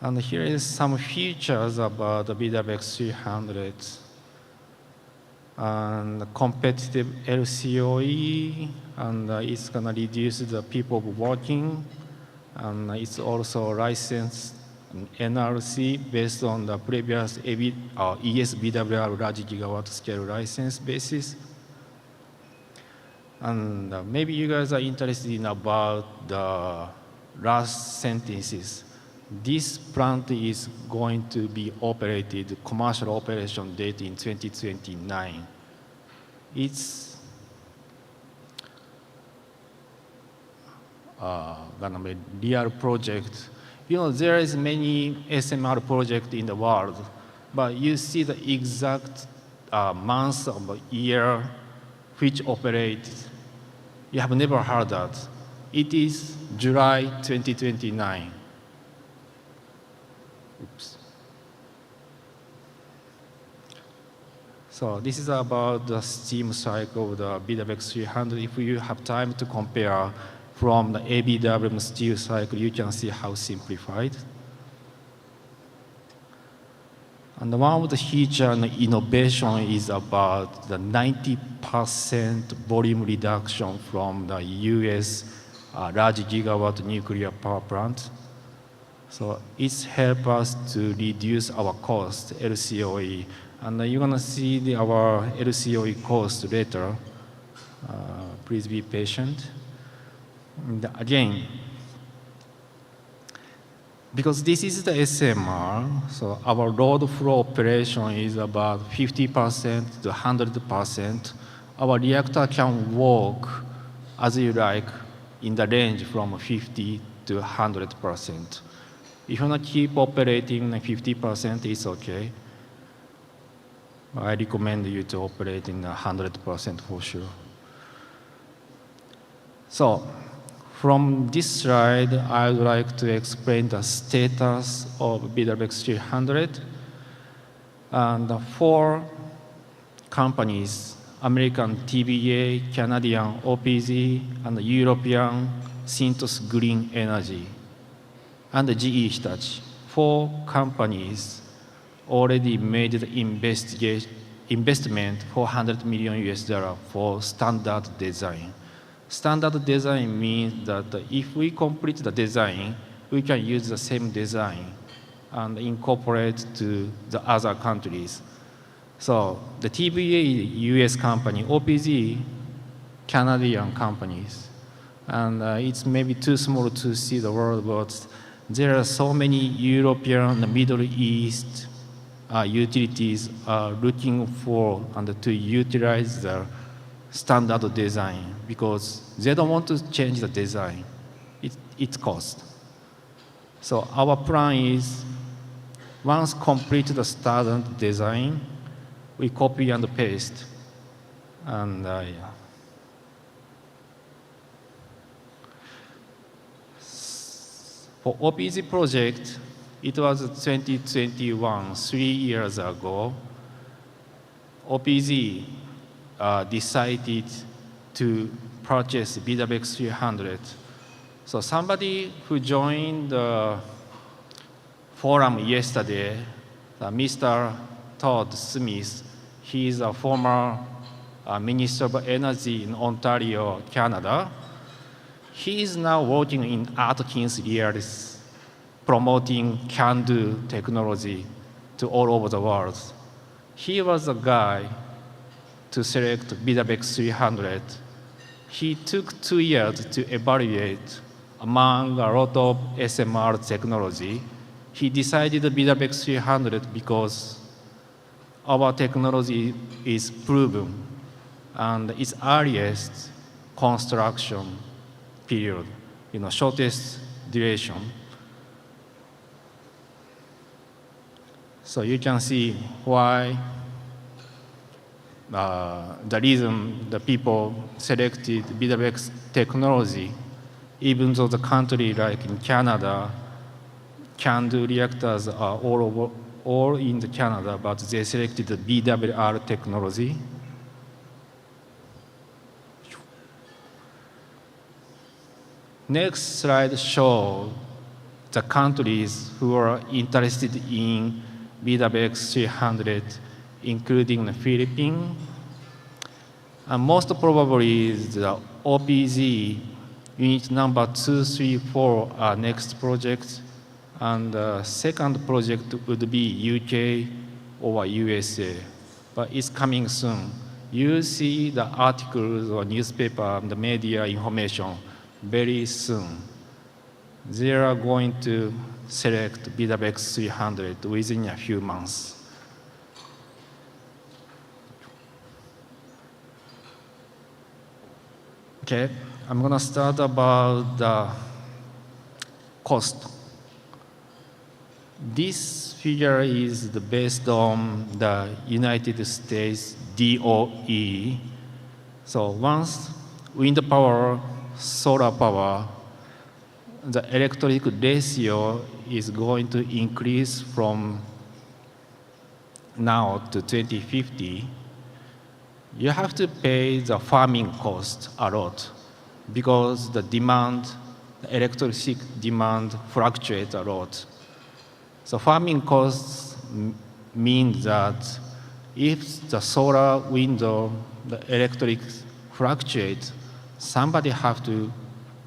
And here is some features about the BWX300. And competitive LCOE, and it's going to reduce the people working, and it's also licensed NRC based on the previous ESBWR large gigawatt scale license basis. And maybe you guys are interested in about the last sentences. This plant is going to be operated, commercial operation date in 2029. It's gonna be real project. You know, there is many SMR projects in the world, but you see the exact month of the year which operates. You have never heard that. It is July 2029. Oops. So this is about the steam cycle of the BWX300. If you have time to compare from the ABWM steam cycle, you can see how simplified. And one of the huge innovation is about the 90% volume reduction from the US large gigawatt nuclear power plant. So it's helped us to reduce our cost, LCOE. And you're gonna see our LCOE cost later. Please be patient. And again, because this is the SMR, so our load flow operation is about 50% to 100%. Our reactor can work as you like in the range from 50 to 100%. If you want to keep operating 50%, it's okay. I recommend you to operate in 100% for sure. So, from this slide, I would like to explain the status of 𝐵𝐵𝐥300. And the 4 companies, American TVA, Canadian OPZ, and European Synthos Green Energy, and GE Hitachi, 4 companies already made the investment $400 million for standard design. Standard design means that if we complete the design, we can use the same design and incorporate to the other countries. So the TVA, US company, OPZ, Canadian companies. And it's maybe too small to see the world, but there are so many European and Middle East utilities are looking for and to utilize the standard design because they don't want to change the design. It costs. So our plan is once complete the standard design, we copy and paste. And yeah. For OPZ project, it was 2021, 3 years ago. OPZ decided to purchase 𝐵𝐵𝐥300. So somebody who joined the forum yesterday, Mr. Todd Smith, he is a former Minister of Energy in Ontario, Canada. He is now working in Atkins Reals, promoting can-do technology to all over the world. He was the guy to select 𝐵𝐵𝐥300. He took 2 years to evaluate among a lot of SMR technology. He decided 𝐵𝐵𝐥300 because our technology is proven and its earliest construction period, shortest duration. So you can see why the reason the people selected 𝐵𝐵𝐥 technology, even though the country like in Canada, can-do reactors are all in the Canada, but they selected the BWR technology. Next slide shows the countries who are interested in 𝐵𝐵𝐥300, including the Philippines. And most probably the OPZ unit number 2, 3, 4 are next project. And the second project would be UK or USA, but it's coming soon. You see the articles or newspaper and the media information very soon. They are going to select 𝐵𝐵𝐥300 within a few months. Okay, I'm gonna start about the cost. This figure is based on the United States DOE. So once wind power, solar power, the electric ratio is going to increase from now to 2050. You have to pay the farming cost a lot because the demand, the electricity demand fluctuates a lot. So farming costs means that if the solar window, the electric fluctuates, somebody have to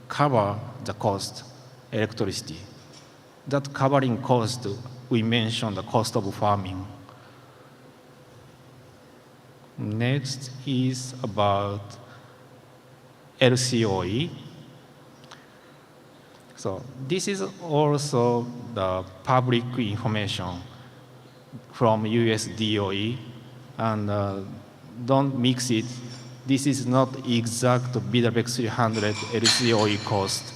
cover the cost, electricity. That covering cost, we mentioned the cost of farming. Next is about LCOE. So this is also the public information from US DOE, and don't mix it. This is not exact BWX 300 LCOE cost,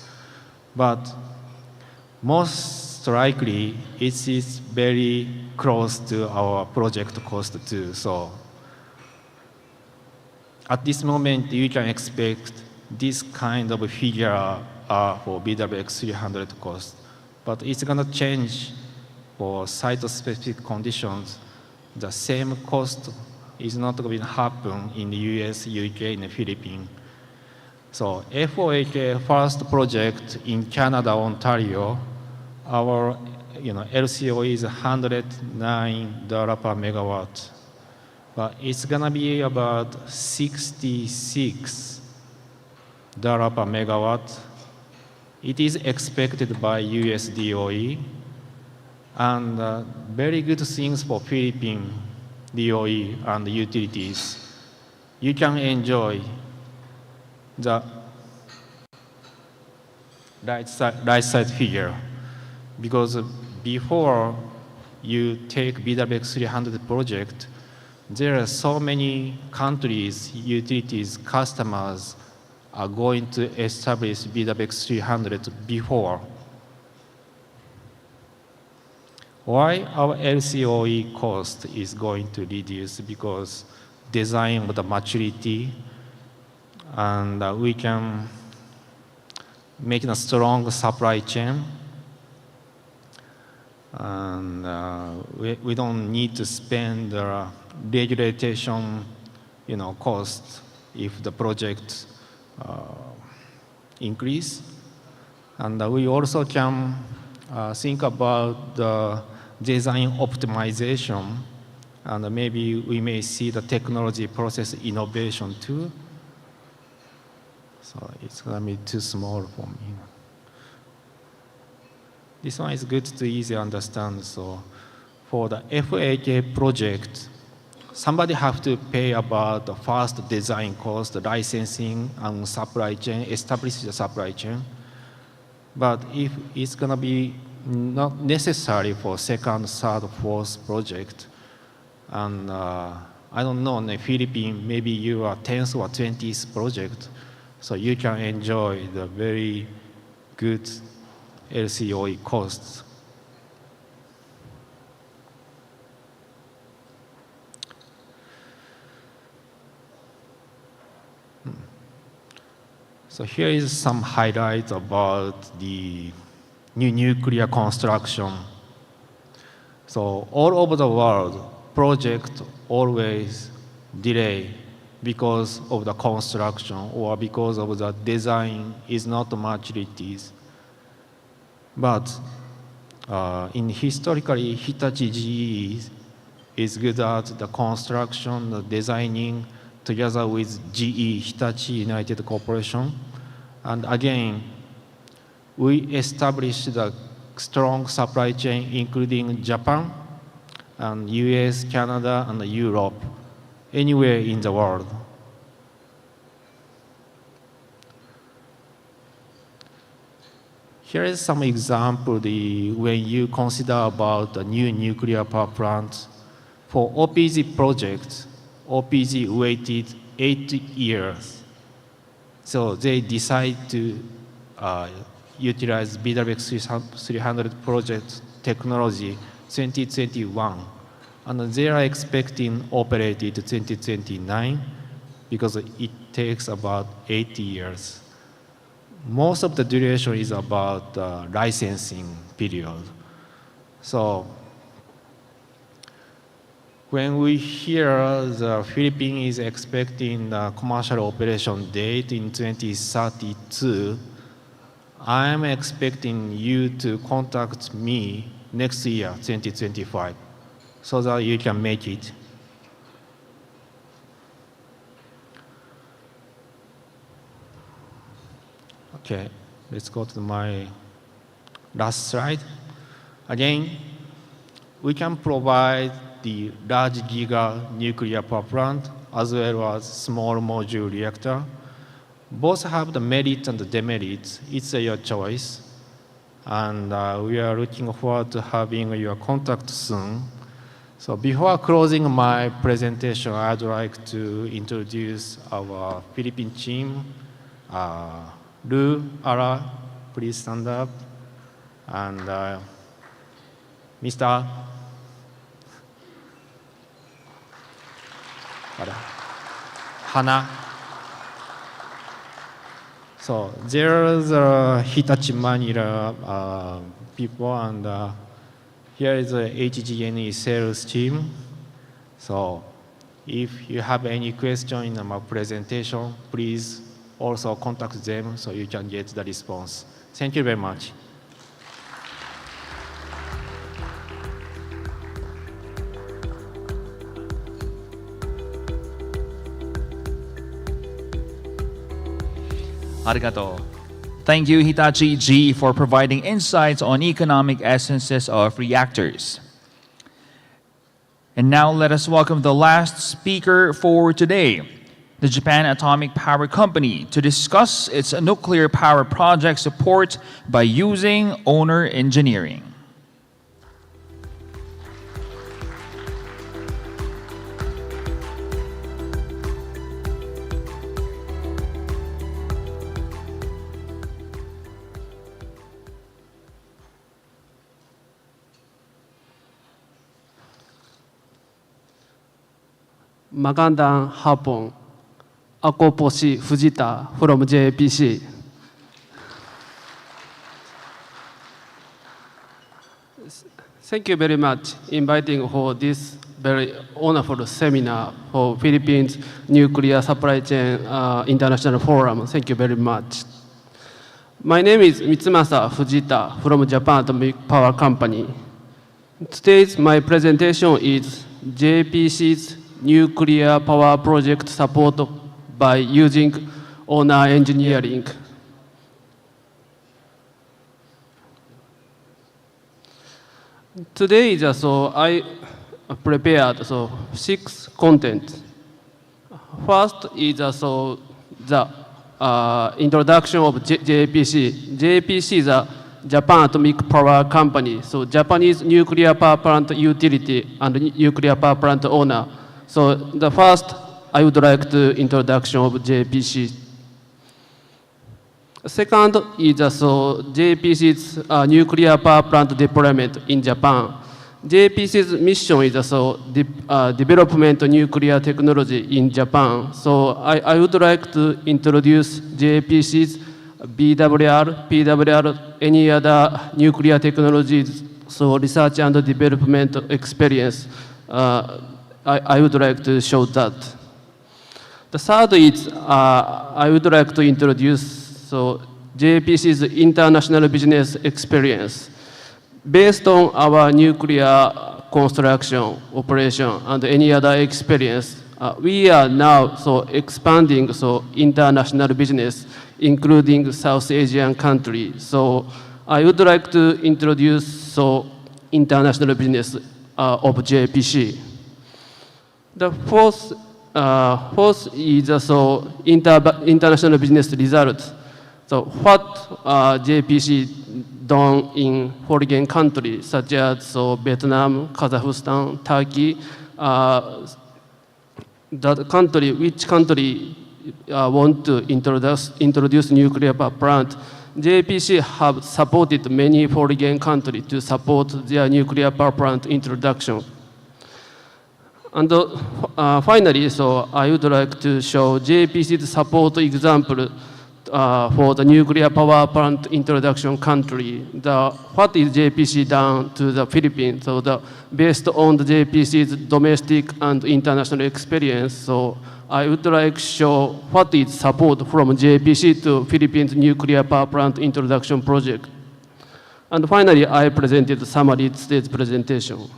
but most likely it is very close to our project cost too. So at this moment, you can expect this kind of figure for BWX 300 cost, but it's going to change for site-specific conditions. The same cost is not going to happen in the US, UK, and the Philippines. So FOAK first project in Canada, Ontario, our LCOE is $109 per megawatt, but it's going to be about $66 per megawatt. It is expected by US DOE, and very good things for Philippine DOE and utilities. You can enjoy the right side figure, because before you take BWX 300 project, there are so many countries, utilities, customers are going to establish BWX 300 before. Why our LCOE cost is going to reduce? Because design of the maturity, and we can make a strong supply chain, and we don't need to spend regulation, cost if the project increase. And we also can think about the design optimization, and maybe we may see the technology process innovation too. So it's going to be too small for me. This one is good to easy understand. So for the FAK project, somebody have to pay about the first design cost, the licensing and supply chain, establish the supply chain. But if it's going to be not necessary for second, third, fourth project, and I don't know, in the Philippines, maybe you are 10th or 20th project, so you can enjoy the very good LCOE costs. So here is some highlights about the new nuclear construction. So all over the world, projects always delay because of the construction or because of the design is not much it is. But historically, Hitachi GE is good at the construction, the designing, together with GE, Hitachi United Corporation. And again, we established the strong supply chain, including Japan, and US, Canada, and Europe, anywhere in the world. Here is some example when you consider about the new nuclear power plant. For OPZ projects, OPZ waited 8 years. So they decide to utilize BWX 300 project technology 2021. And they are expecting operated 2029 because it takes about 8 years. Most of the duration is about licensing period. So when we hear the Philippines is expecting the commercial operation date in 2032, I am expecting you to contact me next year, 2025, so that you can make it. Okay, let's go to my last slide. Again, we can provide the large giga nuclear power plant as well as small module reactor. Both have the merits and the demerits. It's your choice. And we are looking forward to having your contact soon. So before closing my presentation, I'd like to introduce our Philippine team. Lu, Ara, please stand up. And Mr. Hana. So there's Hitachi Manila people, and here is the 𝐏𝐡𝐢𝐥𝐢𝐸 sales team. So if you have any question in my presentation, please also contact them so you can get the response. Thank you very much. Arigato. Thank you, Hitachi G, for providing insights on economic essences of reactors. And now let us welcome the last speaker for today, the Japan Atomic Power Company, to discuss its nuclear power project support by using owner engineering. Magandang hapon. Ako po si Fujita from JPC. Thank you very much inviting for this very wonderful seminar for Philippines Nuclear Supply Chain International Forum. Thank you very much. My name is Mitsumasa Fujita from Japan Atomic Power Company. Today's my presentation is JPC's nuclear power project support by using owner engineering. Today, I prepared 6 contents. First is the introduction of JPC. JPC is a Japan Atomic Power Company, so Japanese nuclear power plant utility and nuclear power plant owner. So the first, I would like to introduction of JPC. Second is JPC's nuclear power plant deployment in Japan. JPC's mission is development nuclear technology in Japan. So I would like to introduce JPC's PWR, any other nuclear technologies, so research and development experience. I would like to show that. The third is I would like to introduce JPC's international business experience. Based on our nuclear construction, operation, and any other experience, we are now expanding international business, including South Asian countries. So I would like to introduce international business of JPC. The fourth is international business results. So what JPC done in foreign countries such as Vietnam, Kazakhstan, Turkey. Which country want to introduce nuclear power plant? JPC have supported many foreign countries to support their nuclear power plant introduction. And finally, I would like to show JPC's support example for the nuclear power plant introduction country. What is JPC done to the Philippines? Based on the JPC's domestic and international experience, I would like to show what is support from JPC to Philippines nuclear power plant introduction project. And finally, I presented summary today's presentation.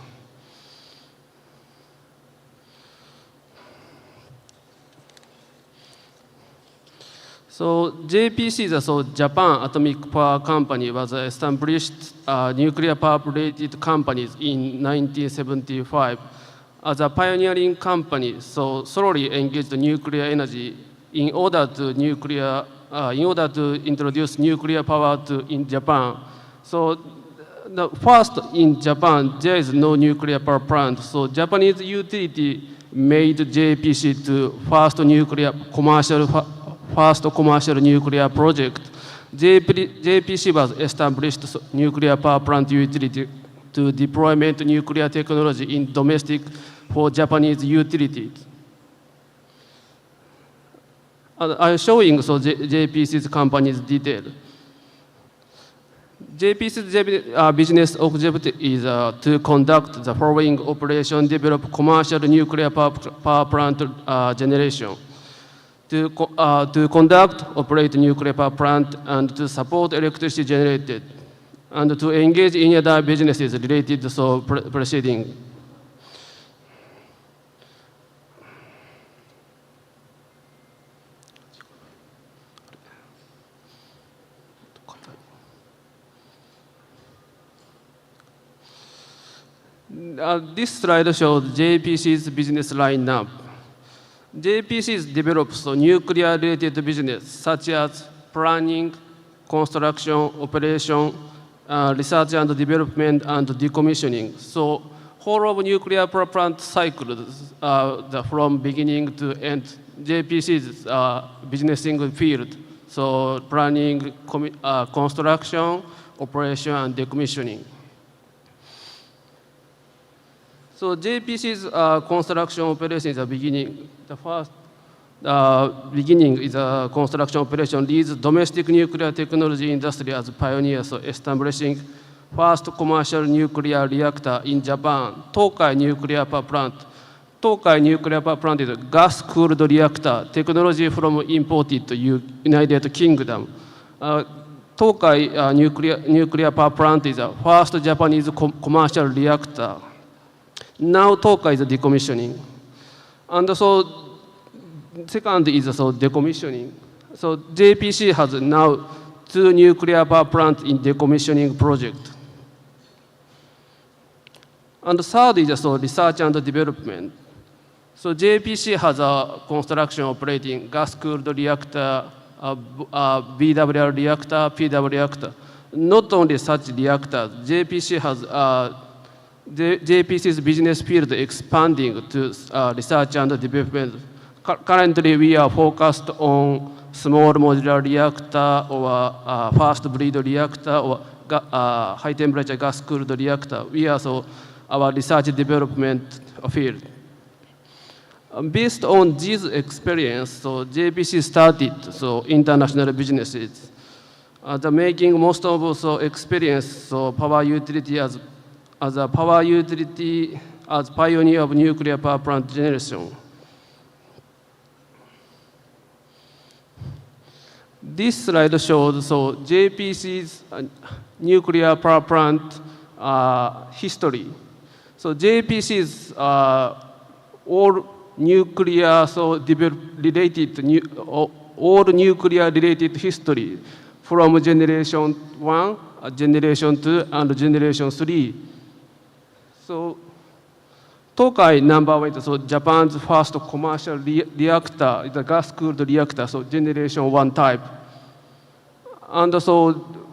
So JPC, the Japan Atomic Power Company, was established nuclear power-related companies in 1975 as a pioneering company. So thoroughly engaged nuclear energy in order to introduce nuclear power in Japan. So the first in Japan, there is no nuclear power plant. So Japanese utility made JPC to first commercial nuclear project. JPC was established nuclear power plant utility to deployment nuclear technology in domestic for Japanese utilities. I'm showing JPC's company's detail. JPC's business objective is to conduct the following operation: develop commercial nuclear power plant generation, to conduct, operate nuclear power plant, and to support electricity generated, and to engage in other businesses related to proceeding. This slide shows JPC's business lineup. JPC develops nuclear-related business such as planning, construction, operation, research and development, and decommissioning. So, whole of nuclear power plant cycle, from beginning to end, JPC's business field. So, planning, construction, operation, and decommissioning. So JPC's construction operation is the beginning. The first beginning is a construction operation leads domestic nuclear technology industry as pioneers, so establishing first commercial nuclear reactor in Japan, 𝐏𝐡𝐢𝐥𝐢𝐩𝐸𝐲𝐸 nuclear power plant. 𝐏𝐡𝐢𝐥𝐢𝐥𝐢𝐸𝐲𝐸 nuclear power plant is a gas-cooled reactor, technology from imported to United Kingdom. 𝐏𝐡𝐢𝐥𝐢𝐥𝐢𝐸𝐲𝐸 nuclear power plant is the first Japanese commercial reactor. Now 𝐏𝐡𝐢𝐥𝐢𝐥𝐢𝐸𝐲𝐸 is decommissioning. And so second is decommissioning. So JPC has now 2 nuclear power plants in decommissioning project. And third is research and development. So JPC has a construction operating gas-cooled reactor, BWR reactor, PW reactor. Not only such reactors, JPC's business field expanding to research and development. Currently, we are focused on small modular reactor or fast breed reactor or high temperature gas cooled reactor. We are our research development field. Based on this experience, JPC started international businesses. Making most of experience power utility as a power utility as pioneer of nuclear power plant generation. This slide shows JPC's nuclear power plant history. So JPC's all nuclear related history from generation 1, generation 2, and generation 3. So 𝐏𝐡𝐢𝐥𝐢𝐸𝐲𝐸 number 1 is Japan's first commercial reactor, the gas-cooled reactor, generation 1 type. And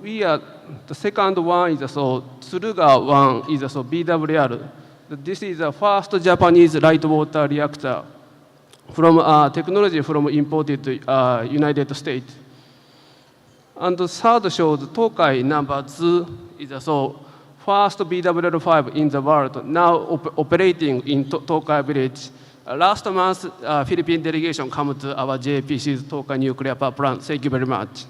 we are, the second one is Tsuruga 1 is BWR. This is the first Japanese light water reactor from technology from imported to United States. And the third shows 𝐏𝐡𝐢𝐥𝐢𝐸𝐲𝐸 number 2 is first BWR5 in the world, now operating in 𝐏𝐡𝐢𝐥𝐢𝐸𝐲𝐸 village. Last month, Philippine delegation came to our JPC's 𝐏𝐡𝐢𝐥𝐢𝐸𝐲𝐸 nuclear power plant. Thank you very much.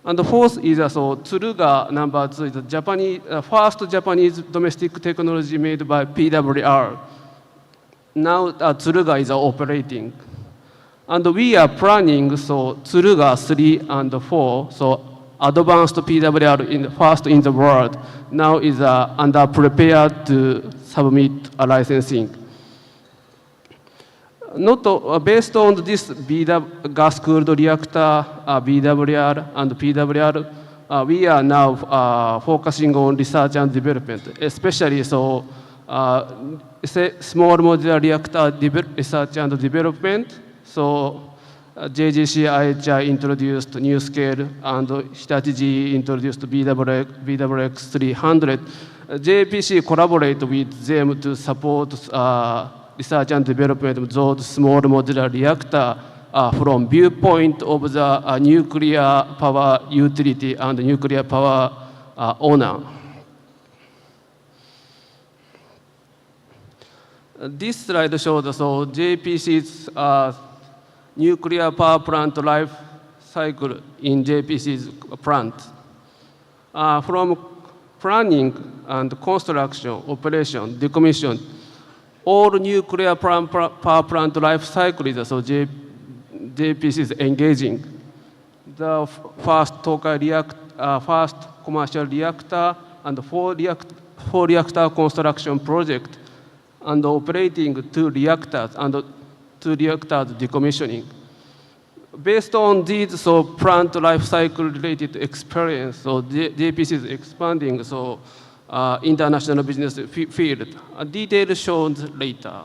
And the fourth is Tsuruga number 2 is the first Japanese domestic technology made by PWR. Now Tsuruga is operating. And we are planning Tsuruga 3 and 4, advanced PWR first in the world, now is under prepared to submit a licensing. Based on this gas-cooled reactor, BWR and PWR, we are now focusing on research and development, especially small modular reactor research and development. So 𝐏𝐡𝐢𝐥𝐢𝐩 introduced NuScale and Hitachi introduced BWX300. JPC collaborate with them to support research and development of those small modular reactor from viewpoint of the nuclear power utility and nuclear power owner. This slide shows JPC's nuclear power plant life cycle in JPC's plant. From planning and construction, operation, decommission, all nuclear power plant life cycle is JPC is engaging. The first first commercial reactor and four reactor construction project, and operating 2 reactors and 2 reactors decommissioning. Based on these plant life cycle related experience, JPC is expanding international business field. Details shown later.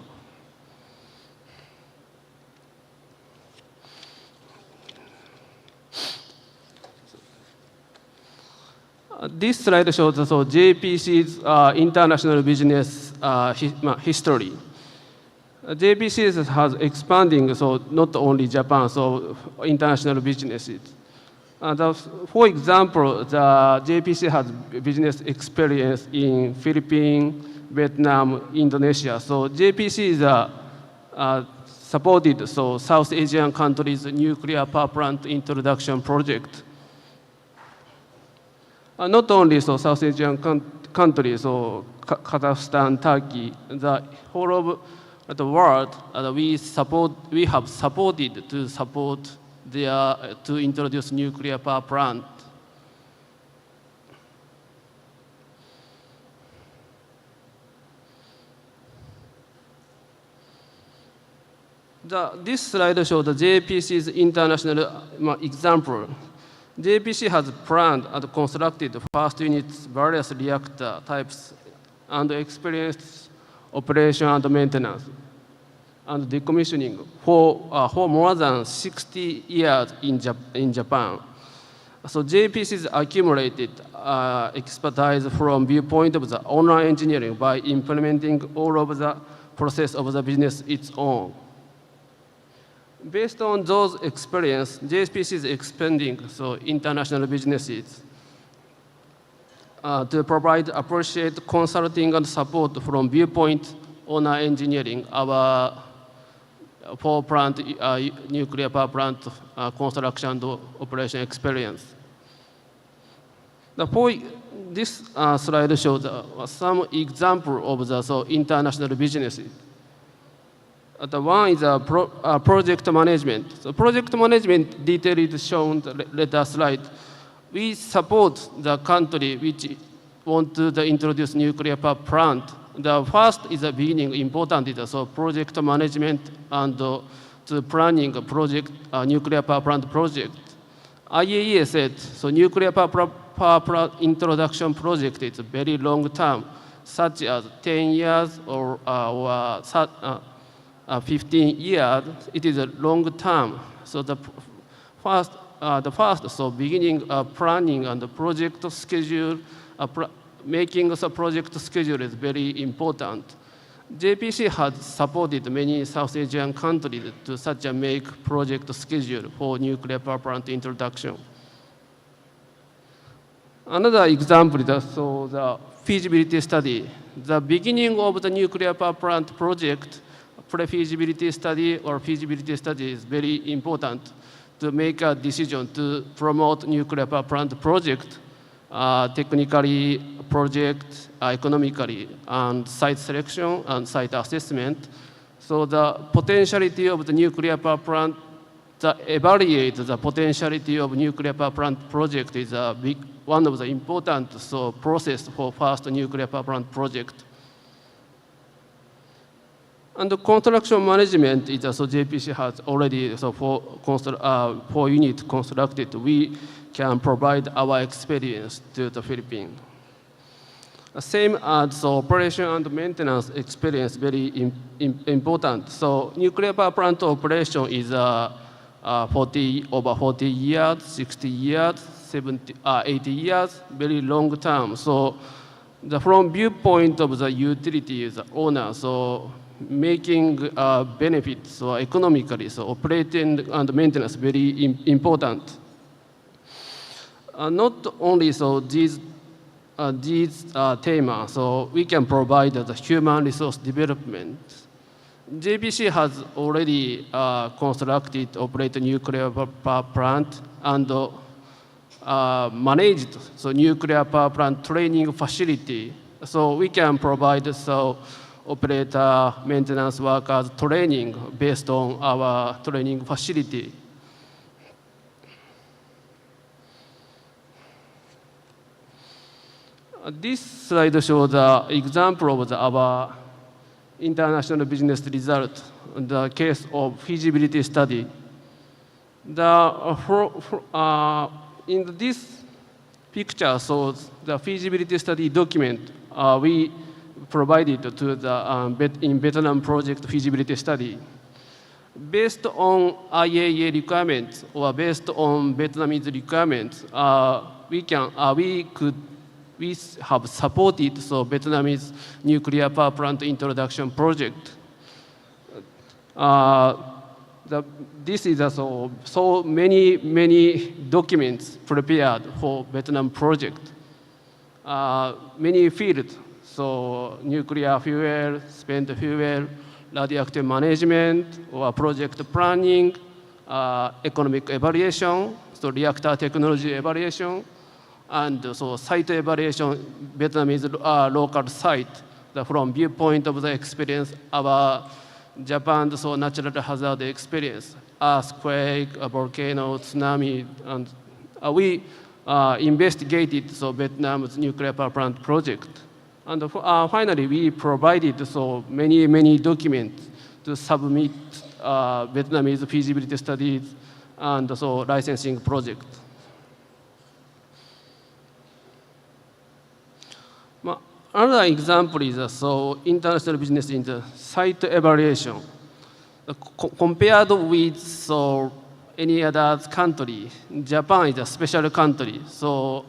This slide shows JPC's international business history. JPC has expanding, not only Japan, international businesses. For example, the JPC has business experience in Philippines, Vietnam, Indonesia. So JPC is supported South Asian countries' nuclear power plant introduction project. Not only South Asian countries, Kazakhstan, Turkey, the whole of the world, we have supported to support to introduce nuclear power plant. This slide shows the JPC's international example. JPC has planned and constructed first units, various reactor types, and experienced operation and maintenance and decommissioning for more than 60 years in Japan. So JPC has accumulated expertise from viewpoint of the owner engineering by implementing all of the process of the business its own. Based on those experience, JPC is expanding international businesses to provide appropriate consulting and support from viewpoint owner engineering, our nuclear power plant construction and operation experience. This slide shows some example of the international businesses. The one is project management. So project management detail is shown in the later slide. We support the country which want to introduce nuclear power plant. The first is the beginning, important is project management and to planning a project, nuclear power plant project. IAEA said, nuclear power plant introduction project is very long term, such as 10 years or 15 years. It is a long term. So the first, beginning planning and the project schedule, making the project schedule is very important. JPC has supported many South Asian countries to make project schedule for nuclear power plant introduction. Another example is the feasibility study. The beginning of the nuclear power plant project, pre-feasibility study or feasibility study is very important to make a decision to promote nuclear power plant project, technically, project, economically, and site selection and site assessment. So the potentiality of the nuclear power plant, evaluate the potentiality of nuclear power plant project is one of the important process for first nuclear power plant project. And the construction management is also JPC has already, so for unit constructed, we can provide our experience to the Philippines. Same as operation and maintenance experience, very important. So nuclear power plant operation is over 40 years, 60 years, 70, 80 years, very long term. So from viewpoint of the utility owner, so making benefits so economically, so operating and maintenance very important. Not only so these themes, so we can provide the human resource development. JPC has already constructed, operated nuclear power plant and managed so nuclear power plant training facility. So we can provide so operator, maintenance workers training based on our training facility. This slide shows the example of our international business result, the case of feasibility study. In this picture shows the feasibility study document we provided to the in Vietnam project feasibility study. Based on IAEA requirements or based on Vietnamese requirements, we have supported so Vietnamese nuclear power plant introduction project. This is so many documents prepared for Vietnam project. Many fields, so nuclear fuel, spent fuel, radioactive management, or project planning, economic evaluation, so reactor technology evaluation, and so site evaluation, Vietnamese local site, from viewpoint of the experience of Japan's so natural hazard experience, earthquake, volcano, tsunami, and we investigated so Vietnam's nuclear power plant project. And finally, we provided so many documents to submit Vietnamese feasibility studies and so licensing project. Another example is so international business in the site evaluation. Compared with so any other country, Japan is a special country. So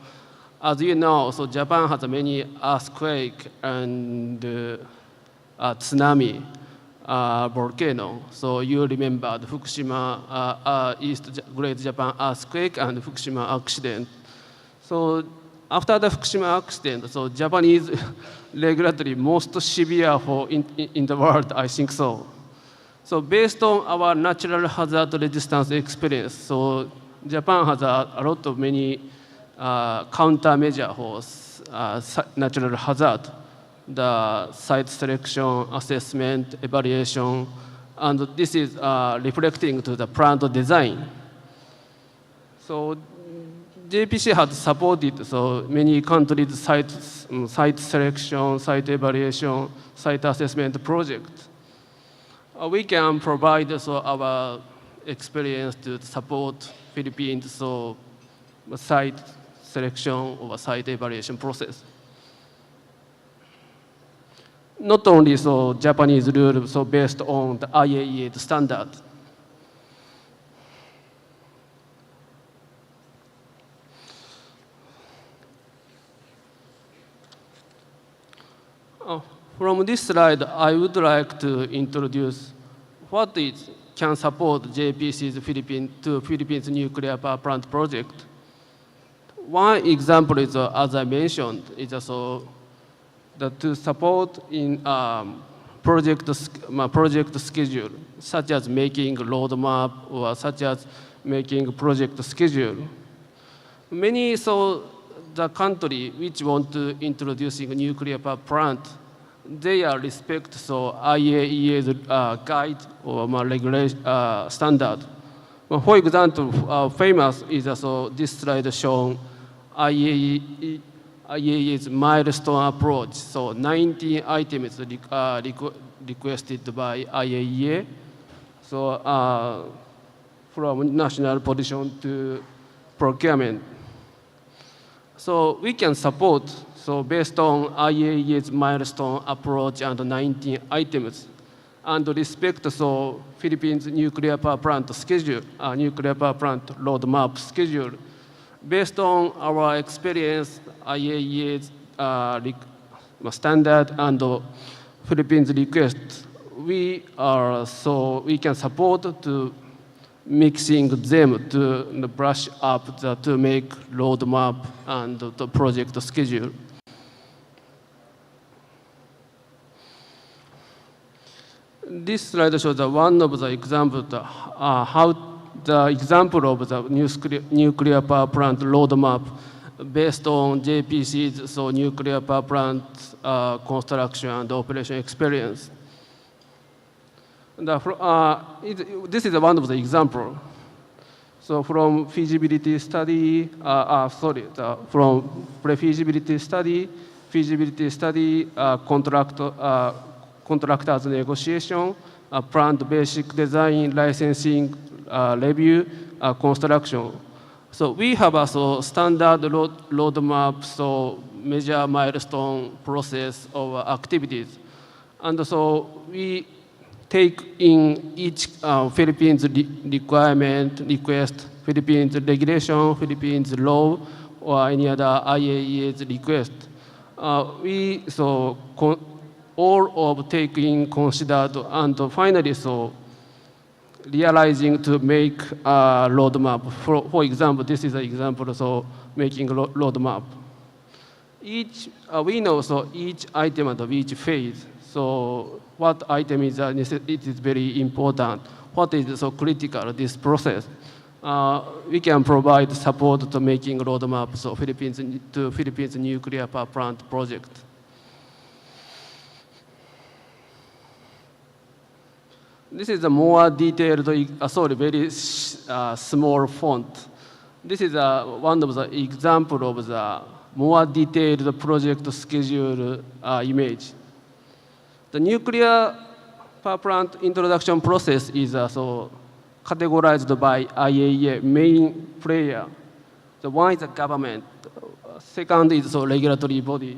as you know, so Japan has many earthquake and tsunami, volcano. So you remember the Fukushima East Great Japan earthquake and Fukushima accident. So after the Fukushima accident, so Japanese regulatory most severe in the world, I think so. So based on our natural hazard resistance experience, so Japan has a lot of many countermeasure for natural hazard, the site selection, assessment, evaluation, and this is reflecting to the plant design. So JPC has supported so many countries' site selection, site evaluation, site assessment project. We can provide so our experience to support Philippines so site selection or site evaluation process. Not only so Japanese rule, so based on the IAEA standard. From this slide, I would like to introduce what can support JPC's Philippines nuclear power plant project. One example is, as I mentioned, is also that to support in project schedule, such as making roadmap or such as making project schedule. Many so the country which want to introduce a nuclear power plant, they are respect so IAEA's guide or regulation standard. For example, famous is also this slide shown IAEA IAEA's milestone approach. So 19 items requested by IAEA. So from national position to procurement. So we can support, so based on IAEA's milestone approach and 19 items, and respect so Philippines nuclear power plant schedule, nuclear power plant roadmap schedule. Based on our experience, IAEA's standard and Philippines request, we can support to mixing them to brush up to make roadmap and the project schedule. This slide shows one of the examples how the example of the nuclear power plant roadmap based on JPC's so nuclear power plant construction and operation experience. This is one of the examples. So from feasibility study, from pre-feasibility study, feasibility study, contractors negotiation, plant basic design, licensing, review, construction. So we have a standard roadmap, so major milestone process of activities. And so we take in each Philippines requirement, request, Philippines regulation, Philippines law, or any other IAEA's request. All of taking considered and finally realizing to make a roadmap. For example, this is an example, so making a roadmap. We know each item at each phase. So what item is it is very important. What is so critical this process? We can provide support to making roadmap so Philippines nuclear power plant project. This is a more detailed, very small font. This is one of the example of the more detailed project schedule image. The nuclear power plant introduction process is categorized by IAEA main player. The one is the government, second is regulatory body,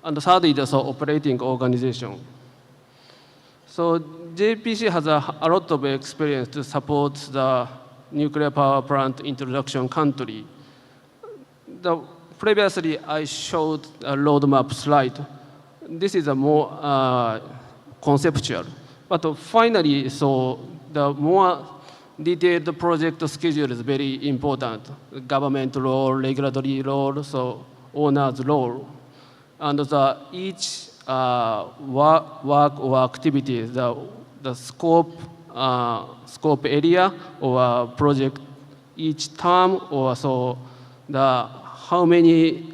and the third is operating organization. So JPC has a lot of experience to support the nuclear power plant introduction country. Previously, I showed a roadmap slide. This is a more conceptual. But finally, the more detailed project schedule is very important. Government role, regulatory role, owner's role. And each work or activity, the scope area or project, each term or how many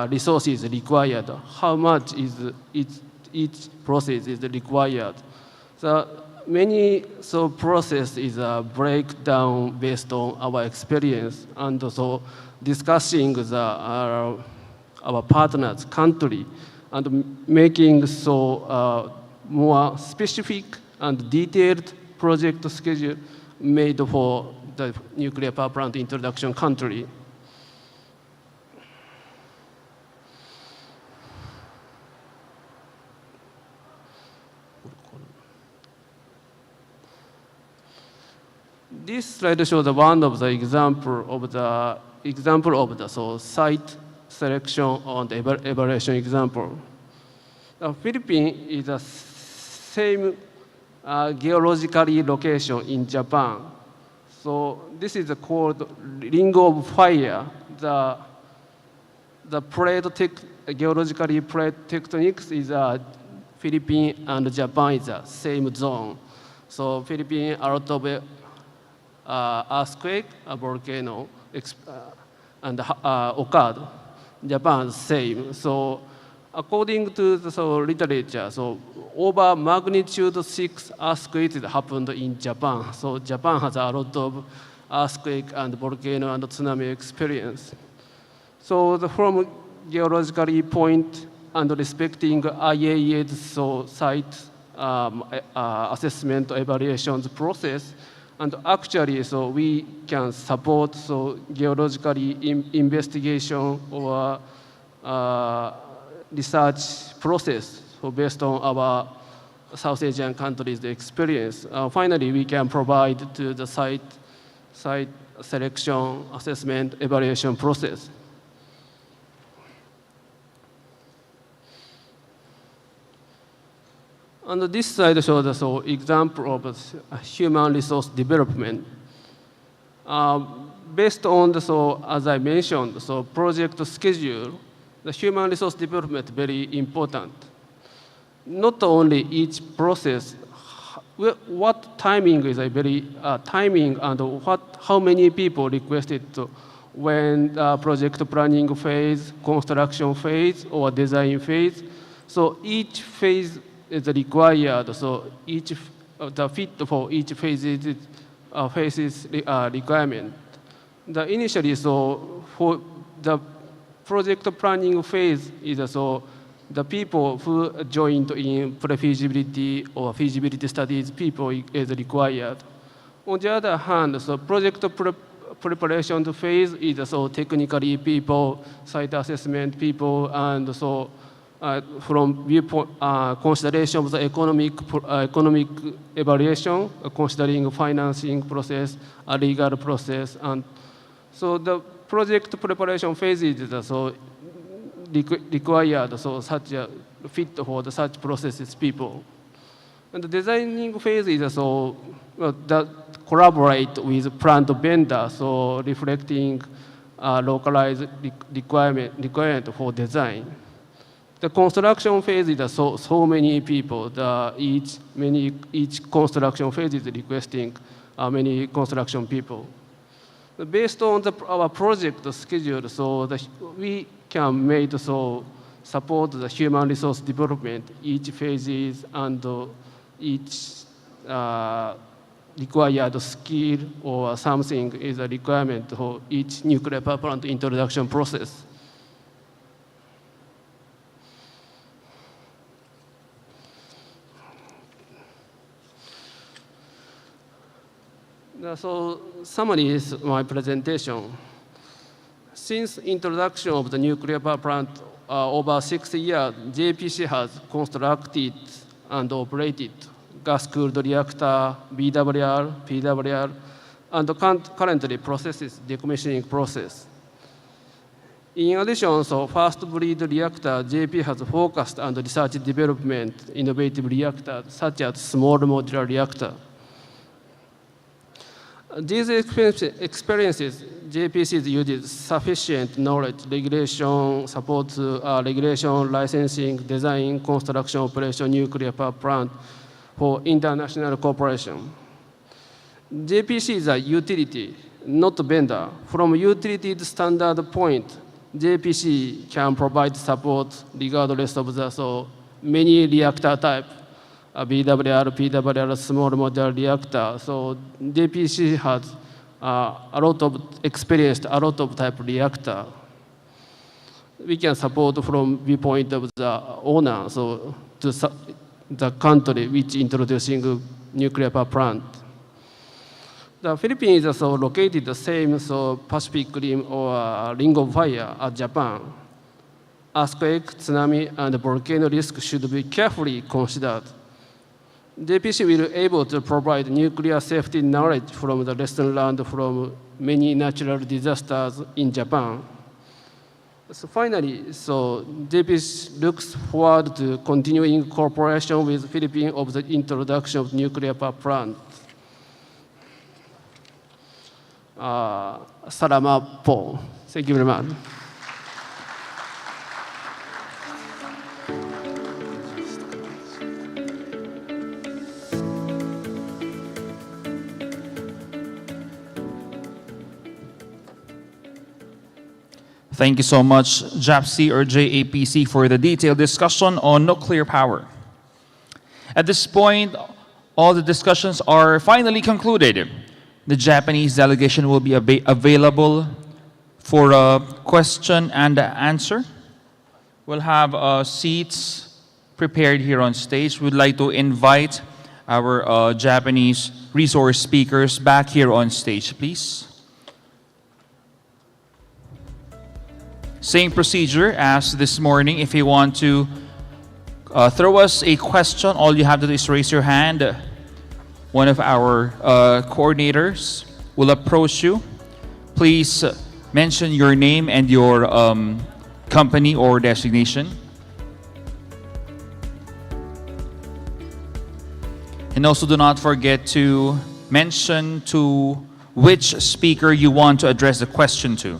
resources required, how much is each process is required. So many process is a breakdown based on our experience and also discussing our partners country and making more specific and detailed project schedule made for the nuclear power plant introduction country. This slide shows one of the example of the site selection and evaluation example. The Philippines is the same geologically location in Japan. So this is called Ring of Fire. The geologically plate tectonics is Philippines and Japan is the same zone. So Philippines are a lot of earthquake, a volcano, and occurred. Japan same. So according to the literature, over magnitude 6 earthquakes happened in Japan. So Japan has a lot of earthquake and volcano and tsunami experience. So from geologically point and respecting IAEA's site assessment evaluations process. And actually, we can support geologically investigation or research process based on our South Asian countries' experience. Finally, we can provide to the site selection, assessment, evaluation process. And this slide shows an example of human resource development. Based on as I mentioned, project schedule, the human resource development very important. Not only each process, what timing is timing and how many people requested when project planning phase, construction phase, or design phase. So each phase is required. So the fit for each phase is requirement. Initially, for the project planning phase is the people who joined in pre-feasibility or feasibility studies people is required. On the other hand, project preparation phase is technically people, site assessment people, and from viewpoint consideration of the economic evaluation, considering financing process, a legal process, and so the project preparation phase is required such a fit for such processes people. And the designing phase is that collaborate with plant vendor, reflecting localized requirement for design. The construction phase is so many people. Each construction phase is requesting many construction people. Based on our project schedule, we can make support the human resource development, each phases and each required skill or something is a requirement for each nuclear power plant introduction process. So summary is my presentation. Since introduction of the nuclear power plant over 6 years, JPC has constructed and operated gas-cooled reactor, BWR, PWR, and currently processes decommissioning process. In addition, first breed reactor, JP has focused on research development, innovative reactors such as small modular reactor. These experiences, JPC uses sufficient knowledge, regulation, supports regulation, licensing, design, construction, operation, nuclear power plant for international cooperation. JPC is a utility, not a vendor. From utility standard point, JPC can provide support regardless of the many reactor type. BWR, PWR, small modular reactor. So JPC has a lot of experienced, a lot of type reactor. We can support from viewpoint of the owner, to the country which introducing nuclear power plant. The Philippines is located the same Pacific Rim or Ring of Fire as Japan. Earthquake, tsunami, and volcano risk should be carefully considered. JPC will be able to provide nuclear safety knowledge from the lesson learned from many natural disasters in Japan. So finally, JPC looks forward to continuing cooperation with Philippines of the introduction of nuclear power plant. Salamat po. Thank you very much. Thank you so much, JAPC or JAPC, for the detailed discussion on nuclear power. At this point, all the discussions are finally concluded. The Japanese delegation will be available for a question and answer. we'll have seats prepared here on stage. We'd like to invite our Japanese resource speakers back here on stage, please. Same procedure as this morning. If you want to throw us a question, all you have to do is raise your hand. One of our coordinators will approach you. Please mention your name and your company or designation. And also do not forget to mention to which speaker you want to address the question to.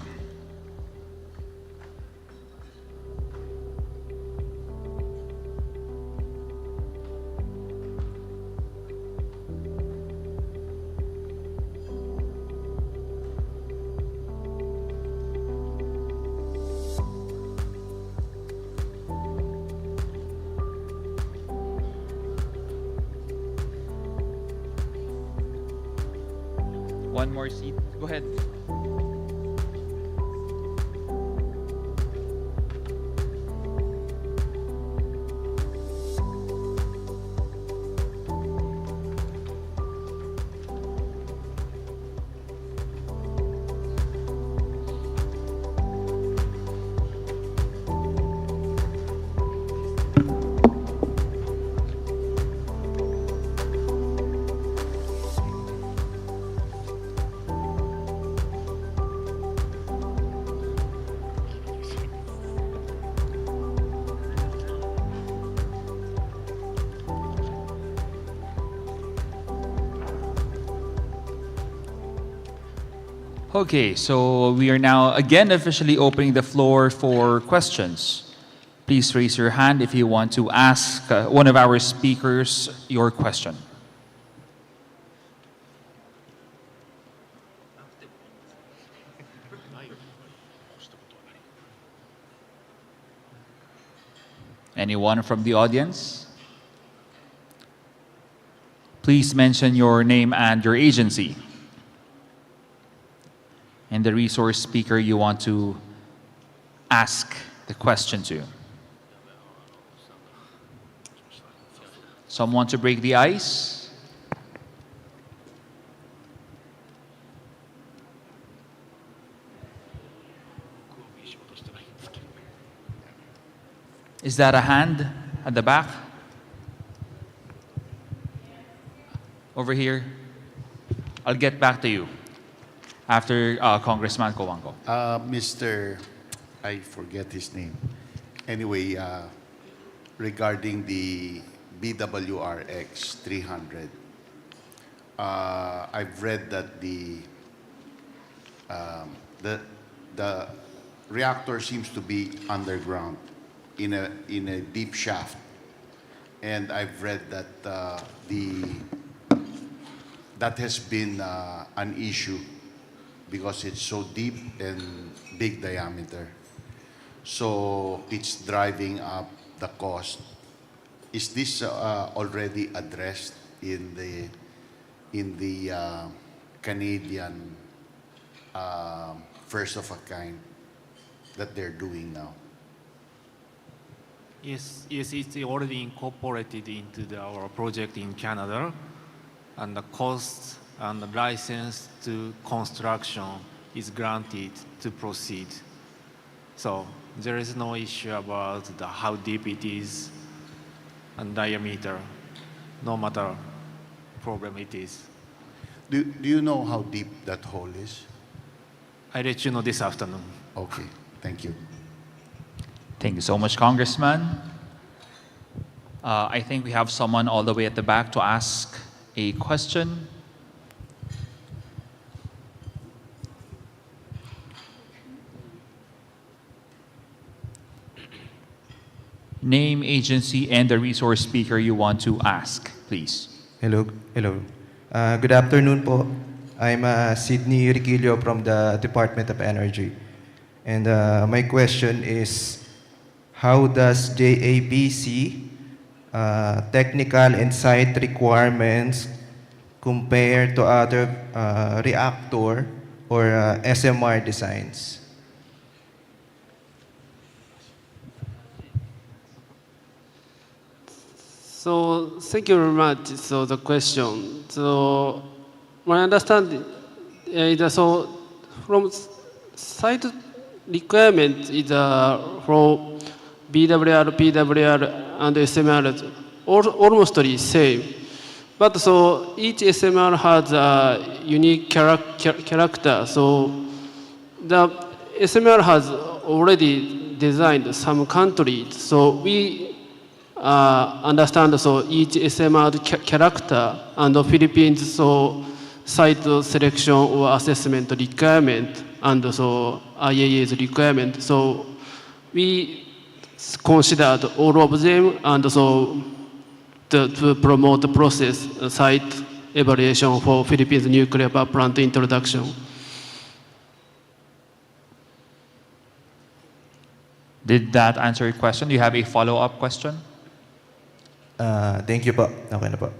One more seat. Go ahead. Okay, so we are now again officially opening the floor for questions. Please raise your hand if you want to ask one of our speakers your question. Anyone from the audience? Please mention your name and your agency. And the resource speaker you want to ask the question to. Someone to break the ice? Is that a hand at the back? Over here? I'll get back to you after Congressman Cojuangco. Mr. I forget his name. Anyway, regarding the BWRX 300, I've read that the reactor seems to be underground in a deep shaft, and I've read that that has been an issue because it's so deep and big diameter. So it's driving up the cost. Is this already addressed in the Canadian first of a kind that they're doing now? Yes, it's already incorporated into our project in Canada, and the cost and the license to construction is granted to proceed. So there is no issue about how deep it is and diameter, no matter problem it is. Do you know how deep that hole is? I'll let you know this afternoon. Okay, thank you. Thank you so much, Congressman. I think we have someone all the way at the back to ask a question. Name, agency, and the resource speaker you want to ask, please. Hello. Good afternoon po. I'm Sidney Riquillo from the Department of Energy. And my question is, how does JABC technical and site requirements compare to other reactor or SMR designs? So thank you very much. So the question. So my understanding is so from site requirement is for BWR, PWR, and SMR almost the same. But so each SMR has a unique character. So the SMR has already designed some countries. So we understand so each SMR character and the Philippines so site selection or assessment requirement and so IAA's requirement. So we considered all of them and so to promote the process site evaluation for Philippines nuclear power plant introduction. Did that answer your question? Do you have a follow-up question? Thank you po. Okay na po.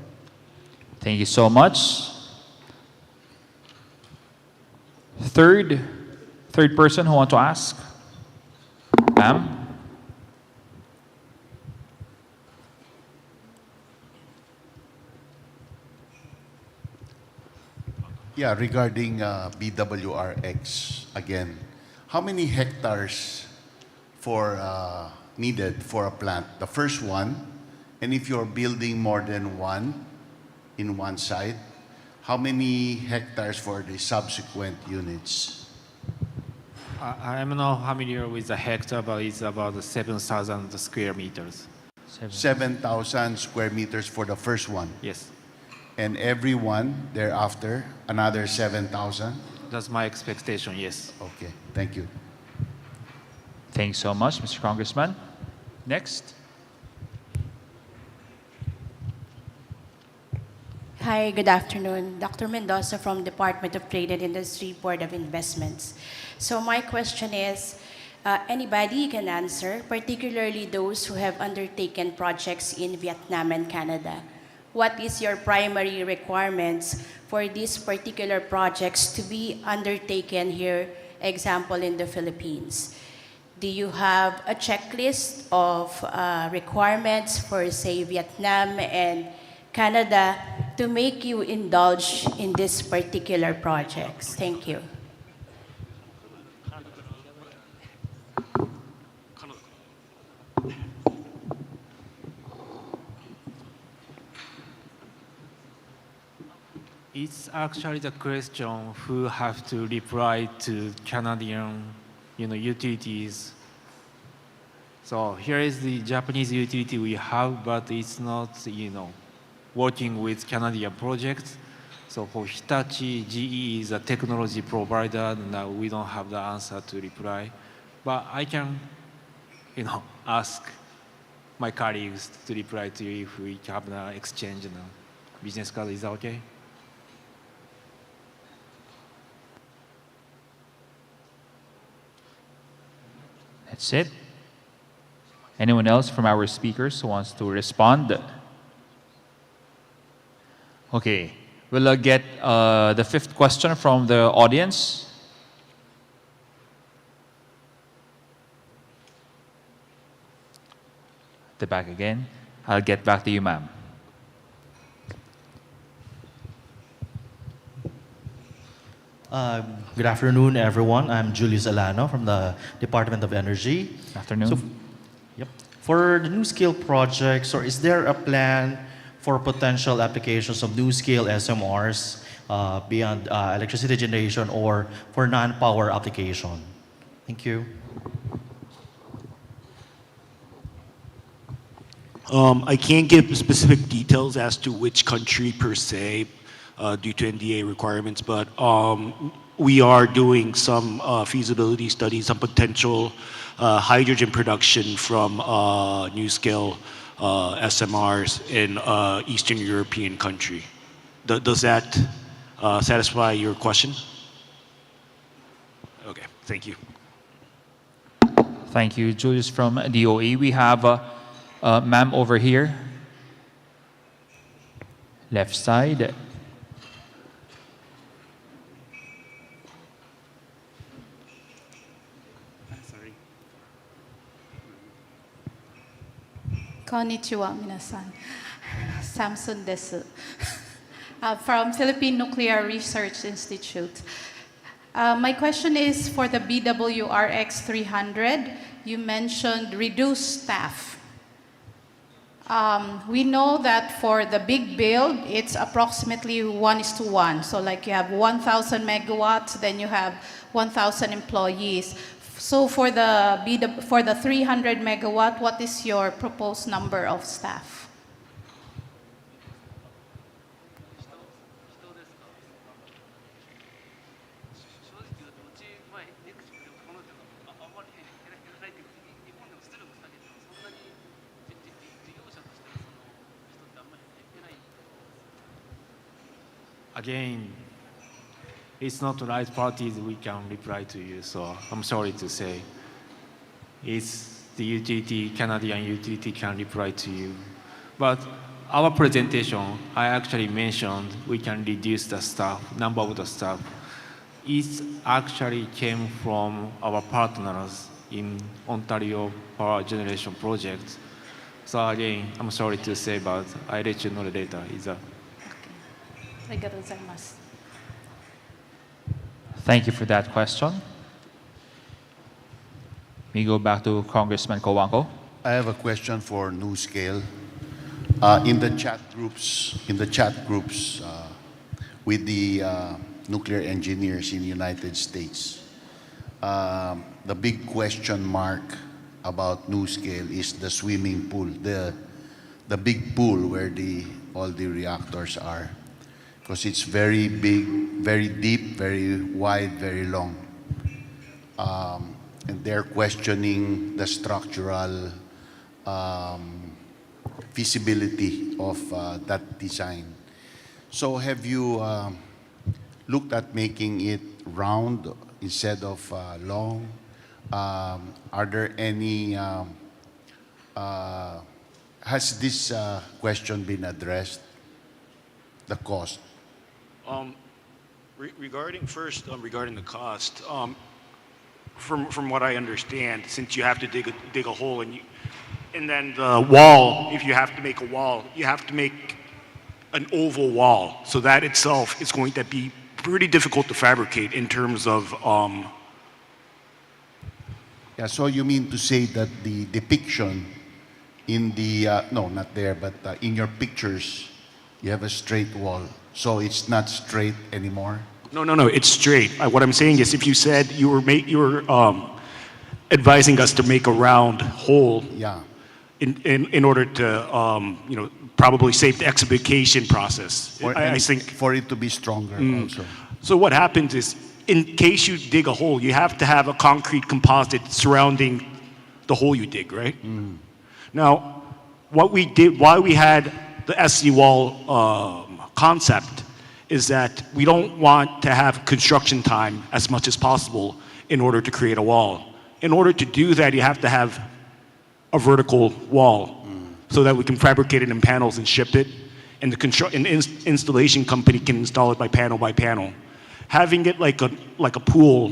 Thank you so much. Third person who want to ask? Ma'am? Yeah, regarding BWRX again, how many hectares for needed for a plant? The first one, and if you're building more than one in one site, how many hectares for the subsequent units? I'm not familiar with the hectare, but it's about 7,000 square meters. 7,000 square meters for the first one? Yes. And every one thereafter, another 7,000? That's my expectation, yes. Okay, thank you. Thanks so much, Mr. Congressman. Next. Hi, good afternoon. Dr. Mendoza from Department of Trade and Industry, Board of Investments. So my question is, anybody can answer, particularly those who have undertaken projects in Vietnam and Canada. What is your primary requirements for these particular projects to be undertaken here, example in the Philippines? Do you have a checklist of requirements for, say, Vietnam and Canada to make you indulge in these particular projects? Thank you. It's actually the question who have to reply to Canadian, utilities. So here is the Japanese utility we have, but it's not, working with Canadian projects. So for Hitachi, GE is a technology provider, and we don't have the answer to reply. But I can, ask my colleagues to reply to you if we have an exchange and business card. Is that okay? That's it. Anyone else from our speakers who wants to respond? Okay, we'll get the fifth question from the audience. The back again. I'll get back to you, ma'am. Good afternoon, everyone. I'm Julius Alano from the Department of Energy. Afternoon. So, for the NuScale projects, or is there a plan for potential applications of NuScale SMRs beyond electricity generation or for non-power application? Thank you. I can't give specific details as to which country per se due to NDA requirements, but we are doing some feasibility studies on potential hydrogen production from NuScale SMRs in Eastern European country. Does that satisfy your question? Okay, thank you. Thank you, Julius from DOE. We have ma'am over here, left side. Konnichiwa, minasan. Samson Desu from Philippine Nuclear Research Institute. My question is for the BWRX 300. You mentioned reduced staff. We know that for the big build, it's approximately 1:1. So like you have 1,000 megawatts, then you have 1,000 employees. So for the 300 megawatt, what is your proposed number of staff? Again, it's not the right parties we can reply to you, so I'm sorry to say. It's the utility, Canadian utility can reply to you. But our presentation, I actually mentioned we can reduce the staff, number of the staff. It actually came from our partners in Ontario Power Generation Project. So again, I'm sorry to say, but I'll let you know later. Thank you for that question. We go back to Congressman Cojuangco. I have a question for NuScale. In the chat groups with the nuclear engineers in the United States, the big question mark about NuScale is the swimming pool, the big pool where all the reactors are. Because it's very big, very deep, very wide, very long. And they're questioning the structural feasibility of that design. So have you looked at making it round instead of long? Are there any, has this question been addressed, the cost? Regarding the cost, from what I understand, since you have to dig a hole and then the wall, if you have to make a wall, you have to make an oval wall. So that itself is going to be pretty difficult to fabricate in terms of. Yeah. So you mean to say that the depiction in the no, not there, but in your pictures, you have a straight wall. So it's not straight anymore? No, it's straight. What I'm saying is if you said you were advising us to make a round hole in order to, probably save the excavation process. I think for it to be stronger also. So what happens is, in case you dig a hole, you have to have a concrete composite surrounding the hole you dig, right? Now, what we did, why we had the SC wall concept is that we don't want to have construction time as much as possible in order to create a wall. In order to do that, you have to have a vertical wall so that we can fabricate it in panels and ship it, and the installation company can install it by panel. Having it like a pool,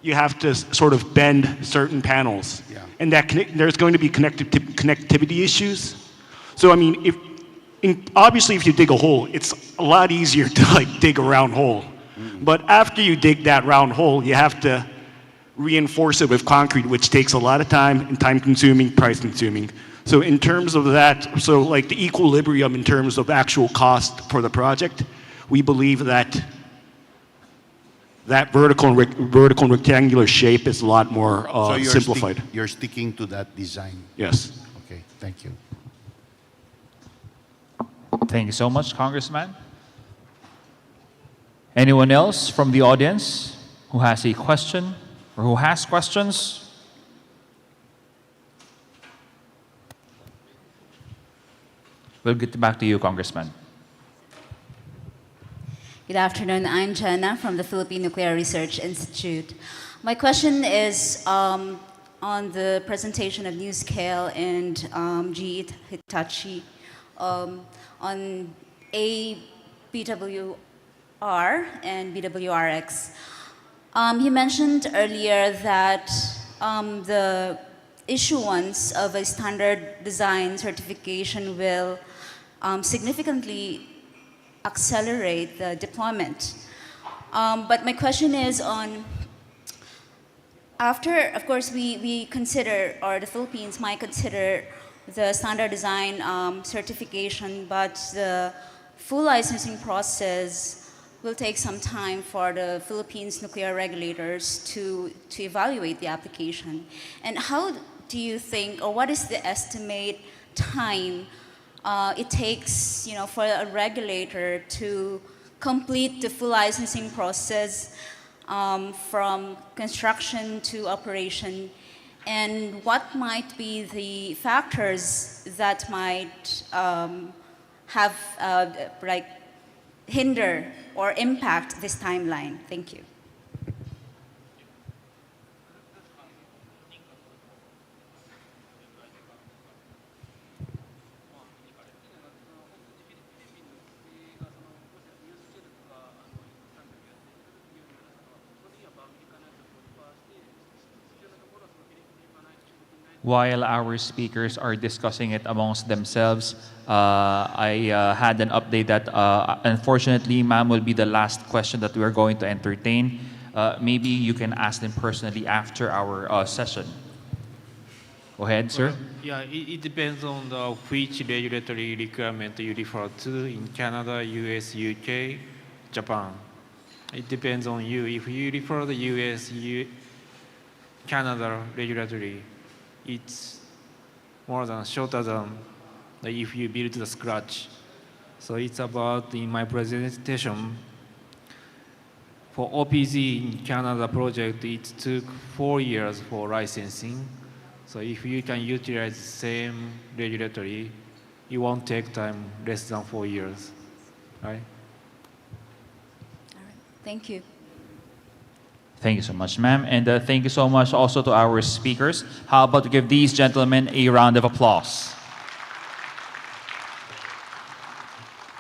you have to sort of bend certain panels, and there's going to be connectivity issues. So I mean, obviously, if you dig a hole, it's a lot easier to dig a round hole. But after you dig that round hole, you have to reinforce it with concrete, which takes a lot of time and time-consuming, price-consuming. So in terms of that, so like the equilibrium in terms of actual cost for the project, we believe that vertical and rectangular shape is a lot more simplified. You're sticking to that design? Yes. Okay, thank you. Thank you so much, Congressman. Anyone else from the audience who has a question or who has questions? We'll get back to you, Congressman. Good afternoon. I'm Jenna from the Philippine Nuclear Research Institute. My question is on the presentation of NuScale and GE Hitachi on BWR and BWRX. He mentioned earlier that the issuance of a standard design certification will significantly accelerate the deployment. But my question is on, after, of course, we consider, or the Philippines might consider the standard design certification, but the full licensing process will take some time for the Philippines nuclear regulators to evaluate the application. And how do you think, or what is the estimate time it takes, for a regulator to complete the full licensing process from construction to operation? And what might be the factors that might have hinder or impact this timeline? Thank you. While our speakers are discussing it amongst themselves, I had an update that unfortunately, ma'am, will be the last question that we are going to entertain. Maybe you can ask them personally after our session. Go ahead, sir. Yeah, it depends on which regulatory requirement you refer to in Canada, US, UK, Japan. It depends on you. If you refer the US, Canada regulatory, it's more than shorter than if you build the scratch. So it's about, in my presentation, for OPZ in Canada project, it took 4 years for licensing. So if you can utilize the same regulatory, it won't take time less than 4 years, right? All right. Thank you. Thank you so much, ma'am. And thank you so much also to our speakers. How about to give these gentlemen a round of applause?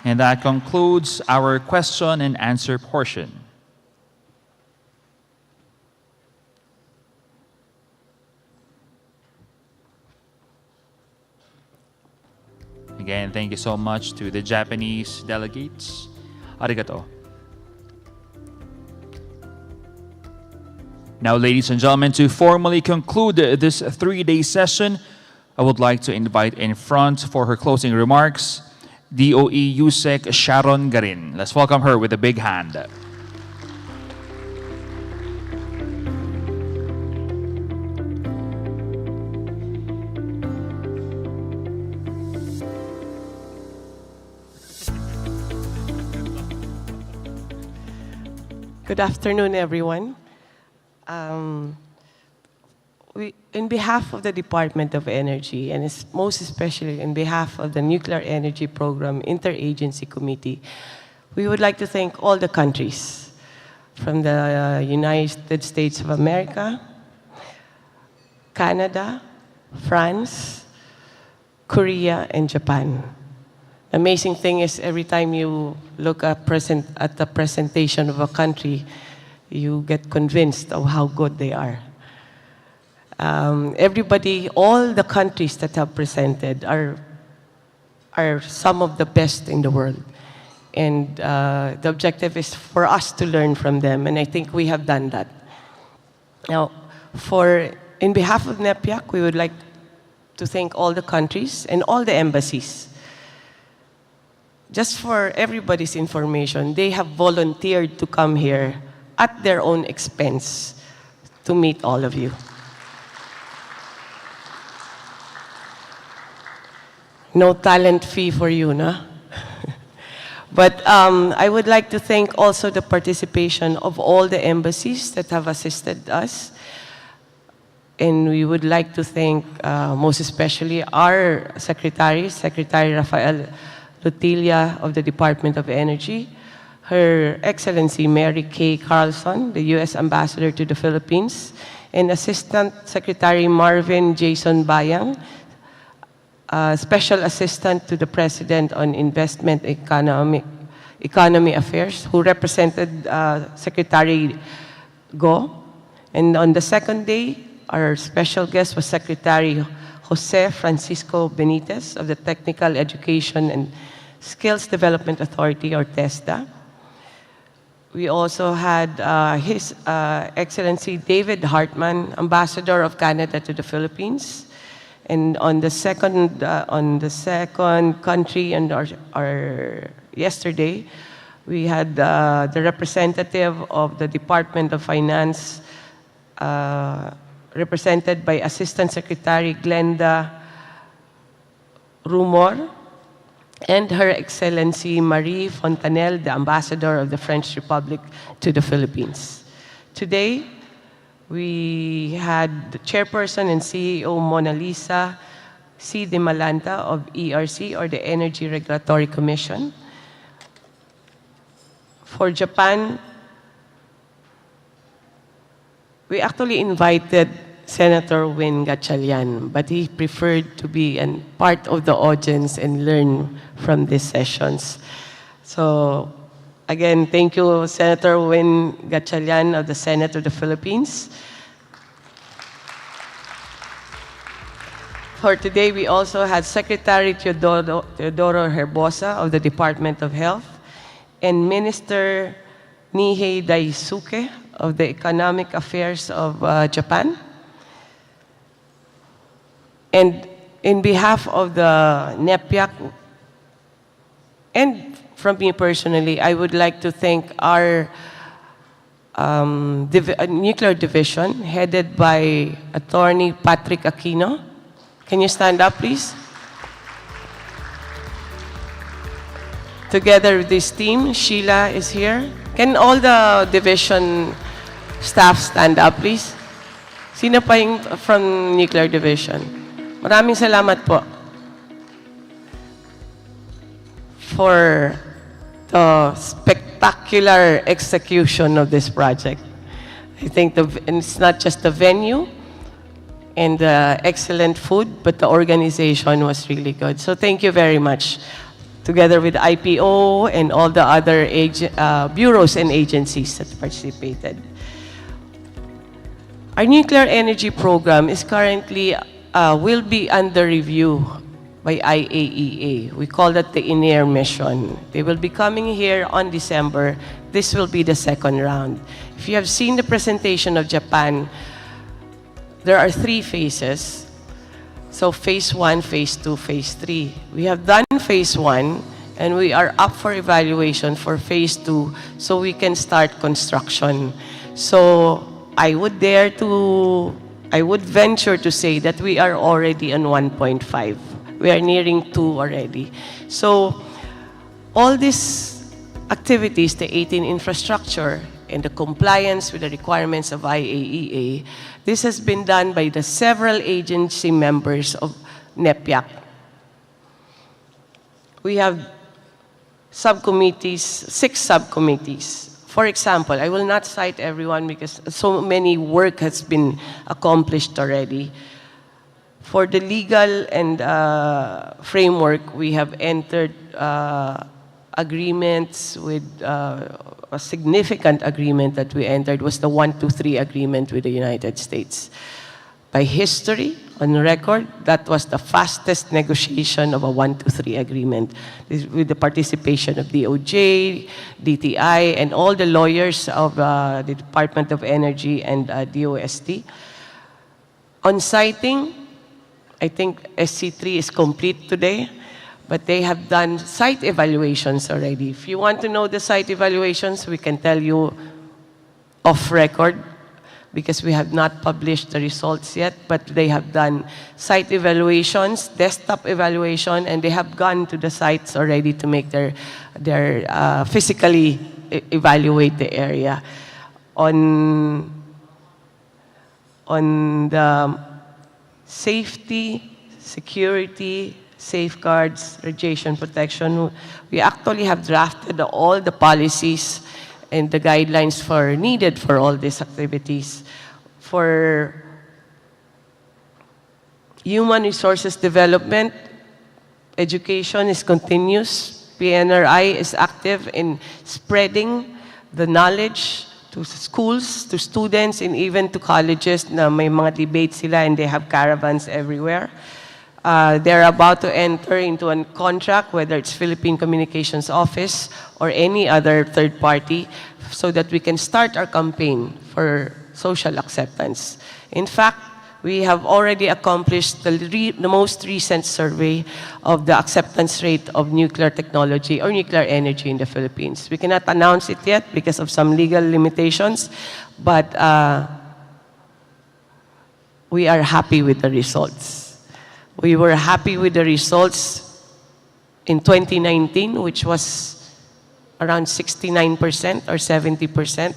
And that concludes our question and answer portion. Again, thank you so much to the Japanese delegates. Arigato. Now, ladies and gentlemen, to formally conclude this 3-day session, I would like to invite in front for her closing remarks, DOE USEC Sharon Garin. Let's welcome her with a big hand. Good afternoon, everyone. In behalf of the Department of Energy, and most especially in behalf of the Nuclear Energy Program Interagency Committee, we would like to thank all the countries from the United States of America, Canada, France, Korea, and Japan. The amazing thing is every time you look at the presentation of a country, you get convinced of how good they are. Everybody, all the countries that have presented are some of the best in the world. And the objective is for us to learn from them, and I think we have done that. Now, in behalf of NEPIAC, we would like to thank all the countries and all the embassies. Just for everybody's information, they have volunteered to come here at their own expense to meet all of you. No talent fee for you, no? But I would like to thank also the participation of all the embassies that have assisted us. And we would like to thank most especially our Secretary Rafael Lutilla of the Department of Energy, Her Excellency Mary Kay Carlson, the U.S. Ambassador to the Philippines, and Assistant Secretary Marvin Jason Bayang, Special Assistant to the President on Investment Economy Affairs, who represented Secretary Go. And on the second day, Our special guest was Secretary Jose Francisco Benitez of the Technical Education and Skills Development Authority, or TESDA. We also had His Excellency David Hartman, Ambassador of Canada to the Philippines. And on the second country, and our yesterday, we had the representative of the Department of Finance, represented by Assistant Secretary Glenda Rumor, and Her Excellency Marie Fontanelle, the Ambassador of the French Republic to the Philippines. Today, we had the Chairperson and CEO Mona Lisa C. De Malanta of ERC, or the Energy Regulatory Commission. For Japan, we actually invited Senator Win Gatchalian, but he preferred to be a part of the audience and learn from these sessions. So, again, thank you, Senator Win Gatchalian of the Senate of the Philippines. For today, we also had Secretary Teodoro Herbosa of the Department of Health, and Minister Nihei Daisuke of the Economic Affairs of Japan. And in behalf of the NEPIAC, and from me personally, I would like to thank our nuclear division, headed by Attorney Patrick Aquino. Can you stand up, please? Together with this team, Sheila is here. Can all the division staff stand up, please? Sino pa yung from nuclear division? Maraming salamat po for the spectacular execution of this project. I think it's not just the venue and the excellent food, but the organization was really good. So thank you very much, together with IPO and all the other bureaus and agencies that participated. Our nuclear energy program is currently will be under review by IAEA. We call that the INER mission. They will be coming here on December. This will be the second round. If you have seen the presentation of Japan, there are 3 phases. So phase 1, phase 2, phase 3. We have done phase 1, and we are up for evaluation for phase 2, so we can start construction. So I would venture to say that we are already on 1.5. We are nearing 2 already. So all these activities, the 18 infrastructure and the compliance with the requirements of IAEA, this has been done by the several agency members of NEPIAC. We have subcommittees, 6 subcommittees. For example, I will not cite everyone because so many work has been accomplished already. For the legal and framework, we have entered agreements with a significant agreement that we entered was the 123 agreement with the United States. By history, on record, that was the fastest negotiation of a 123 agreement, with the participation of DOJ, DTI, and all the lawyers of the Department of Energy and DOST. On siting, I think SC3 is complete today, but they have done site evaluations already. If you want to know the site evaluations, we can tell you off record, because we have not published the results yet, but they have done site evaluations, desktop evaluation, and they have gone to the sites already to make their physically evaluate the area. On the safety, security, safeguards, radiation protection, we actually have drafted all the policies and the guidelines needed for all these activities. For human resources development, education is continuous. PNRI is active in spreading the knowledge to schools, to students, and even to colleges na may mga debates sila and they have caravans everywhere. They're about to enter into a contract, whether it's Philippine Communications Office or any other third party, so that we can start our campaign for social acceptance. In fact, we have already accomplished the most recent survey of the acceptance rate of nuclear technology or nuclear energy in the Philippines. We cannot announce it yet because of some legal limitations, but we are happy with the results. We were happy with the results in 2019, which was around 69% or 70%.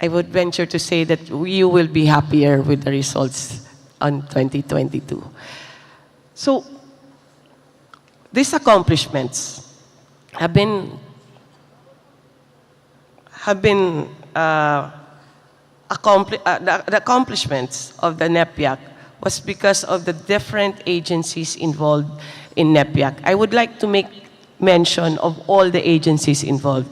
I would venture to say that you will be happier with the results on 2022. So, these accomplishments have been the accomplishments of the NEPIAC was because of the different agencies involved in NEPIAC. I would like to make mention of all the agencies involved.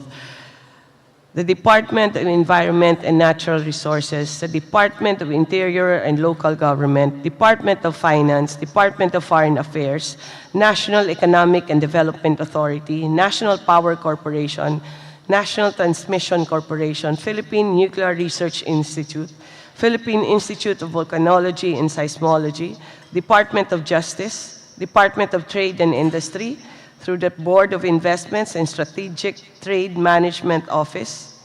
The Department of Environment and Natural Resources, the Department of Interior and Local Government, Department of Finance, Department of Foreign Affairs, National Economic and Development Authority, National Power Corporation, National Transmission Corporation, Philippine Nuclear Research Institute, Philippine Institute of Volcanology and Seismology, Department of Justice, Department of Trade and Industry, through the Board of Investments and Strategic Trade Management Office,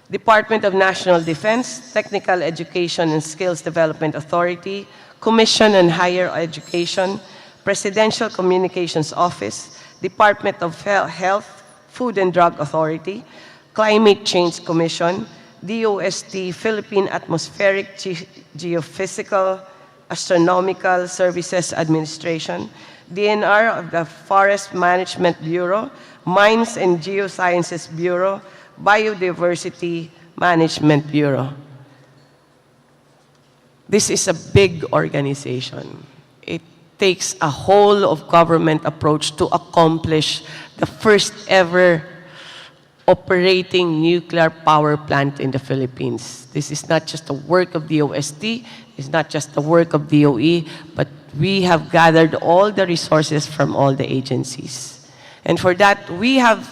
Department of National Defense, Technical Education and Skills Development Authority, Commission on Higher Education, Presidential Communications Office, Department of Health, Food and Drug Authority, Climate Change Commission, DOST, Philippine Atmospheric Geophysical Astronomical Services Administration, DNR of the Forest Management Bureau, Mines and Geosciences Bureau, Biodiversity Management Bureau. This is a big organization. It takes a whole of government approach to accomplish the first ever operating nuclear power plant in the Philippines. This is not just the work of the DOST, it's not just the work of DOE, but we have gathered all the resources from all the agencies. And for that, we have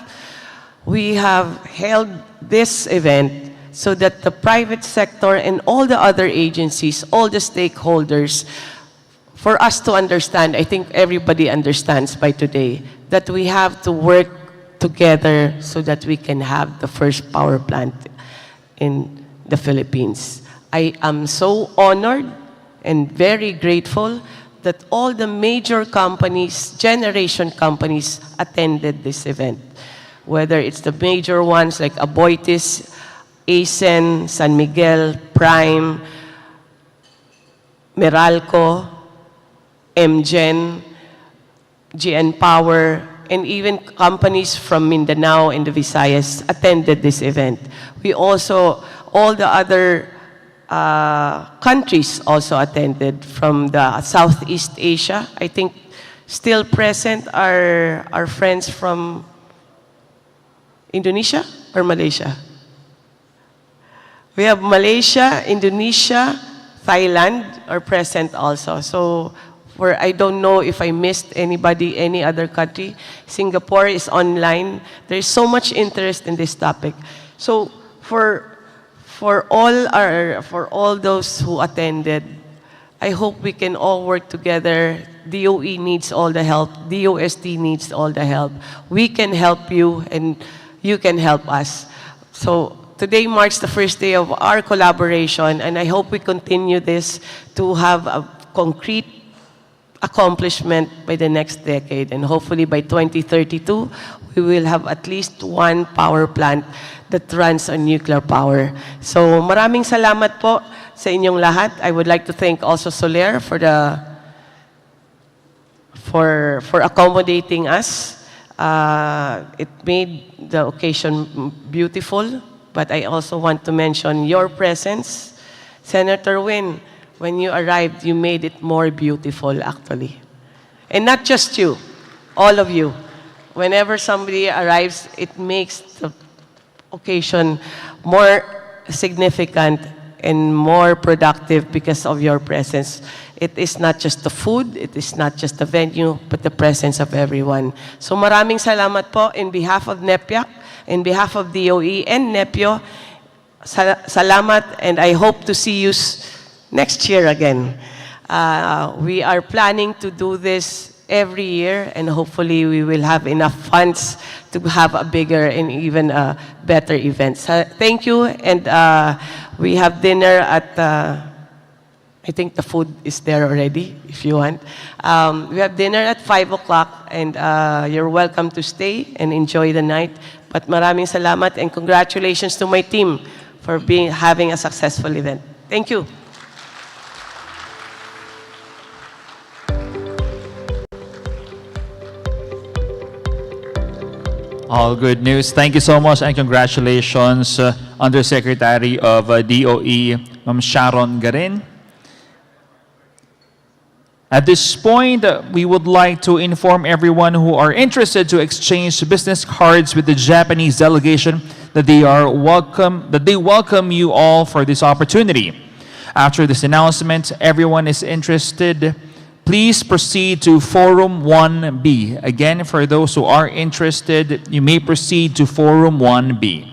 held this event so that the private sector and all the other agencies, all the stakeholders, for us to understand, I think everybody understands by today, that we have to work together so that we can have the first power plant in the Philippines. I am so honored and very grateful that all the major companies, generation companies, attended this event. Whether it's the major ones like Aboitiz, ACEN, San Miguel, Prime, Meralco, MGen, GN Power, and even companies from Mindanao and the Visayas attended this event. We also, all the other countries also attended from the Southeast Asia. I think still present are our friends from Indonesia or Malaysia? We have Malaysia, Indonesia, Thailand are present also. So I don't know if I missed anybody, any other country. Singapore is online. There's so much interest in this topic. So for all those who attended, I hope we can all work together. DOE needs all the help. DOST needs all the help. We can help you and you can help us. So today marks the first day of our collaboration, and I hope we continue this to have a concrete accomplishment by the next decade. And hopefully by 2032, we will have at least one power plant that runs on nuclear power. So maraming salamat po sa inyong lahat. I would like to thank also Soler for accommodating us. It made the occasion beautiful, but I also want to mention your presence. Senator Win, when you arrived, you made it more beautiful, actually. And not just you, all of you. Whenever somebody arrives, it makes the occasion more significant and more productive because of your presence. It is not just the food, it is not just the venue, but the presence of everyone. So maraming salamat po in behalf of NEPIAC, in behalf of DOE and NEPIO. Salamat, and I hope to see you next year again. We are planning to do this every year, and hopefully we will have enough funds to have a bigger and even better event. Thank you, and we have dinner at, I think the food is there already, if you want. We have dinner at 5 o'clock, and you're welcome to stay and enjoy the night. But maraming salamat, and congratulations to my team for having a successful event. Thank you. All good news. Thank you so much and congratulations, Undersecretary of DOE, Ma'am Sharon Garin. At this point, we would like to inform everyone who are interested to exchange business cards with the Japanese delegation that they welcome you all for this opportunity. After this announcement, everyone is interested, please proceed to Forum 1B. Again, for those who are interested, you may proceed to Forum 1B.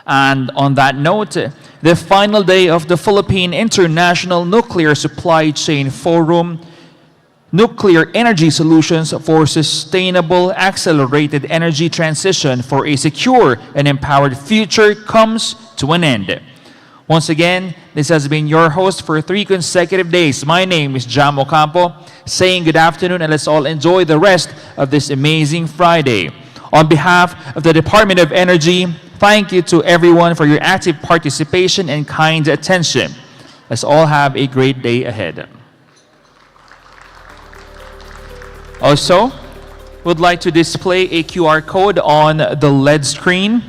And on that note, the final day of the Philippine International Nuclear Supply Chain Forum, Nuclear Energy Solutions for Sustainable Accelerated Energy Transition for a Secure and Empowered Future, comes to an end. Once again, this has been your host for 3 consecutive days. My name is Jam Ocampo, saying good afternoon, and let's all enjoy the rest of this amazing Friday. On behalf of the Department of Energy, thank you to everyone for your active participation and kind attention. Let's all have a great day ahead. Also, would like to display a QR code on the LED screen.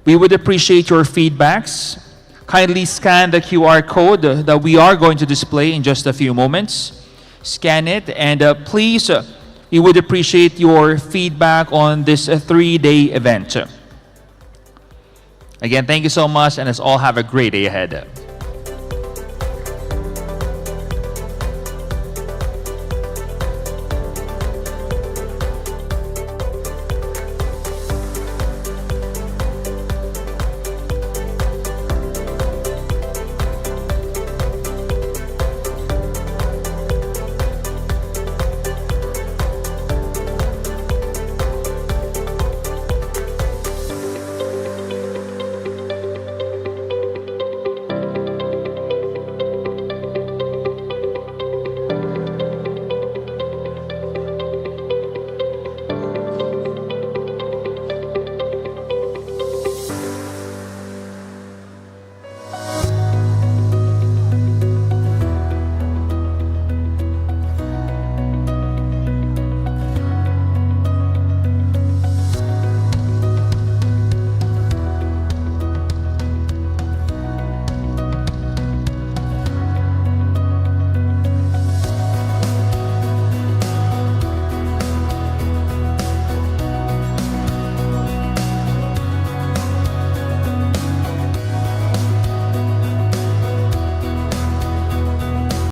We would appreciate your feedbacks. Kindly scan the QR code that we are going to display in just a few moments. Scan it, and please, we would appreciate your feedback on this 3-day event. Again, thank you so much, and let's all have a great day ahead.